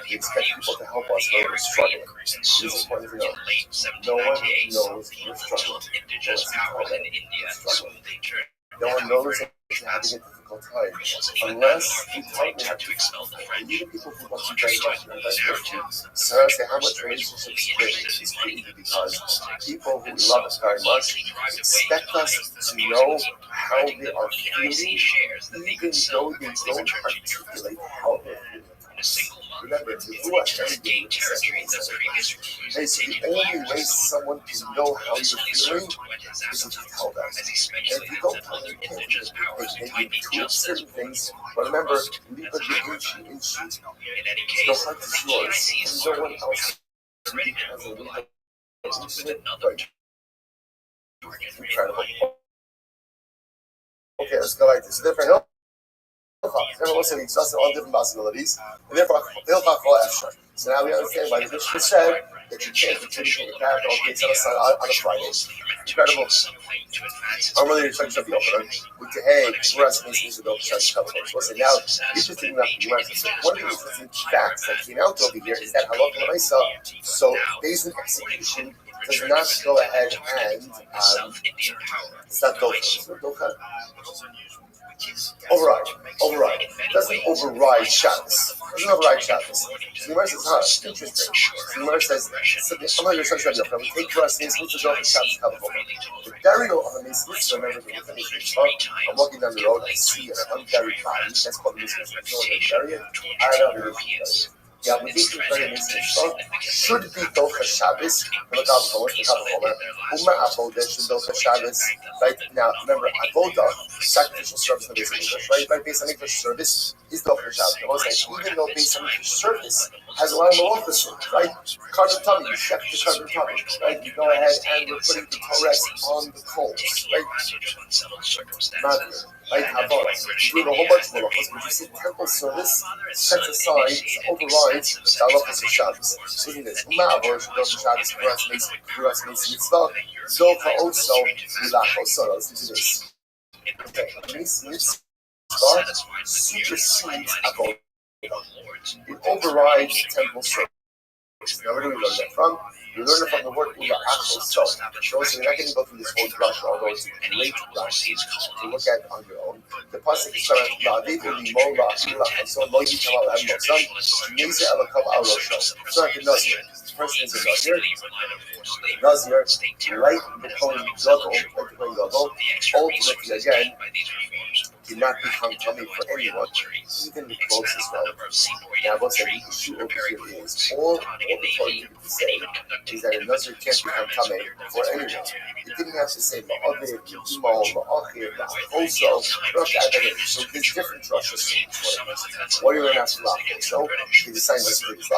We expect people to help us when we're struggling. It's important to know. No one knows you're struggling unless you tell them you're struggling. No one knows that you're having a difficult time unless you tell them you're difficult. And even people who love you very much and invite you. So I say how much relationships break is crazy because people who love us very much expect us to know how they are feeling, even though they don't articulate how they're feeling. Remember, the only way someone can know how you're feeling is if you tell them. And if you don't tell them, you can't do it. They do certain things, but remember, leave a good inch. The heart is yours, and no one else has a little bit. Incredible. Okay, let's go like this. Different everyone said he trusted all different possibilities, and therefore he'll not call Efshar. So now we understand why the Mishnah said that you can't continue the character on Gates on a Friday. Incredible. I'm really excited to be open. With the hey, we're asking these adults to try to cover. So now, interesting enough, one of the interesting facts that came out over here is that Halakha L'Maisa, so based on execution, does not go ahead and it's not Docha. Override. Doesn't override Shabbos. Doesn't override Shabbos. So the Gemara says, interesting. So the Gemara says, I'm not going to try to we take for us things which are Shabbos Kabbalah. The burial of a mitzvah, remember the mitzvah. I'm walking down the road, I see an unburied body. That's called a mitzvah. No one can bury it. I don't know. The obligation to bury a mitzvah should be Docha Shabbos. Right now, remember, Avodah, sacrificial service in the base of English, right? By base on English service is Docha Shabbos. Even though base on English service has a lot of malachas, right? Carbon tummy, you check the carbon tummy, right? You go ahead and we're putting the Torah on the coals, right? Madrid, right? Havodah. You're doing a whole bunch of malachas, but you see temple service sets aside, overrides the halachas of Shabbos. So in this, Ma'avor, Docha Shabbos, Kuras makes mitzvah, Docha also, Milach also. Listen to this. Okay, mitzvah supersedes Avodah. It overrides temple service. Now, where do we learn that from? We learn it from the word Ula Achos. So we're not going to go through this whole brush, although it's a great brush to look at on your own. The pasuk is La'aviv u'limo la'achila so lo yitam al ha'mosam Neza elakav al rosho. So like a Nazir. This person is a Nazir. Nazir, like the Kohen Gadol, ultimately again, did not become tummy for anyone, even the closest relative. Now, what's the issue over here is all the Torah needed to say is that a Nazir can't become tummy for anyone. It didn't have to say La'aviv, La'imo, La'achir, La'achoso, so there's different drushes. What are you going to ask La'achir? So he decided to say this.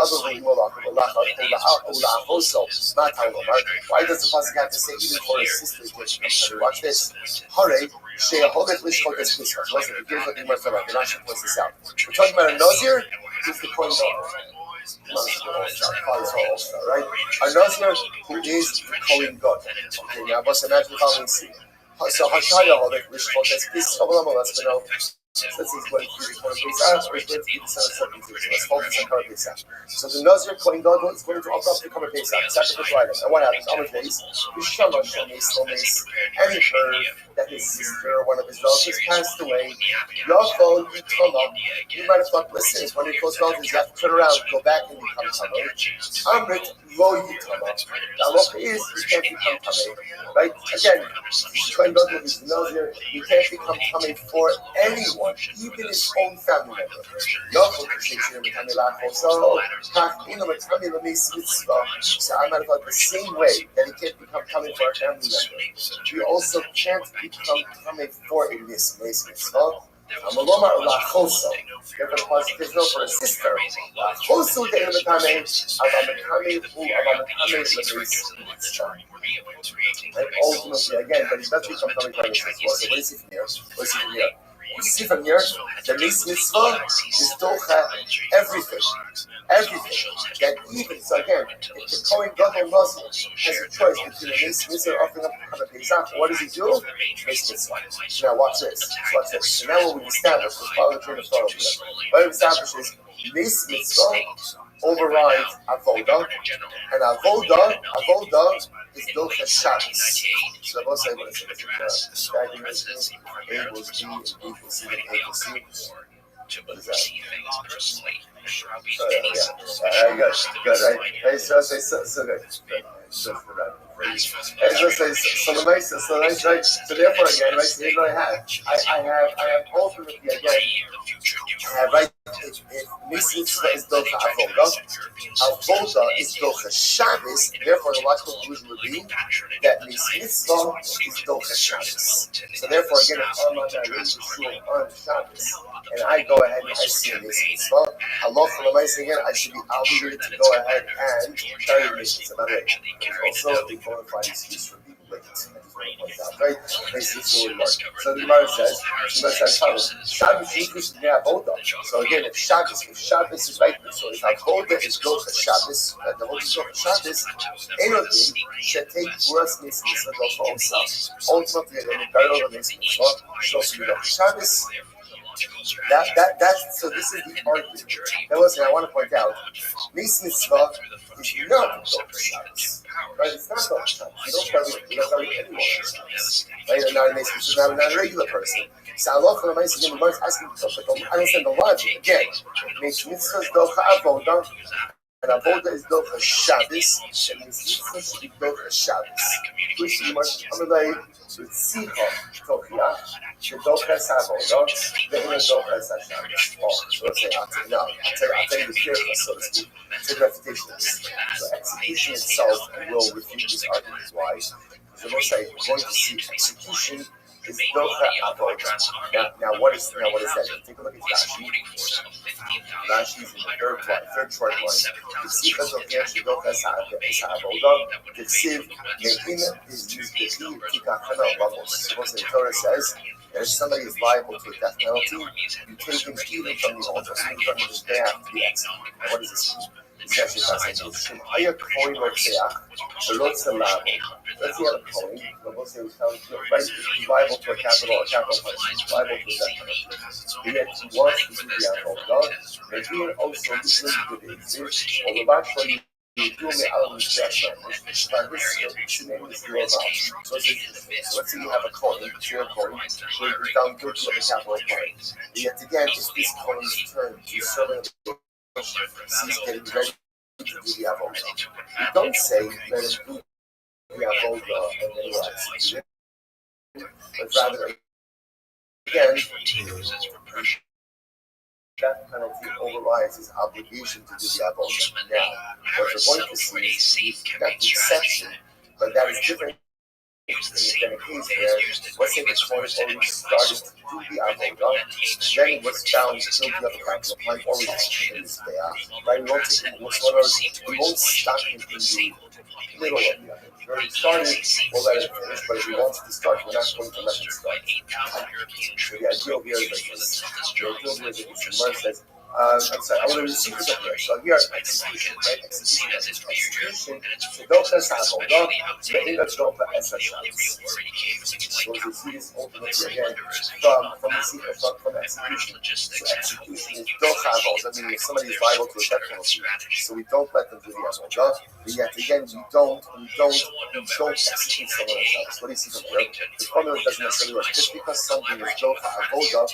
Why does the pasuk have to say even for his sister? Watch this. Hare, she'aholet lishchot es pisach. Listen, here's what the Gemara said. We're not sure to point this out. We're talking about a Nazir who's the Kohen Gadol. Right? A Nazir who is the Kohen Gadol. Okay, now let's imagine the following scene. So Hashaya holet lishchot es pisach. Let's go. Let's see what he's going to let's focus on Kar Pesach. So the Nazir Kohen Gadol is going to offer up the Kar Pesach, sacrificial items. And what happens? On his days, Yishama Shomes, and he heard that his sister or one of his relatives passed away. Yachol Yitama. You might have thought, listen, it's one of your close relatives, you have to turn around, go back and become Tamei. Amrit Lo Yitama. The halacha is you can't become Tamei. Right? Again, Kohen Gadol is Nazir, you can't become Tamei for anyone. Even his own family member. So I'm not about the same way that he can't become coming for a family member. He also can't become coming for a mitzvah. I'm a lomar lachoso. There's no for a sister. Lachoso de'emetame. Avametame hu avametame l'mitzvah. And ultimately, again, but he does become coming for a mitzvah. So what is he from here? You see from here, the mitzvah is docha everything. Everything. That even, so again, if the Kohen Gadol Muslim has a choice between a mitzvah offering up a Pesach, what does he do? Mitzvah. Now watch this. Watch this. So now what we've established, let's follow the train of thought over here. What we've established is mitzvah overrides avoda, and avoda is docha Shabbos. So we'll say what it's equals B equals C equals C. What is that? Good, right? So good. So nice, right? So therefore, again, right? So here's what I have ultimately again. Right? Mitzvah is docha avoda. Avoda is docha Shabbos. Therefore, the logical conclusion would be that mitzvah is docha Shabbos. So therefore, again, if I'm not on Shabbos, and I go ahead and I see a mitzvah, halacha l'maaseh again, I should be obligated to go ahead and carry the mitzvah. By the way, also the bona fide excuse for people like this. Right? So the Gemara says, Shabbos is avoda. So again, if Shabbos is right, so if avoda is docha Shabbos, the whole docha Shabbos, anything should take worse mitzvah docha also. Ultimately, the Mikhail of mitzvah should be docha Shabbos. That's so. This is the argument. Now, listen, I want to point out, mitzvah is not docha Shabbos. Right? It's not docha Shabbos. You don't carry anyone. Right? And not a mitzvah, not a regular person. So Allah asking, I understand the logic. Again, mitzvah is docha avoda, and avoda is docha Shabbos, and mitzvah should be docha Shabbos. Which you must underline with sicha tokia, the docha avoda, the docha Shabbos. Oh, so let's say, I'll tell you the clear, so to speak. Take refutation. So execution itself will refute this argument. Why? So we'll say, we're going to see execution is docha avoda. Now what is that? Take a look at Rashi. Rashi is in the third short line. The sicha tokia shedocha avoda. The siv me'in is used to tikachana lamos. So the Torah says, if somebody is liable to a death penalty, you take him even from the altar, even from the staff to be executed. Now what does this mean? It's actually fascinating. Let's say you have a coin, let's say you have a coin, let's say he's liable to a capital punishment, liable to a death penalty. Yet he wants to do the avodah, and he also listens to the exist, or the actually do me out of his death penalty. But this name is your mouth. So let's say you have a coin, it's your coin, so he's found guilty of a capital crime. Yet again, it's this coin's turn to serving he's getting ready to do the avodah. You don't say let him do the avodah and then he'll execute it, but rather again, that penalty overrides his obligation to do the avodah. Now, what you're going to see is that the exception, but that is different. In the case where, let's say the coin already started to do the avodah, then it was found guilty of a capital crime or in this day. Right? We won't stop him in the middle of the avodah. He already started, we'll let it finish, but if he wants to start, we're not going to let him start. So the ideal here is like this. The ideal here is like this. The Gemara says, I'm sorry, I want to receive this up here. So here, execution, right? Execution, docha avodah, ve'in docha Shabbos. So we see this ultimately again from execution. So execution is docha avodah, meaning if somebody is liable to a death penalty, so we don't let them do the avodah. But yet again, we don't execute someone on Shabbos. What do you see from here? The formula doesn't necessarily work. Just because something is docha avodah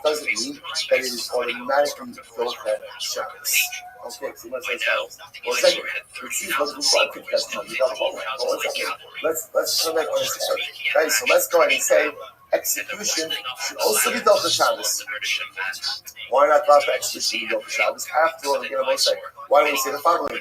doesn't mean that it is automatically docha Shabbos. Okay, so let's say Shabbos. Well, second, let's see what we let's come back on this area. Right, so let's go ahead and say execution should also be docha Shabbos. Why not drop execution be docha Shabbos? After all, again, I will say, why don't we say the following?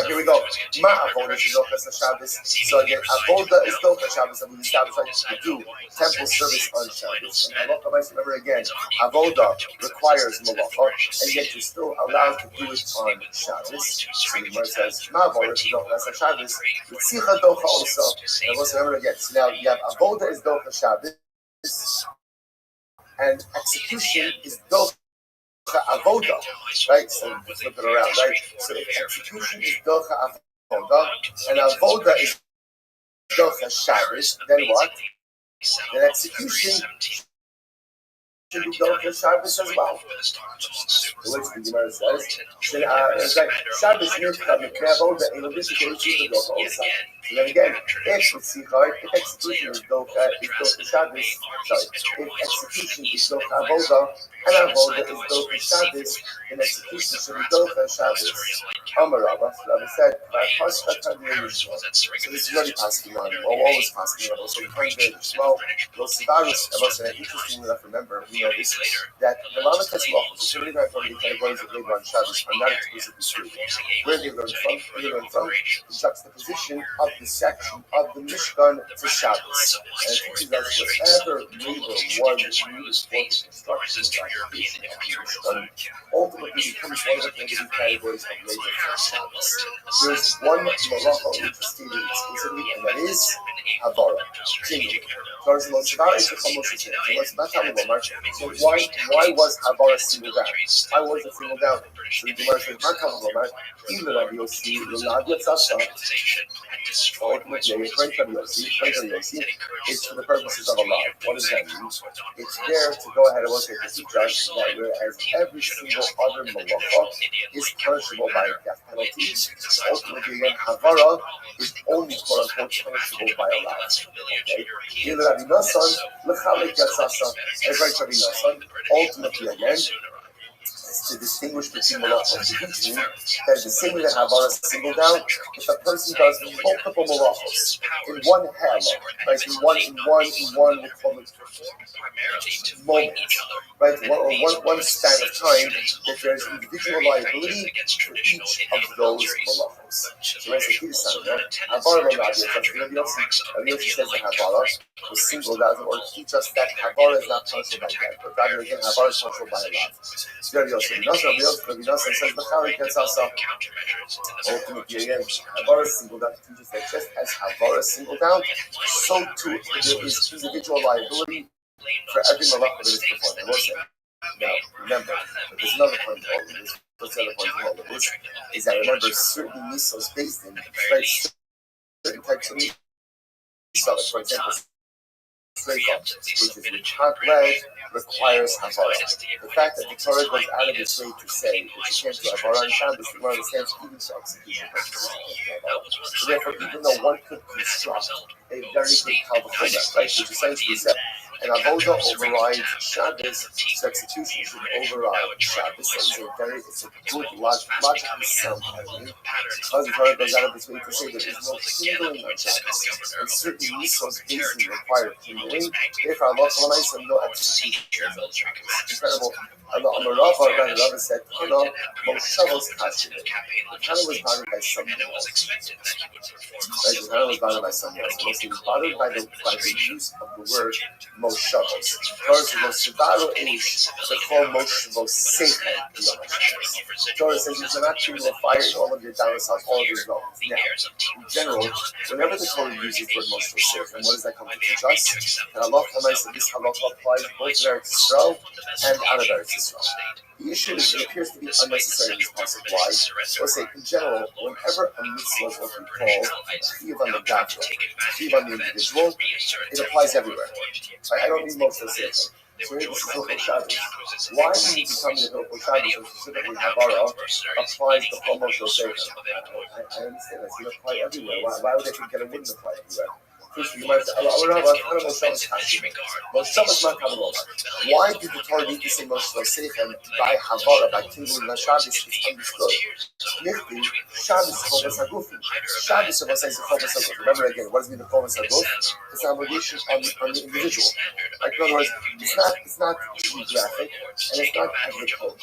Here we go. Ma avodah is docha Shabbos. So again, avodah is docha Shabbos, and we establish like to do temple service on Shabbos. And halacha, remember again, avodah requires malacha, and yet you're still allowed to do it on Shabbos. So the Gemara says, ma avodah is docha Shabbos. Ritzicha docha also. And let's remember again. So now you have avodah is docha Shabbos. and execution is docha avoda, right? So flip it around, right? So if execution is docha avoda and avoda is docha Shabbos, then what? Then execution should be docha Shabbos as well. The way the Gemara says, it's like Shabbos nirchad meknei avoda in addition to the docha also. So then again, if execution is docha Shabbos, sorry, if execution is docha avoda and avoda is docha Shabbos, then execution should be docha Shabbos. Amar Rabbi said, so this is really passing on, or always passing on. Also, behind the small, those cigars, an interesting enough to remember, we know this, that the Lama Tetzloch, the 75 from the categories of labor on Shabbos are not exclusively true. Where they learn from? They learn from the juxtaposition of the section of the Mishkan to Shabbos. And it teaches us whatever labor one used for the construction of the Mishkan ultimately becomes one of the negative categories of labor for Shabbos. There's one malacha which is stated explicitly, and that is Havara. So why was Havara singled out? Why was it singled out? So the Gemara says, even Rabbi Yossi, it's for the purposes of Allah. What does that mean? It's there to go ahead and look at the suggest that whereas every single other malacha is punishable by a death penalty, ultimately again, Havara is only quote unquote punishable by Allah. Okay? Rabbi Nassan, ultimately again, to distinguish between malachos and teaching, that is the same way that Havara singled out. If a person does multiple malachos in one halo, right, in one we call it moment, right, one span of time, that there is individual liability for each of those malachos. So let's say Havara Rabbi Yossi says that Havara was singled out in order to teach us that Havara is not punishable by death, but rather again Havara is punishable by Allah. Rabbi Nassan says B'chari Ketzasa. Ultimately, again, Havara singled out teaches that just as Havara singled out, so too there is individual liability for every malacha that is performed. I will say. Now, remember, but there's another point to all of this. What's the other point to all of this? Is that remember certain misos based in certain types of misos, for example, which is with hot lead, requires Havara. The fact that the Torah goes out of its way to say that you can't do Havara on Shabbos, the Gemara understands even to execution purposes. So therefore, even though one could construct a very good Kalvachomer, right, which essentially said, and Avoda overrides Shabbos, so execution should override Shabbos. So it's a good, logically sound argument. Because the Torah goes out of its way to say there is no kindling on Shabbos, and certain misos basically require kindling. Therefore, Allah no execution. Incredible. Rabbi said, Moshavos Kashim. The Tana was bothered by someone else. Right, the Tana was bothered by someone else. He was bothered by the use of the word Moshavos. First, Moshavaro is the call Moshavos Sechem. Torah says you cannot treat with fire in all of your domiciles, all of your dwellings. Now, in general, whenever the Torah uses the word Moshavos Sechem, what does that come to teach us? And Allah said this halacha applies both to Eretz Yisrael and out of Eretz Yisrael. The issue is it appears to be unnecessary in this passage. Why? Or say, in general, whenever a mitzvah is what we call chiv on the gavra, chiv on the individual, it applies everywhere. I don't need most of the same. So here this is Hilchot Shabbos. Why do you become the Hilchot Shabbos and specifically Havara applies the whole Moshe Sefer? I understand that. You apply everywhere. Why would they think that it wouldn't apply everywhere? First, you might say, why did the Torah need to say Moshe Sechem by Havara, by kindling on Shabbos? It's understood. Shabbos is Chovas Hagufi. Shabbos of us is Chovas Hagufi. Remember again, what does mean the Chovas Hagufi? It's an obligation on the individual. Like, in other words, it's not geographic and it's not agricultural.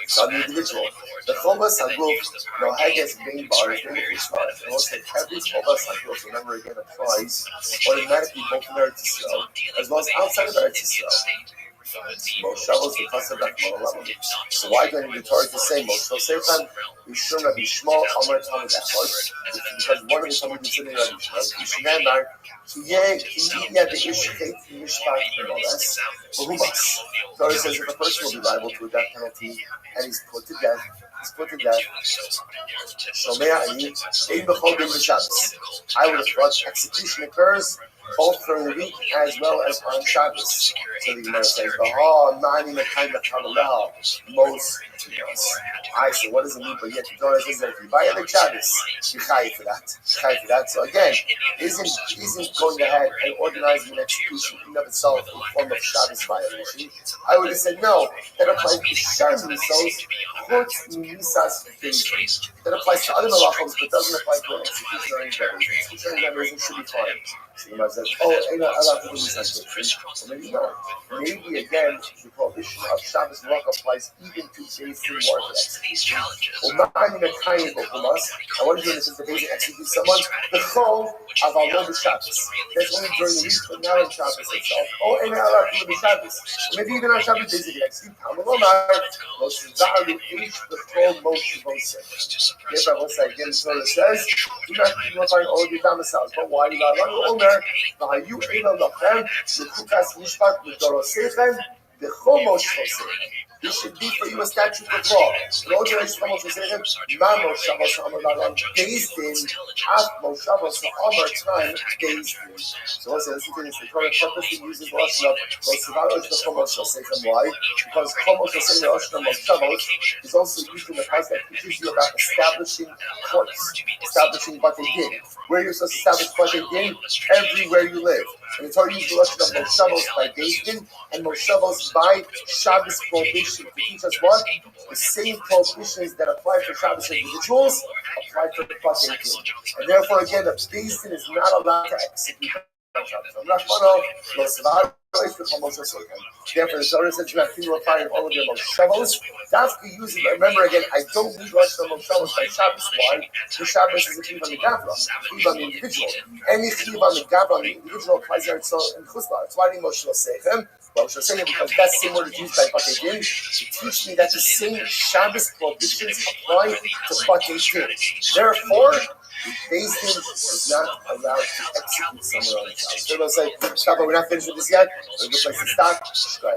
It's on the individual. The Chovas Hagufi, no Haggis being bar is being prescribed. And also, every Chovas Hagufi, remember again, applies automatically both in Eretz Yisrael as well as outside of Eretz Yisrael. Moshavos v'kasav v'chol. So why do I need the Torah to say Moshav Seichan? Yishum Rabbi Shmuel Amar Talmud Echad? Because one of the Talmudim sitting Rabbi Shmuel, Yishneemar, Kiyeh Kiyeh Be'ishchet Mishpat Moles Behumas. Torah says if a person will be liable to a death penalty and he's put to death. Shomea Ani Ein B'chol Din B'Shabbos. I would have thought execution occurs both during the week as well as on Shabbos. So the Gemara says, Nani Mekayim B'Kavaleha, most years. I say, what does it mean? But yet the Torah says that if you buy it on Shabbos, you chayiv for that. So again, isn't going ahead and organizing an execution in and of itself a form of Shabbos violation? I would have said no. That applies to Shabbos misos, chutz misas things. That applies to other malachos, but doesn't apply to an execution or any revelation. Execution or revelation should be fine. So the Gemara says, ain't not allowed to do this. So maybe no. Maybe again, the prohibition of Shabbos malach applies even to days in warfare. Well, not in a kind of us. I want to do this is the basic execute someone. The chol of our Shabbos. That's only during the week, but now in Shabbos itself. Ain't not allowed to do the Shabbos. Maybe even on Shabbos basically execute. Most value each the chol most devoted. Therefore, what's that again? So it says, do not glorify all of your domiciles. But why you got one owner? You able to them, the Kukas Mishpat, the Dorosechem, the Chomosh Hosechem. This should be for you a statute of law. No generation of Moshavos Mamo Shavos Amar based in Af Moshavos Amar time based in. So also listen to this. The Torah purposely uses the Lashon of Moshavos the Chomosh Hosechem. Why? Because Chomosh Hosechem the Lashon of Moshavos is also used in the past that teaches you about establishing courts, establishing Batei Din. Where you're supposed to establish Batei Din? Everywhere you live. And the Torah uses the Lashon of Moshavos by Beis Din and Moshavos by Shabbos prohibition. To teach us what? The same prohibitions that apply for Shabbos individuals apply for the Batei Din. And therefore, again, the Beis Din is not allowed to execute on Shabbos. Therefore, the Torah says you have to apply all of your Moshavos. Dafka uses, remember again, I don't need Lashon of Moshavos by Shabbos. Why? The Shabbos is a chiv on the Gavra, chiv on the individual. Any chiv on the Gavra on the individual applies there itself in Chuzla. It's why I need Moshe Sechem. Moshe Sechem because that same word is used by Batei Din to teach me that the same Shabbos prohibitions apply to Batei Din. Therefore, Beis Din is not allowed to execute somewhere on the Shabbos. So they'll say, stop, we're not finished with this yet. We're going to place to stop.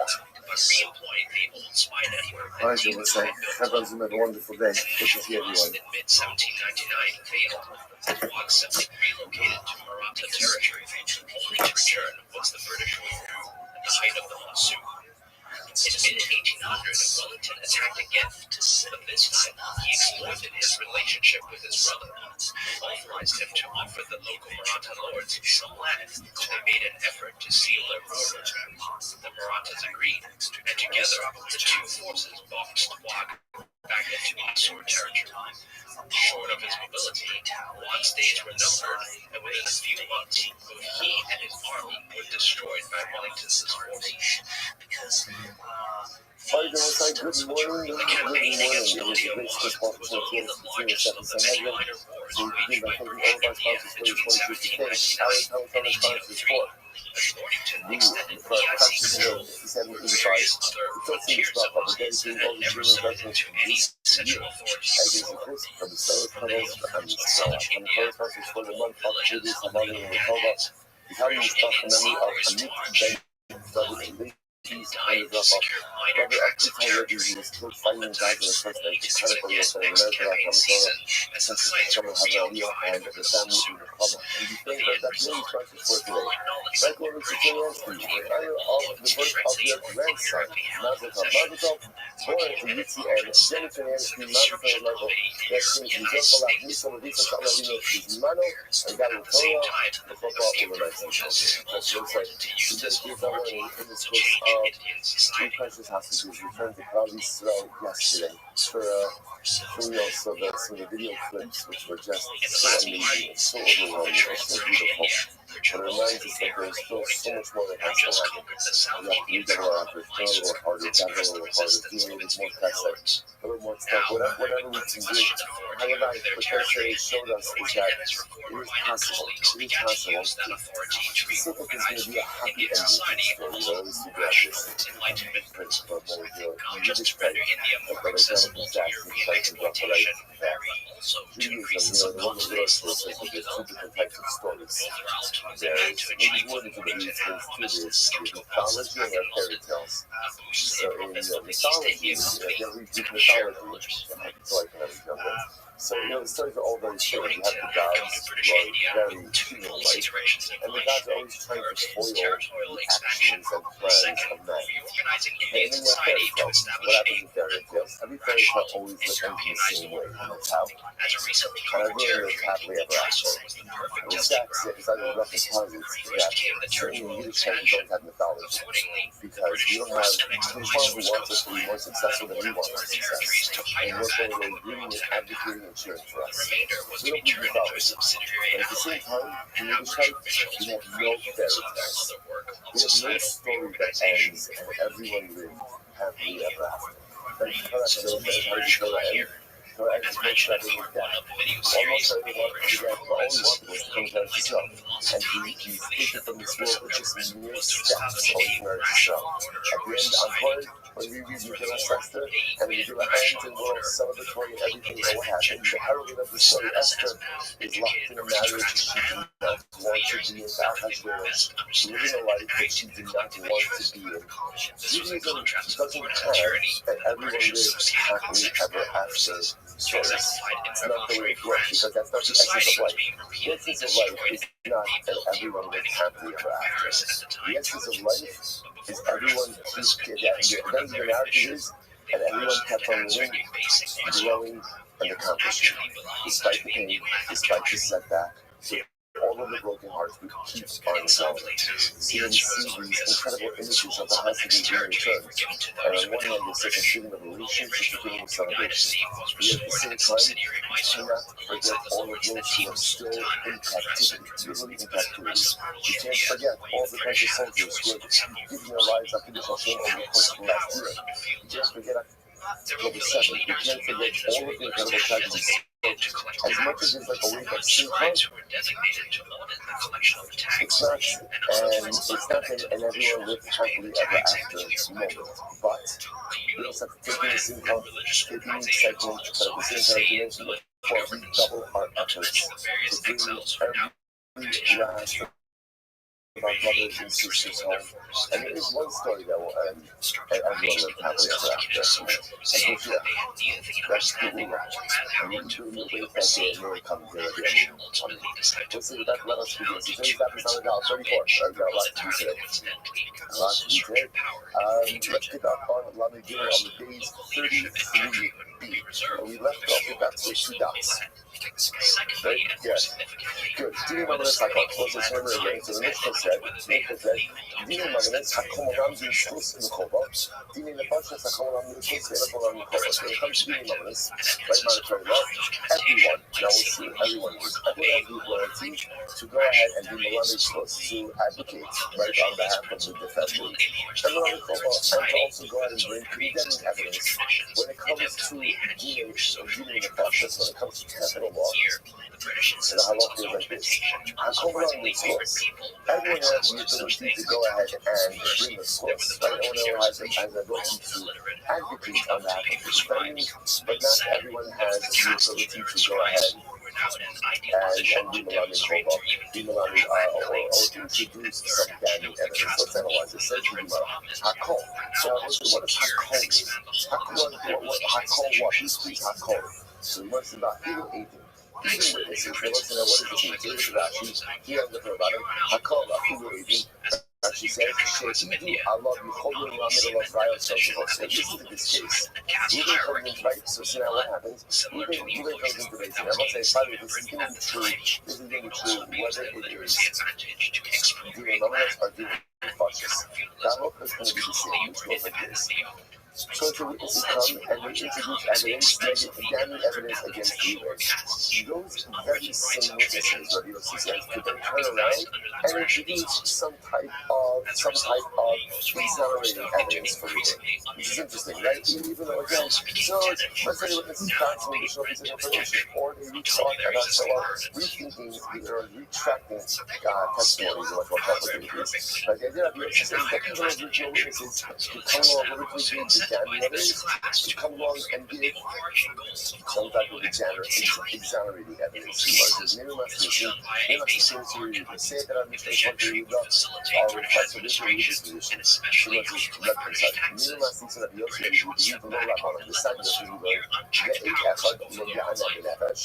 All right, so let's say, everyone's have a wonderful day. Good to see everyone. In mid-1799, the Wags simply relocated to Maratha territory, only to return once the British withdrew at the height of the monsoon. In mid-1800, Wellington attacked again, but this time he exploited his relationship with his brother, who authorized him to offer the local Maratha lords some land, so they made an effort to seal their borders. The Marathas agreed, and together the two forces boxed Wag back into Mysore territory. Short of his mobility, Wag's days were numbered, and within a few months, both he and his army were destroyed by Wellington's forces. Good morning. The campaign against Scotland was only the largest of the many minor wars waged by British India between 1799 and 1803. Wellington extended Piazzi's control over various other frontiers of Muslims and never surrendered to any central authorities. Southern India, villages of the Ganges, British Indian sailors marched died secure minor tracts of territory, opened types to expect the next campaign season as the sites were reoccupied for the monsoon. But the end result, full knowledge of war became all of the translated currently held in possession. Working in advantages that the Serbian army recognized in the walls of Kiev. At the same time, a few proposals also wanted to use this authority to change Indian society. Returned to Cloudy Israel yesterday for showing us some of the video clips which were just so amazing, so overwhelming, and so beautiful. but it reminds us that there's still so much more that has to happen. We have to read a little effort, try a little harder, tap a little harder, do a little bit more chesed, a little more stuff, whatever we can do. However, what Moshe showed us is that it is possible. It is possible. It's not like there's going to be a happy ending to the story. We always figure out this. Prince for more of you just pray. But by the time we start to try to drop the light back. Judaism, the one that works for us is that there's two different types of stories. There's maybe more than two, but there's two. There's mythology and there's fairy tales. So in mythology, if you read Greek mythology, so I can never jump in. So, the stories are all very similar. You have the gods who are very human-like, and the gods are always trying to foil the actions and plans of men. And then you have fairy tales. What happens in fairy tales? Every fairy tale always ends in the same way, and that's how. And I really live happily ever after. And the facts is either ROTHSCHILD that certainly in Yiddish we don't have mythology, because we don't have someone who wants us to be more successful than we want our success. And we're going to agree with advocating and cheering for us. We don't need mythology. But at the same time, in Yiddishkeit, we have no fairy tales. We have no story that ends and everyone lived happily ever after. Thank you for that. So, how did you go ahead? So I just make sure I didn't get that. Almost everyone began, but all he wanted was to come to Eretz Yisrael. And he's taken from this world with just mere steps going to Eretz Yisrael. At the end, on Purim, when we read Megillah Esther, and we do an end and we're all celebratory and everything that will happen, the heroine of the story, Esther, is locked in a marriage she did not want to be in, Ahasuerus, living a life that she did not want to be in. Judaism doesn't have that everyone lives happily ever after. Stories. It's not the way it works, because that's not the essence of life. The essence of life is not that everyone lives happily ever after. The essence of life is everyone keeps the narrative is, and everyone kept on living, growing, and accomplishing. Despite the pain, despite the setback, all of the broken hearts, we keep on going. So you see these incredible images of the house of being returned. And on one hand, there's such a feeling of elation, such a feeling of celebration. But at the same time, we cannot forget all of those who are still in captivity, literally in captivity. We can't forget all the precious soldiers who have given their lives up to the Hashem over the course of the last year. We can't forget October 7th. We can't forget all of the incredible tragedies. As much as it's like a wake up synchron, it's not, and everyone lived happily ever after this moment. But we also have to take in the synchron, taking the excitement, but at the same time, we double our efforts to bring every last of our brothers and sisters home. And there is one story that will end, and everyone lived happily ever after. And Mashiach, that's the Ummah. And we can do the way that day, and here it comes, there again. We'll see what that let us begin. So today's episode is 34. I've got a lot to do today. A lot to do today. Let's pick up on Lamed Gimel on the days 33B. We left off with that two dots. Right? Yes. Good. Dini Mamanis Hakol. Let's just remember again. So the Mishnah said, Dini Mamanis Hakol Ram Yishus Mukova. Dini Nefashis Hakol Ram Yishus Mukova. When it comes to Dini Mamanis, right monetary law, everyone, now we'll see everyone has the ability to go ahead and be Malami Shlos, to advocate right on behalf of the defendant. And Malami Kova, and to also go ahead and bring condemning evidence when it comes to Dini Nefashis, when it comes to capital law. And the halach is like this. Everyone has the ability to go ahead and bring a source. Right? Everyone has the ability to advocate on behalf of the defendant, but not everyone has the ability to go ahead and be Malami Kova, be Malami, or introduce some damning evidence. Let's analyze it. Says Hakol. So what is Hakol? Hakol what? Who speaks Hakol? So he wants about even agent. Even witnesses, they want to know what is the case. Here's Rashi. He has nothing about him. Hakol, Afilu agent. Rashi says, Shehidu, Allah, Yecholim, Lamed, Allah, Raya, so forth. So this is this case. Ruben comes into right. So see now what happens. Ruben comes into this. And I must say, by the way, this is going to be true. This is going to be true whether it is doing numbers or doing fascists. That look is going to be the same. Which goes like this. So the witnesses come and they introduce evidence, damning evidence against believers. Those very same witnesses, Rabbi Yossi says, could then turn around and introduce some type of exonerating evidence for you. Which is interesting, right? Even though again, so let's say the witness is back some additional piece of information, or they rethought about rethinking or retracting testimonies and what complicated is. But the idea of Yossi says that even those original witnesses could come along politically give the damning evidence, could come along and give some type of exonerating evidence. Maybe must to say that I'm just going to read our request for this religious position. She wants to reconcile. Maybe must think that Yossi is the low rap on the side of the Lord. The Echad, Mendia Anna Benefesh,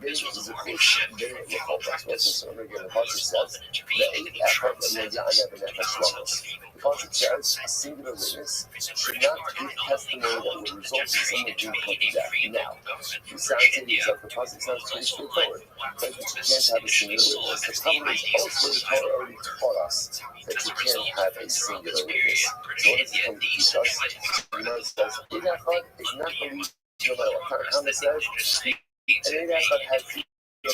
they is a fish, they will hold us. What's the again? The Pasuk says, the Echad, Mendia Anna Benefesh Lamos. The Pasuk says, a singular witness should not give testimony that will result in someone being put to death. Now, the sound is that the Pasuk sounds pretty straightforward. But you can't have a singular witness. The problem is also the Torah already taught us that you can't have a singular witness. So what does it come to teach us? The Gemara says, Echad is not believed no matter what kind of comment says, and Echad has no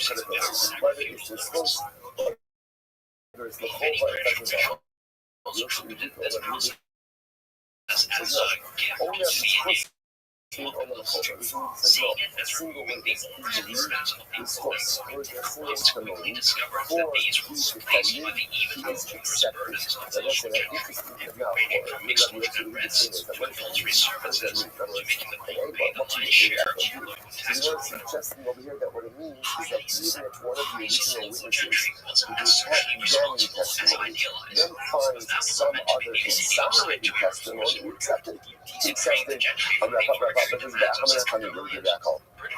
credibility. Whether it's the source, whether it's the whole, it doesn't matter. Only as it's single witness, single witness, is false. Or is a single testimony, or he's defended, he is accepted. That was an interesting now, or maybe I'm going to read the thing is that what does that mean? What do you share? So you are suggesting over here that what it means is that even if one of the original witnesses who gave damning testimony then finds some other exonerating testimony, he accepted. He accepted. I'm not going to back. I'm not going to get back home. And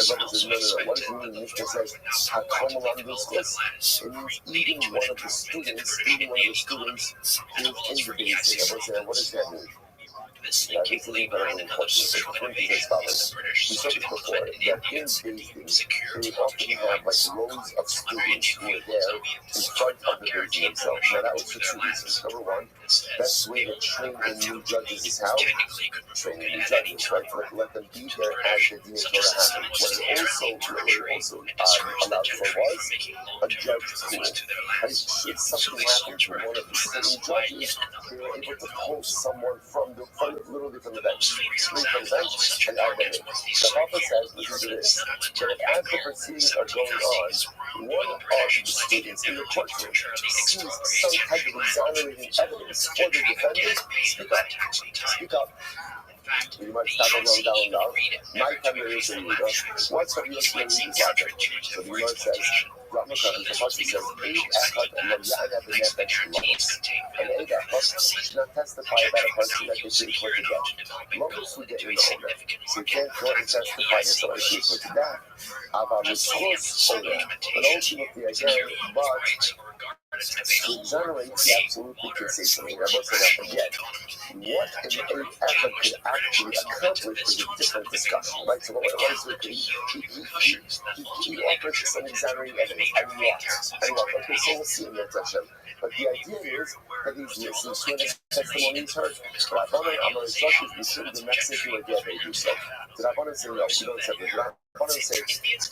Rabbi says, no. What does it mean? Mishnah says, Hakam along those cliffs. It means even one of the students who is in the basic. Rabbi said, what does that mean? This is very important. The point is as follows. We said this before, that in basing, they often have like rows of students who are there in front of the basing themselves. Now that was for two reasons. Number one, best way to train in new judges is how? Train in new judges, right? Let them be there as the Dina Torah happens. What it also allowed for was a judge pool. And should something happen to one of the sitting judges, they were able to pull someone literally from the bench, and add them in. The Papa says, listen to this, that as the proceedings are going on, one of the students in the courtroom sees some type of exonerating evidence for the defendant. Speak up. You might stop and down. My family is in Yudah. What's from your family is out there? So the Lord says, the Pasuk says, and Echad should not testify about a person that they did put to death. Logos would get in the order. So you can't go and testify that somebody did put to death. But ultimately, again, to exonerate, he absolutely can say something. I won't say that again. What an Echad could actually accomplish is a different discussion, right? So what is it? He offers some exonerating evidence. I want. Okay, so we'll see in that session. But the idea is that he's listening to an testimony he's heard. But I want to instruct you to the next issue again, maybe so. Did I want to say no? We don't accept it. I want to say, once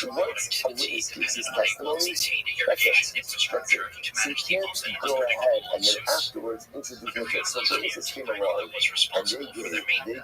a witness gives his testimony, that's it. So you can't go ahead and then afterwards introduce the case. So witnesses came along and they gave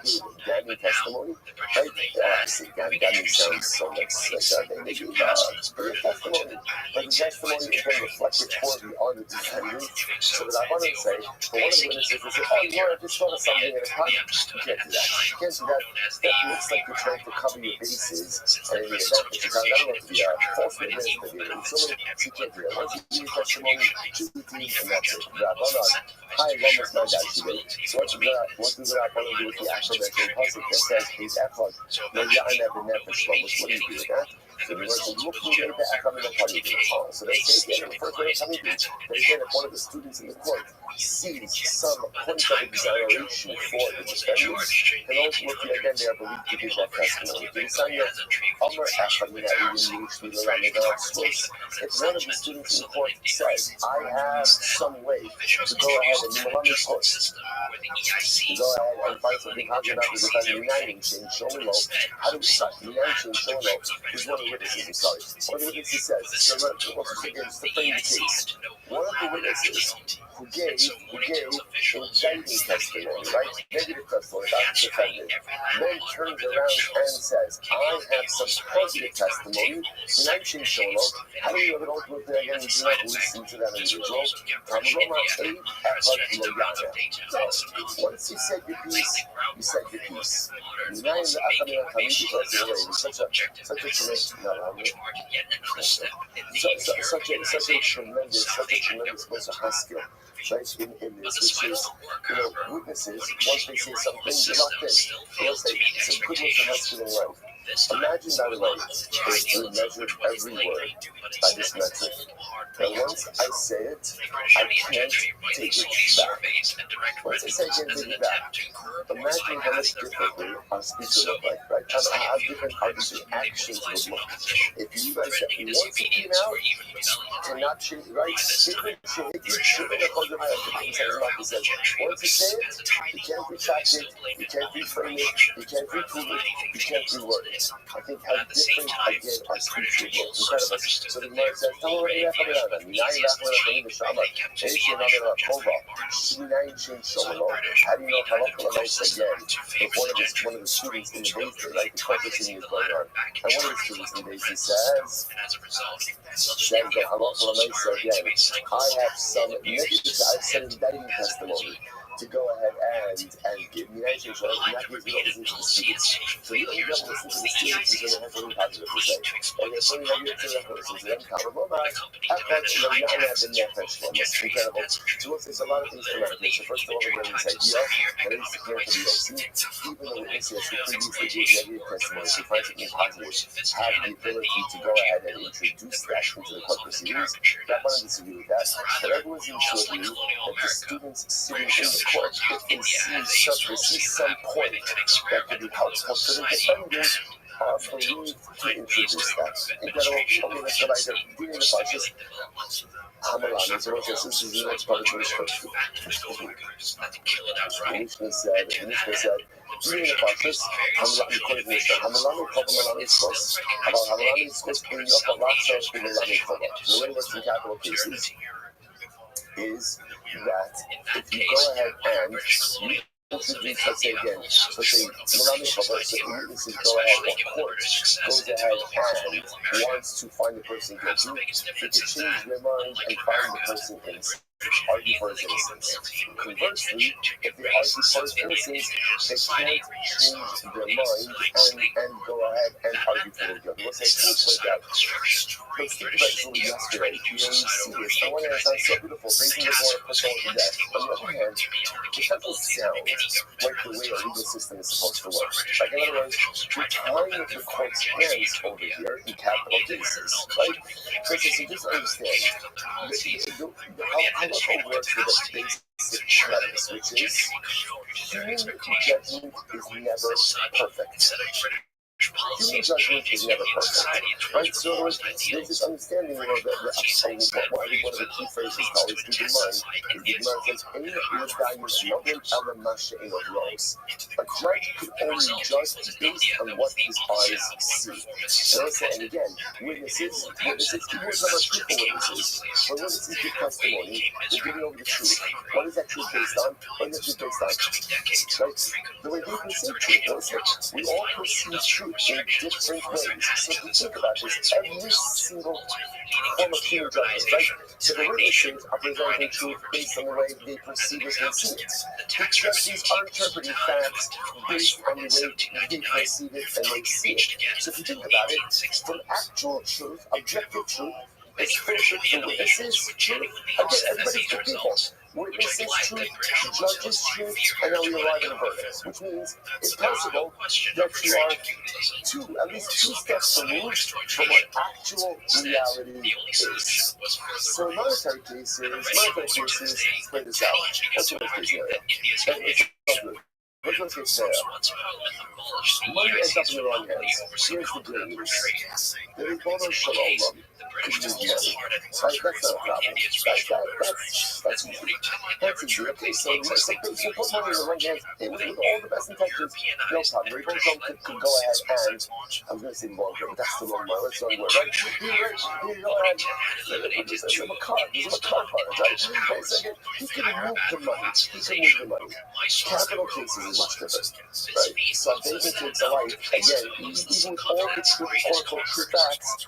damning testimony. Right? Obviously, damning sounds so much like that. They gave testimony. But the testimony is then reflected poorly on the defendant. So that I want to say, for one of the witnesses, they say, oh, you know, I just thought of something in a cut. You can't do that. You can't do that. That looks like you're trying to cover your bases. And in the event that you found out to be a false witness, to be in so many, you can't do that. Once you give your testimony, choose the team, and that's it. Hi, Ramos, my dad today. So what do I want to do with the actual mental Pasuk that says, he's Echad, no Ya'ana Benefesh Lamos. What do you do with that? So the word says, look who made the Echad in the party to the Torah. So they say again, in the first way of coming to, they say that one of the students in the court sees some point of exoneration for the defendants, and ultimately, again, they are believed to give that testimony. Do you sign your If one of the students in court says, I have some way to go ahead and go ahead and find something how to show me how to decide show is one of the witnesses. I'm sorry. One of the witnesses says, one of the witnesses who gave indicting testimony, right? Negative testimony about the defendant, then turns around and says, I have some positive testimony, how do you have an ultimate thing again? You do not listen to that individual. Once you said your piece, you said your piece. Such a tremendous haskell, right, in this, which is, witnesses, once they say something, you're locked in. They'll say, some goodness and haskell in life. Imagine, by the way, if we measured every word by this metric. And once I say it, I can't take it back. Once I say I can't take it back, imagine how much differently our speech would look like, right? How different our actions would look. If you guys said, once it came out, cannot change, right? Once you say it, you can't retract it, you can't reframe it, you can't reprove it, you can't reword it. I think how different, again, our speech would look. Incredible. So the Gemara says, if one of the students in the basement, like the question is going on, and one of the students in the basement says that halacha l'maisa again, I have some negative, I have some indicting testimony to go ahead and give me that gives you don't listen to the students. So you don't listen to the students, you're going to have something positive to say. And if you have to listen to them, incredible. So there's a lot of things to learn. So first of all, we're going to this idea that it is clear to the OC, even though witnesses who previously gave negative testimony, who find something positive, have the ability to go ahead and introduce that into the court proceedings. That one disagree with that. But everyone's ensure you that the students sitting in the court, if they see some point that could be helpful to the defendant, are believed to introduce that. Incredible. Okay, let's go back there. Dealing with fascists. Hamalami, so what's this? This is the next part of the scripture. Mishnah said, dealing with fascists, Hamalami called Mishnah. Hamalami called Hamalami Skos. About Hamalami Skos, in Yopa Laksa, in Hamalami Koba. The way it works in capital cases is that if you go ahead and introduce, let's say again, so say Hamalami Koba, so witnesses go ahead, or court goes ahead and wants to find the person guilty, they can change their mind and find the person innocent. Argue for his innocence. Conversely, if they argue for his innocence, they can't change their mind and go ahead and argue for their guilt. What's that like that? Let's think about this a little yesterday. You see this. I want to say it's so beautiful. Facing the door, put someone to death. On the other hand, it doesn't sound like the way our legal system is supposed to work. Like, in other words, we're tying the court's hands over here in capital cases, right? So just understand how it works with a basic premise, which is human judgment is never perfect. Human judgment is never perfect, right? So there's this understanding of one of the key phrases to always keep in mind is the Gemara says, "Any values modern alamasha in rose." A judge can only judge based on what his eyes see. And again, witnesses, even if some are truthful witnesses, when witnesses give testimony, they're giving over the truth. What is that truth based on? What is that truth based on? Right? The way they perceive truth, we all perceive truth in different ways. So if you think about this, every single form of human judgment, right? So the witnesses are presenting truth based on the way they perceive it and see it. The judges are interpreting facts based on the way they perceive it and they see it. So if you think about it, from actual truth, objective truth, it's filtered through witnesses, truth. Again, everybody's good people. Witnesses truth, judges truth, and then we arrive at a verdict, which means it's possible that you are at least two steps removed from what actual reality is. So in monetary cases, let's play this out. What's the case area? It's all good. Let's look at Once Parliament abolished the money ends up in EIC's the wrong monopoly hands. over Here's the so-called good news. trade. There is In bonus such a case, shalom. the British Could will use still money. part That's not a problem. India's regional birthright. That's According easy. to my That's easy. literature, Okay, the so existing put fields money in the are wrong hands. Hey, with all the best intentions, no Europeanized problem. and Ribbon British could go ahead and, I was going to say longer, but that's the wrong word. Let's wrong word, right? Here you go ahead. eliminated There's two a of car. There's a car part, right? Wait a second. He can move the money. He can move the money. Capital cases is much different, right? So I think it takes a life. Again, even with all the true facts,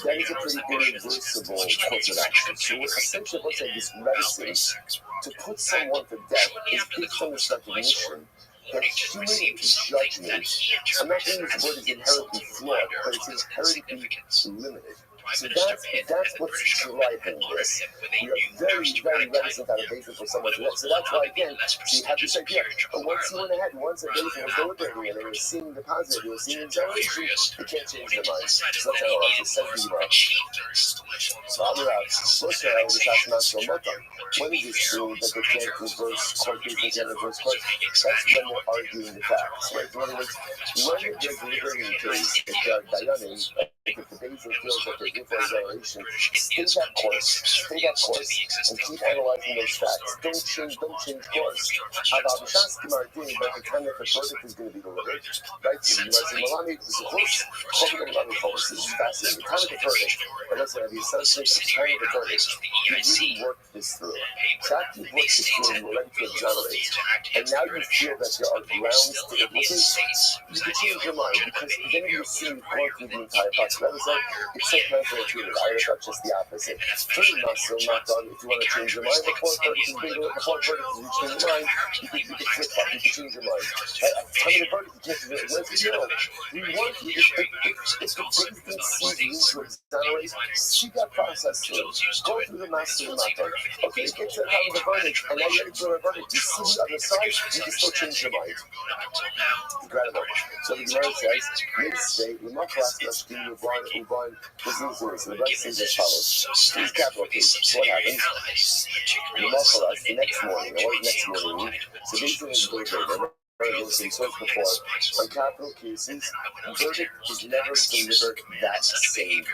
that is a pretty irreversible course of action. So essentially, let's say this reticence to put someone to death is based on this recognition that human judgment, I'm not saying this word is inherently flawed, but it's inherently limited. So that's what's driving this. We are very reticent on a basis for someone to death. So that's why, again, so you have this idea. But once he went ahead, once a nation was deliberating and they were seeing the positive, they were seeing the generation, they can't change their mind. So that's how I was said to you. So I'll be out. First, I was asking not so much. When is it true that they can't reverse court cases and reverse court? That's when they're arguing the facts, right? In other words, when they're deliberating the case, if they're dayanim, if the Beis feels that there's influence, stay that course, and keep analyzing those facts. Don't change course. But by the time that the verdict is going to be delivered, right? So you might say, Malami, this is close. This is fascinating. The time of the verdict, and let's say the assumption of the time of the verdict, you really worked this through. So after you've worked this through, you're ready to exonerate. And now you feel that there are grounds to implicate, you can change your mind, because then you're seeing going through the entire process. That is like, it's so counterintuitive. I would have just the opposite. Turning muscle, not done. If you want to change your mind, before verdict is bingo, before verdict is reaching your mind, you can flip flop, you can change your mind. At the time of the verdict, you can't do it. Where's the deal? We want you, if the Beis Din sees you to exonerate, see that process through. Go through the master and not done. Okay, get to the time of the verdict, and now you're ready for a verdict. You see the other side, you can still change your mind. Incredible. So the Gemara says, mid-state, we must ask us to move on. So the right says as follows. These capital cases. So what happens? The Macharas, the next morning, or what next morning? So basically, it's delivered. We saw it before. On capital cases, the verdict is never delivered that same day.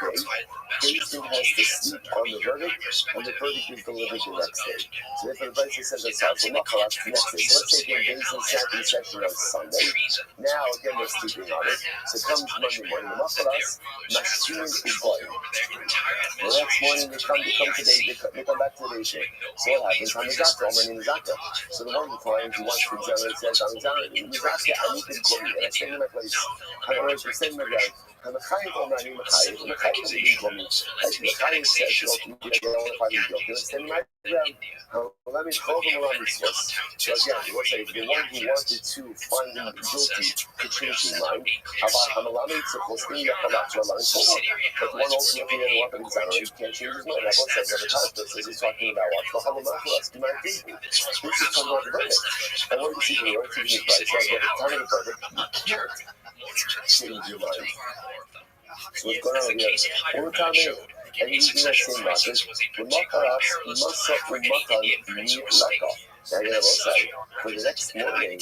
Beis Din has to sleep on the verdict, and the verdict is delivered the next day. So therefore, the Brisa says that's how. So Macharas, the next day. So let's say again, Beis Din sat in session on Sunday. Now, again, they're sleeping on it. So it comes Monday morning. The Macharas, Mashkin Ubayim. The next morning, they come back to the Beis Din. So what happens? Hamizaka, Omer Hamizaka. So the one client who wants to examine says, I'm examining. Hamizaka, I need to go here. I stand in my place. I stand in my ground. Hamachayim Omer Ani Machayim. Machayim didn't go me. Machayim says, I don't want to find him guilty. I stand in my ground. Let me call him around this list. So again, let's say the one who wanted to find him guilty could change his mind. Hamalami Tzachostin Yachalat Ralan Soul. But one ultimately ended up in exoneration, can't change his mind. I've said another time, this is talking about what? So Hamalamachalas Dimartini. This is talking about the verdict. And what do you see here? What do you see here? So at the time of the verdict, you can't change your mind. So what's going on here? One time and using that same logic, Macharas Masa Umatan Milaka. Now again, I will say, for the next morning,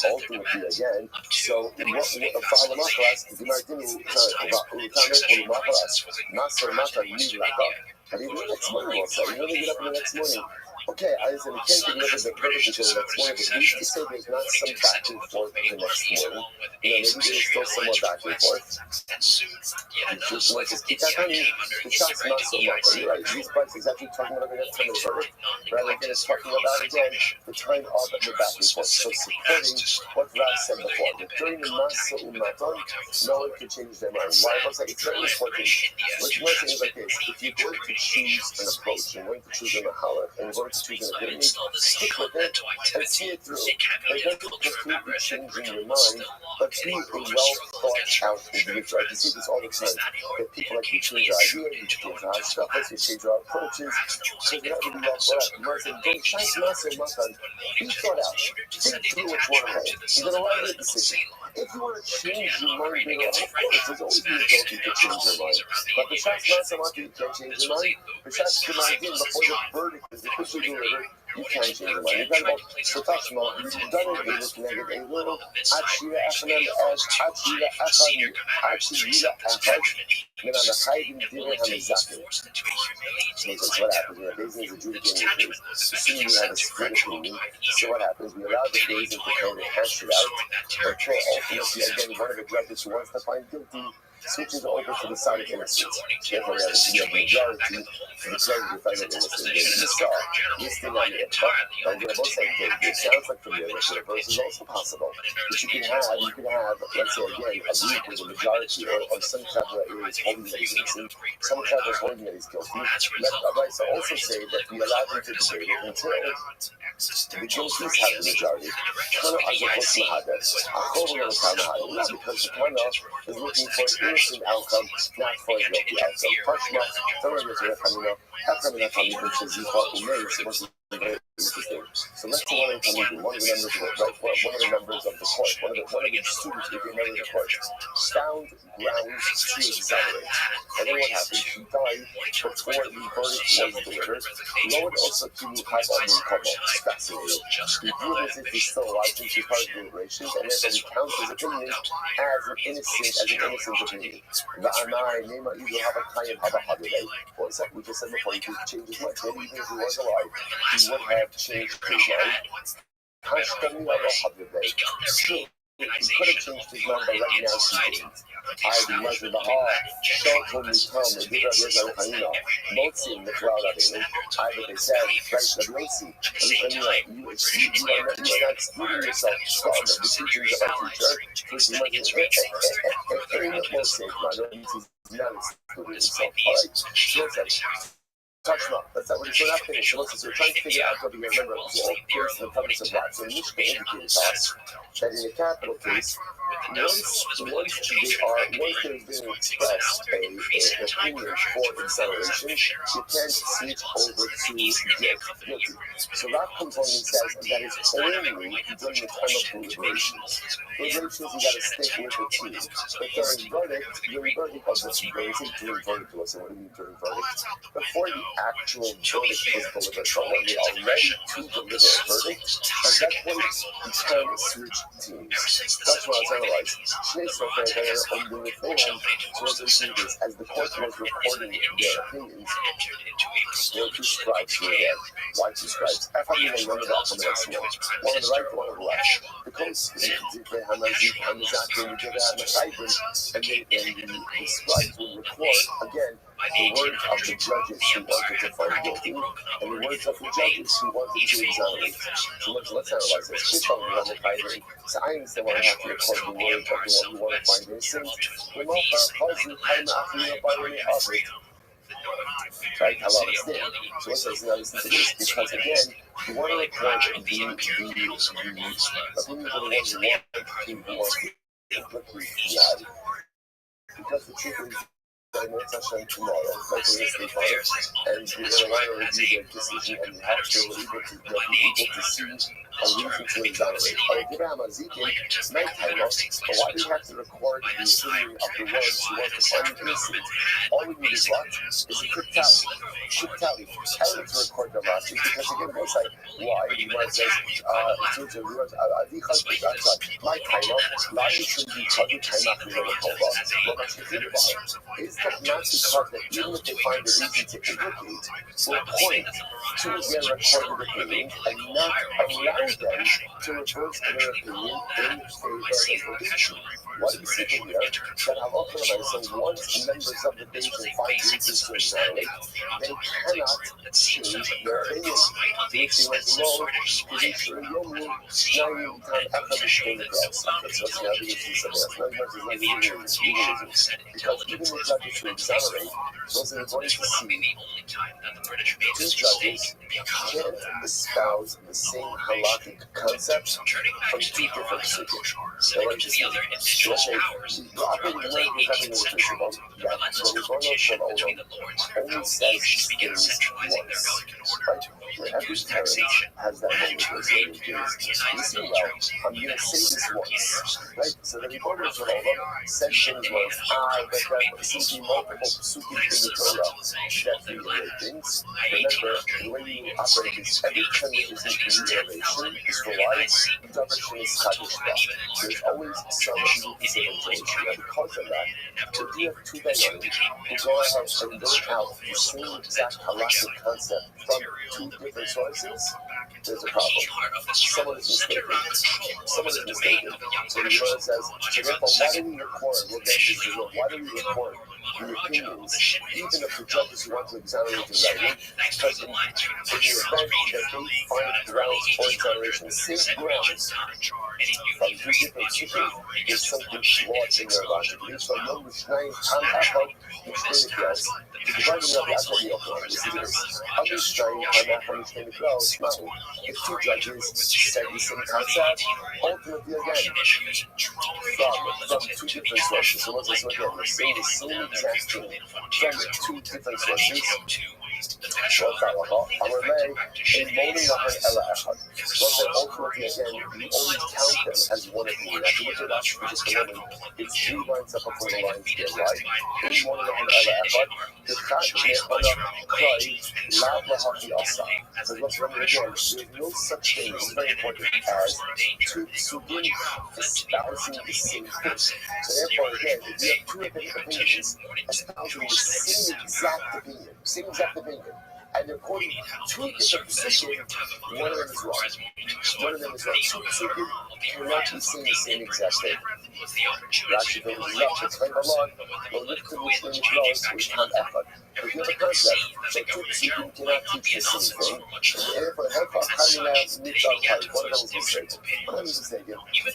ultimately again, so what Macharas, the Martini, Utame Macharas, Masa Umatan Milaka. And even the next morning also, you really get up in the next morning. Okay, I said we can't deliver the verdict until the next morning, but at least to say there's not some back and forth the next morning. Maybe there's still somewhat back and forth. Just like to keep that honey, the shot's not so much. You're right, these bites is actually talking about the next time of the verdict, rather than just talking about, again, the time of the back and forth. So supporting what Rav said before, that during the Masa Umaton, no one can change their mind. Why? Because it's very important. What you want to say is like this, if you're going to choose an approach, you're going to choose a mahalach, and you're going to choose an opinion, stick with it and see it through. It doesn't completely change your mind, but be a well-thought-out individual. I can see this all the time, that people like to change their ideas, you change their stuff, you change their approaches, so you have to be well-thought-out. You want to say, don't change muscle, be thought out. Think through what you want to hold. You're going to arrive at a decision. If you want to change your mind later on, of course, there's always the ability to change your mind. But the shot's not so much that you can't change your mind. The shot's the mind in before the verdict is officially delivered. You can't change your mind. You've got about so Tashma, done it with negative a little Achira Echanam as Achira Echan Achira Echad Mina Machayim Dire Hamizakim. So what happens? When a Beis Din is adjudicating the case, assuming we have a split opinion, so what happens? We allow the Beis Din to kind of hash it out until ultimately, again, one of the judges who wants to find guilty switches over to the side of innocence. Therefore, we have a majority for the judge to find innocent. You saw this thing on the top, and they're both saying it sounds like familiar, but the reverse is also possible. But you can have, let's say again, a group with a majority, or some traveler is holding that he's innocent, some traveler is holding that he's guilty. Let Rabbi also say that we allow them to debate it until the guilties have the majority. Because the Kana is looking for an innocent outcome, not for a guilty outcome. So let's say one of the members of the court, one of the students within the court, found grounds to exonerate. And then what happened? He died before the verdict was delivered. Lord also to have on the couple. It's fascinating. He viewed as if he's still alive since he part of deliberations, and therefore we count his opinion as an innocent opinion. The Anai, Nema, you have a Kayam Habahadele. What is that? We just said before, he could change his mind. Maybe even if he was alive, he would have changed his mind. Still, he could have changed his mind by right now he didn't. I measure the don't tell me, Motsi in the cloud of it. I but they said, Christ of Motsi. You are not excluding yourself from the teachings of our teacher. First, you must be Motsi. I don't need to not exclude himself. Alright, Tashma, that's not what it's not finished. So we're trying to figure out what we remember of the old case in the purpose of that. So Mishka indicated to us that in a capital case, once there's been expressed an opinion for exoneration, you can switch over to guilty. So that comes on and says that is only during the time of deliberations. Deliberations, you got to stick with the team. But during verdict of the during verdict was what do you mean during verdict? Before the actual verdict was delivered, so when they are ready to deliver a verdict, at that point, you can switch teams. That's what I was analyzing. As the court was recording their opinions, there were two scribes here again. Why two scribes? I found even remember that from the next one. One on the right, one on the left. Because the scribes will record again the words of the judges who wanted to find guilty and the words of the judges who wanted to exonerate. So let's analyze this. Please tell me on the title. So I understand why I have to record the words of the one who want to find innocent. Right, I understand. So let's listen to this because again, you want to record the opinions of the ones who want to implicate the because the truth is tomorrow, and you're going to review their decision and you have to be able to see a reason to exonerate. But why do you have to record the opinion of the ones who want to find innocent? All we need is what? Is a quick tally. I need to record the last because again, it's like, why? You might say, my timer, life should be covered time after the Republic. It's not because that even if they find a reason to implicate, will point to their recorded opinion and not allow them to reverse their opinion in favor of the decision. What do you see here? That halacha says once members of the nation find reasons to exonerate, they cannot change their opinion. To which they went below, to be sure Yomu, now you can actually the cross. Okay, so let's now begin to see something else. Not as because even the judges who exonerate, those are going to see two judges can't espouse the same halakhic concepts from two different circuits. So false powers manipulate ancient scripture. But let's do competition between the lords. They should begin centralizing their relic in order to reduce taxation. Magic create unites listen well, militaries. I'm going to say this once, right? So the reporter of Rabbi said things like, but there seems to be multiple psukim in the Torah that reiterate things. Remember, the way you operate is every time there is a reiteration is for why the direction is Kaddish. There's always some reiteration. And because of that, if you have two dayanim who go ahead and bring out the same exact halachic concept from two different sources, there's a problem. Someone is mistaken. Someone is mistaken. So the Gemara says, so therefore, why do we record? We'll get to this. Why do we record the opinions, even if the judges who want to exonerate in writing? Because in the event that they find grounds for exoneration, same grounds from two different people, there's something flawed in their logic. It is from Yom Mishnayim Tam Echad, which really feels. The dividing of the Asadi Oklahoma, this is this. Other Mishnayim Tam Echad, which really feels. No, if two judges said the same concept, ultimately again, from two different sources. So let's again, we're saying the same exact thing from two different sources. Ultimately again, we only count them as one opinion. If you look at that, just a moment, it's 3 lines up before the lines get right. In one of the so let's remember again, there's no such thing, it's very important, as two psukim espousing the same thing. So therefore, again, if you have two different opinions espousing the same exact opinion, and they're quoting two different positions, one of them is wrong. One of them is wrong. Two psukim cannot be saying the same exact thing. Rashi told us not to explain the law, but look to which thing it goes, which can't effort. If you have a concept that two psukim cannot teach the same thing, and therefore, one of them is mistaken. One of them is mistaken.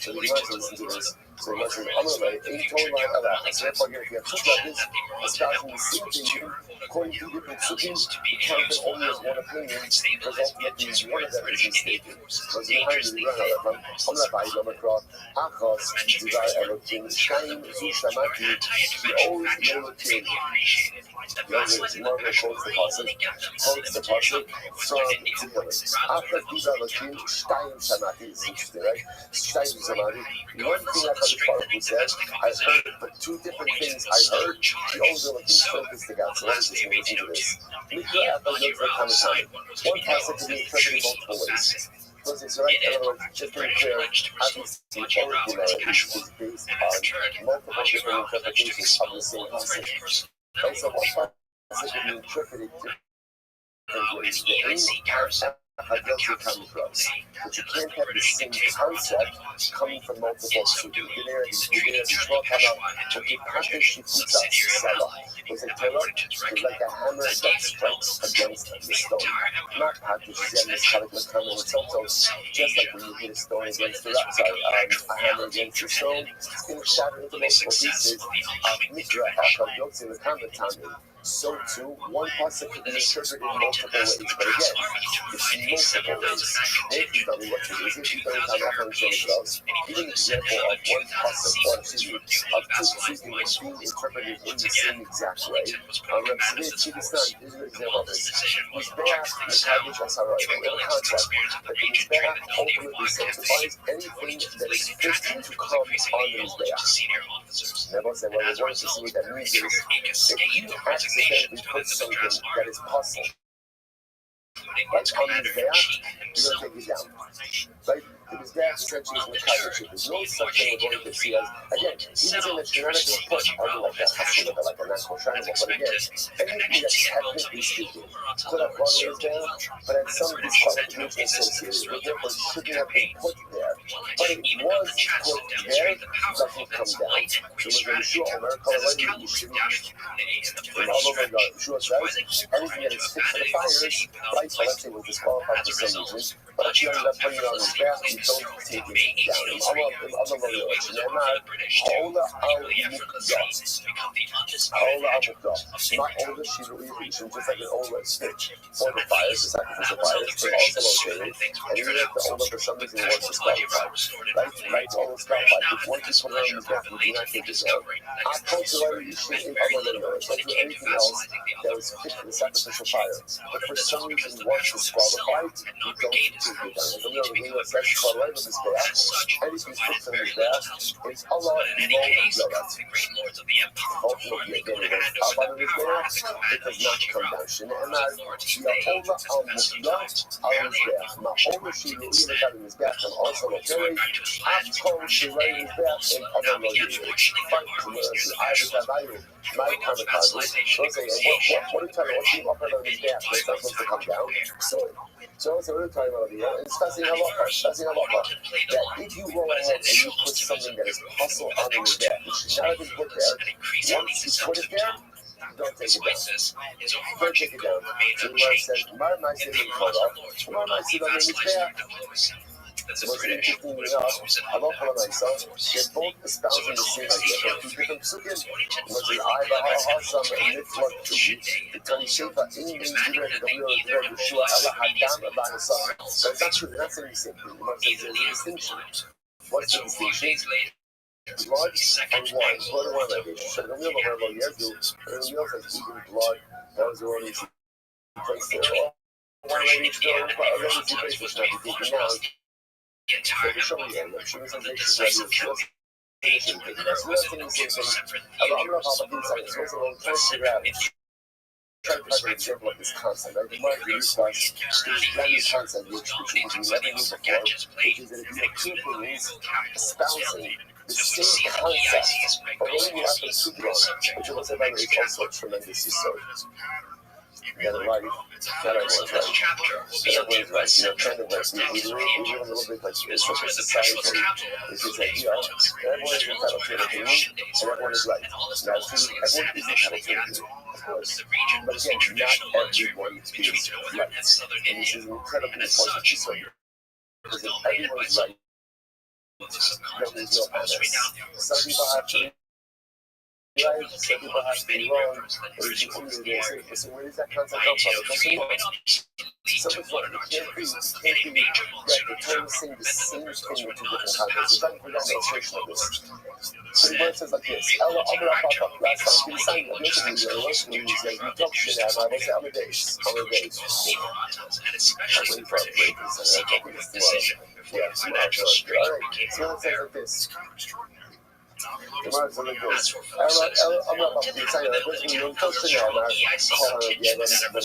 So you might listen to this. So you might say, ain't told line of that. So therefore, if you have two judges espousing the same thing, according to different psukim, you count them only as one opinion, because ultimately one of them is mistaken. So behind the run of Rabbi Yomikra, Achos, Divar Elokim, Shaim, Zu Shamati, he always Elokim. Mordechai quotes the pasuk from Tehillim. After Divar Elokim, Shaim Shamati, it's interesting, right? Shaim Shamati. One thing I thought the Baruch said, I heard, but two different things I heard, he always Elokim focused together. So what does this mean? Listen to this. Mikra Apple looks like Hamasai. One pasuk can be interpreted multiple ways. Because it's right, in other words, just to be clear, obviously, all Gemara is based on multiple different interpretations of the same passage. And so one passage can be interpreted different ways. The aim coming from, but you can't have the same concept coming from multiple psukim. It's a Torah is like a hammer that strikes against the stone. Not package, it's also just like when you hit a stone against a hammer against the stone, it's going to shatter into multiple pieces. So too, one pasuk can be interpreted in multiple ways. But again, it's multiple ways. If you tell me what to do, if you tell me how to close, even the example of one pasuk, or excuse me, of two psukim being interpreted in the same exact way. Here's a good example of this. Mizbeach, Mekadosh, Asaroi. We have a concept that the Mizbeach ultimately sanctifies anything that is fit to come on the Mizbeach. Never say, well, we're going to see what that means is, if you accidentally put something that is possible, like on the Mizbeach, you're going to take it down. Right? The Mizbeach essentially is Mekadosh. There's no such thing we're going to see as, again, even that you're not going to put on like a hustle, like a non-kosher animal, but again, anything that's technically speaking could have gone in there, but had some disqualification associated with it, or shouldn't have been put there. But it was put there, doesn't come down. So with the Yeshua, America already, you shouldn't, and all over the Yeshua says, anything that is fit for the fires, right, so let's say was disqualified for some reason, but if you end up putting it on his back, you don't take it down. In other words, they're not Ola al-Mukdah. Ola al-Mukdah. Not Ola Shiva-Yushin, just like an Ola stitch for the fires, the sacrificial fires, but also located. And even if the Ola for some reason wants to stop Right, all the stuff like if once you put it on the back, you do not take it out. Culturally, you should in other layers, don't do anything else that is fit for the sacrificial fire. But for some reason, once disqualified, you don't take it down. The real says, for life of this back, anything fixed on his back, it's Allah, ultimately, again, it is up out of his back, it does not come down. Shne'emar, Ya'ola al-Muklah al-Mizbeach. Ma'ola shi'lu got in his back, and also the Terry, Afkol shi'lay in his back, and other lawyers. Fight to the Ayavadayu, my kamikaze. Don't say, what are you talking about? What's the upper on his back? That's not supposed to come down. So what we're talking about here, and discussing halacha, that if you roll ahead and you put something that is puzzle on your back, which should not have been put there, once you put it there, don't take it down. Don't take it down. So the Gemara says, Mar Ma'aseh L'Kodah, Mar Ma'aseh L'Mizbeach. What's interesting enough, halacha l'maisa, they're both espousing the same idea. But two different psukim. Was the eye b'ha'asam and niflat tubi. The Tani Sheva in the Yisrael, the real Yeshua, Allah Hadam b'ha'asam. But it's not true. They're not saying the same thing. The Gemara says there's a distinction. What's the distinction? Blood and wine. Blood and wine like this. So the real Rabbi Yezu, the real says eating blood. That was the one who's placed there. Wine like this, the place was not taken down. So the Shomri, I'm sure it's a big that's the same thing. I'm not how about these things. So it's a little close to that. Try to find an example of this concept. I think one of the use was this brand new concept which we never knew before, which is that if you have two things espousing the same concept, but when you have them together, which was by the way also tremendous research. That right, not everyone's right. Not everyone's right. You know, kind of like we live a little bit like it's such a society with this idea that everyone is entitled to an opinion and everyone is right. Now, everyone is entitled to an opinion, of course. But again, not everyone is right. And this is incredibly important to say. Because if everyone is right, then there's no honest. Some people have to right, some people have to be wrong, or you can do this. So where does that concept come from? It comes from God. So it's like you can't be that the term saying the same thing with two different contexts. We're trying to put down the illustration of this. So the word says like this, Ella Amra Papa, last time, he sang the mission video, he says, you talk shit out, I will say, I'm a days. I'm waiting for upgrades, and I'm talking this tomorrow. Yeah, tomorrow. Alright, so it says like this. Tomorrow is something goes. I'm not about to be saying that, but you know, talk shit out, I'm calling it, yeah,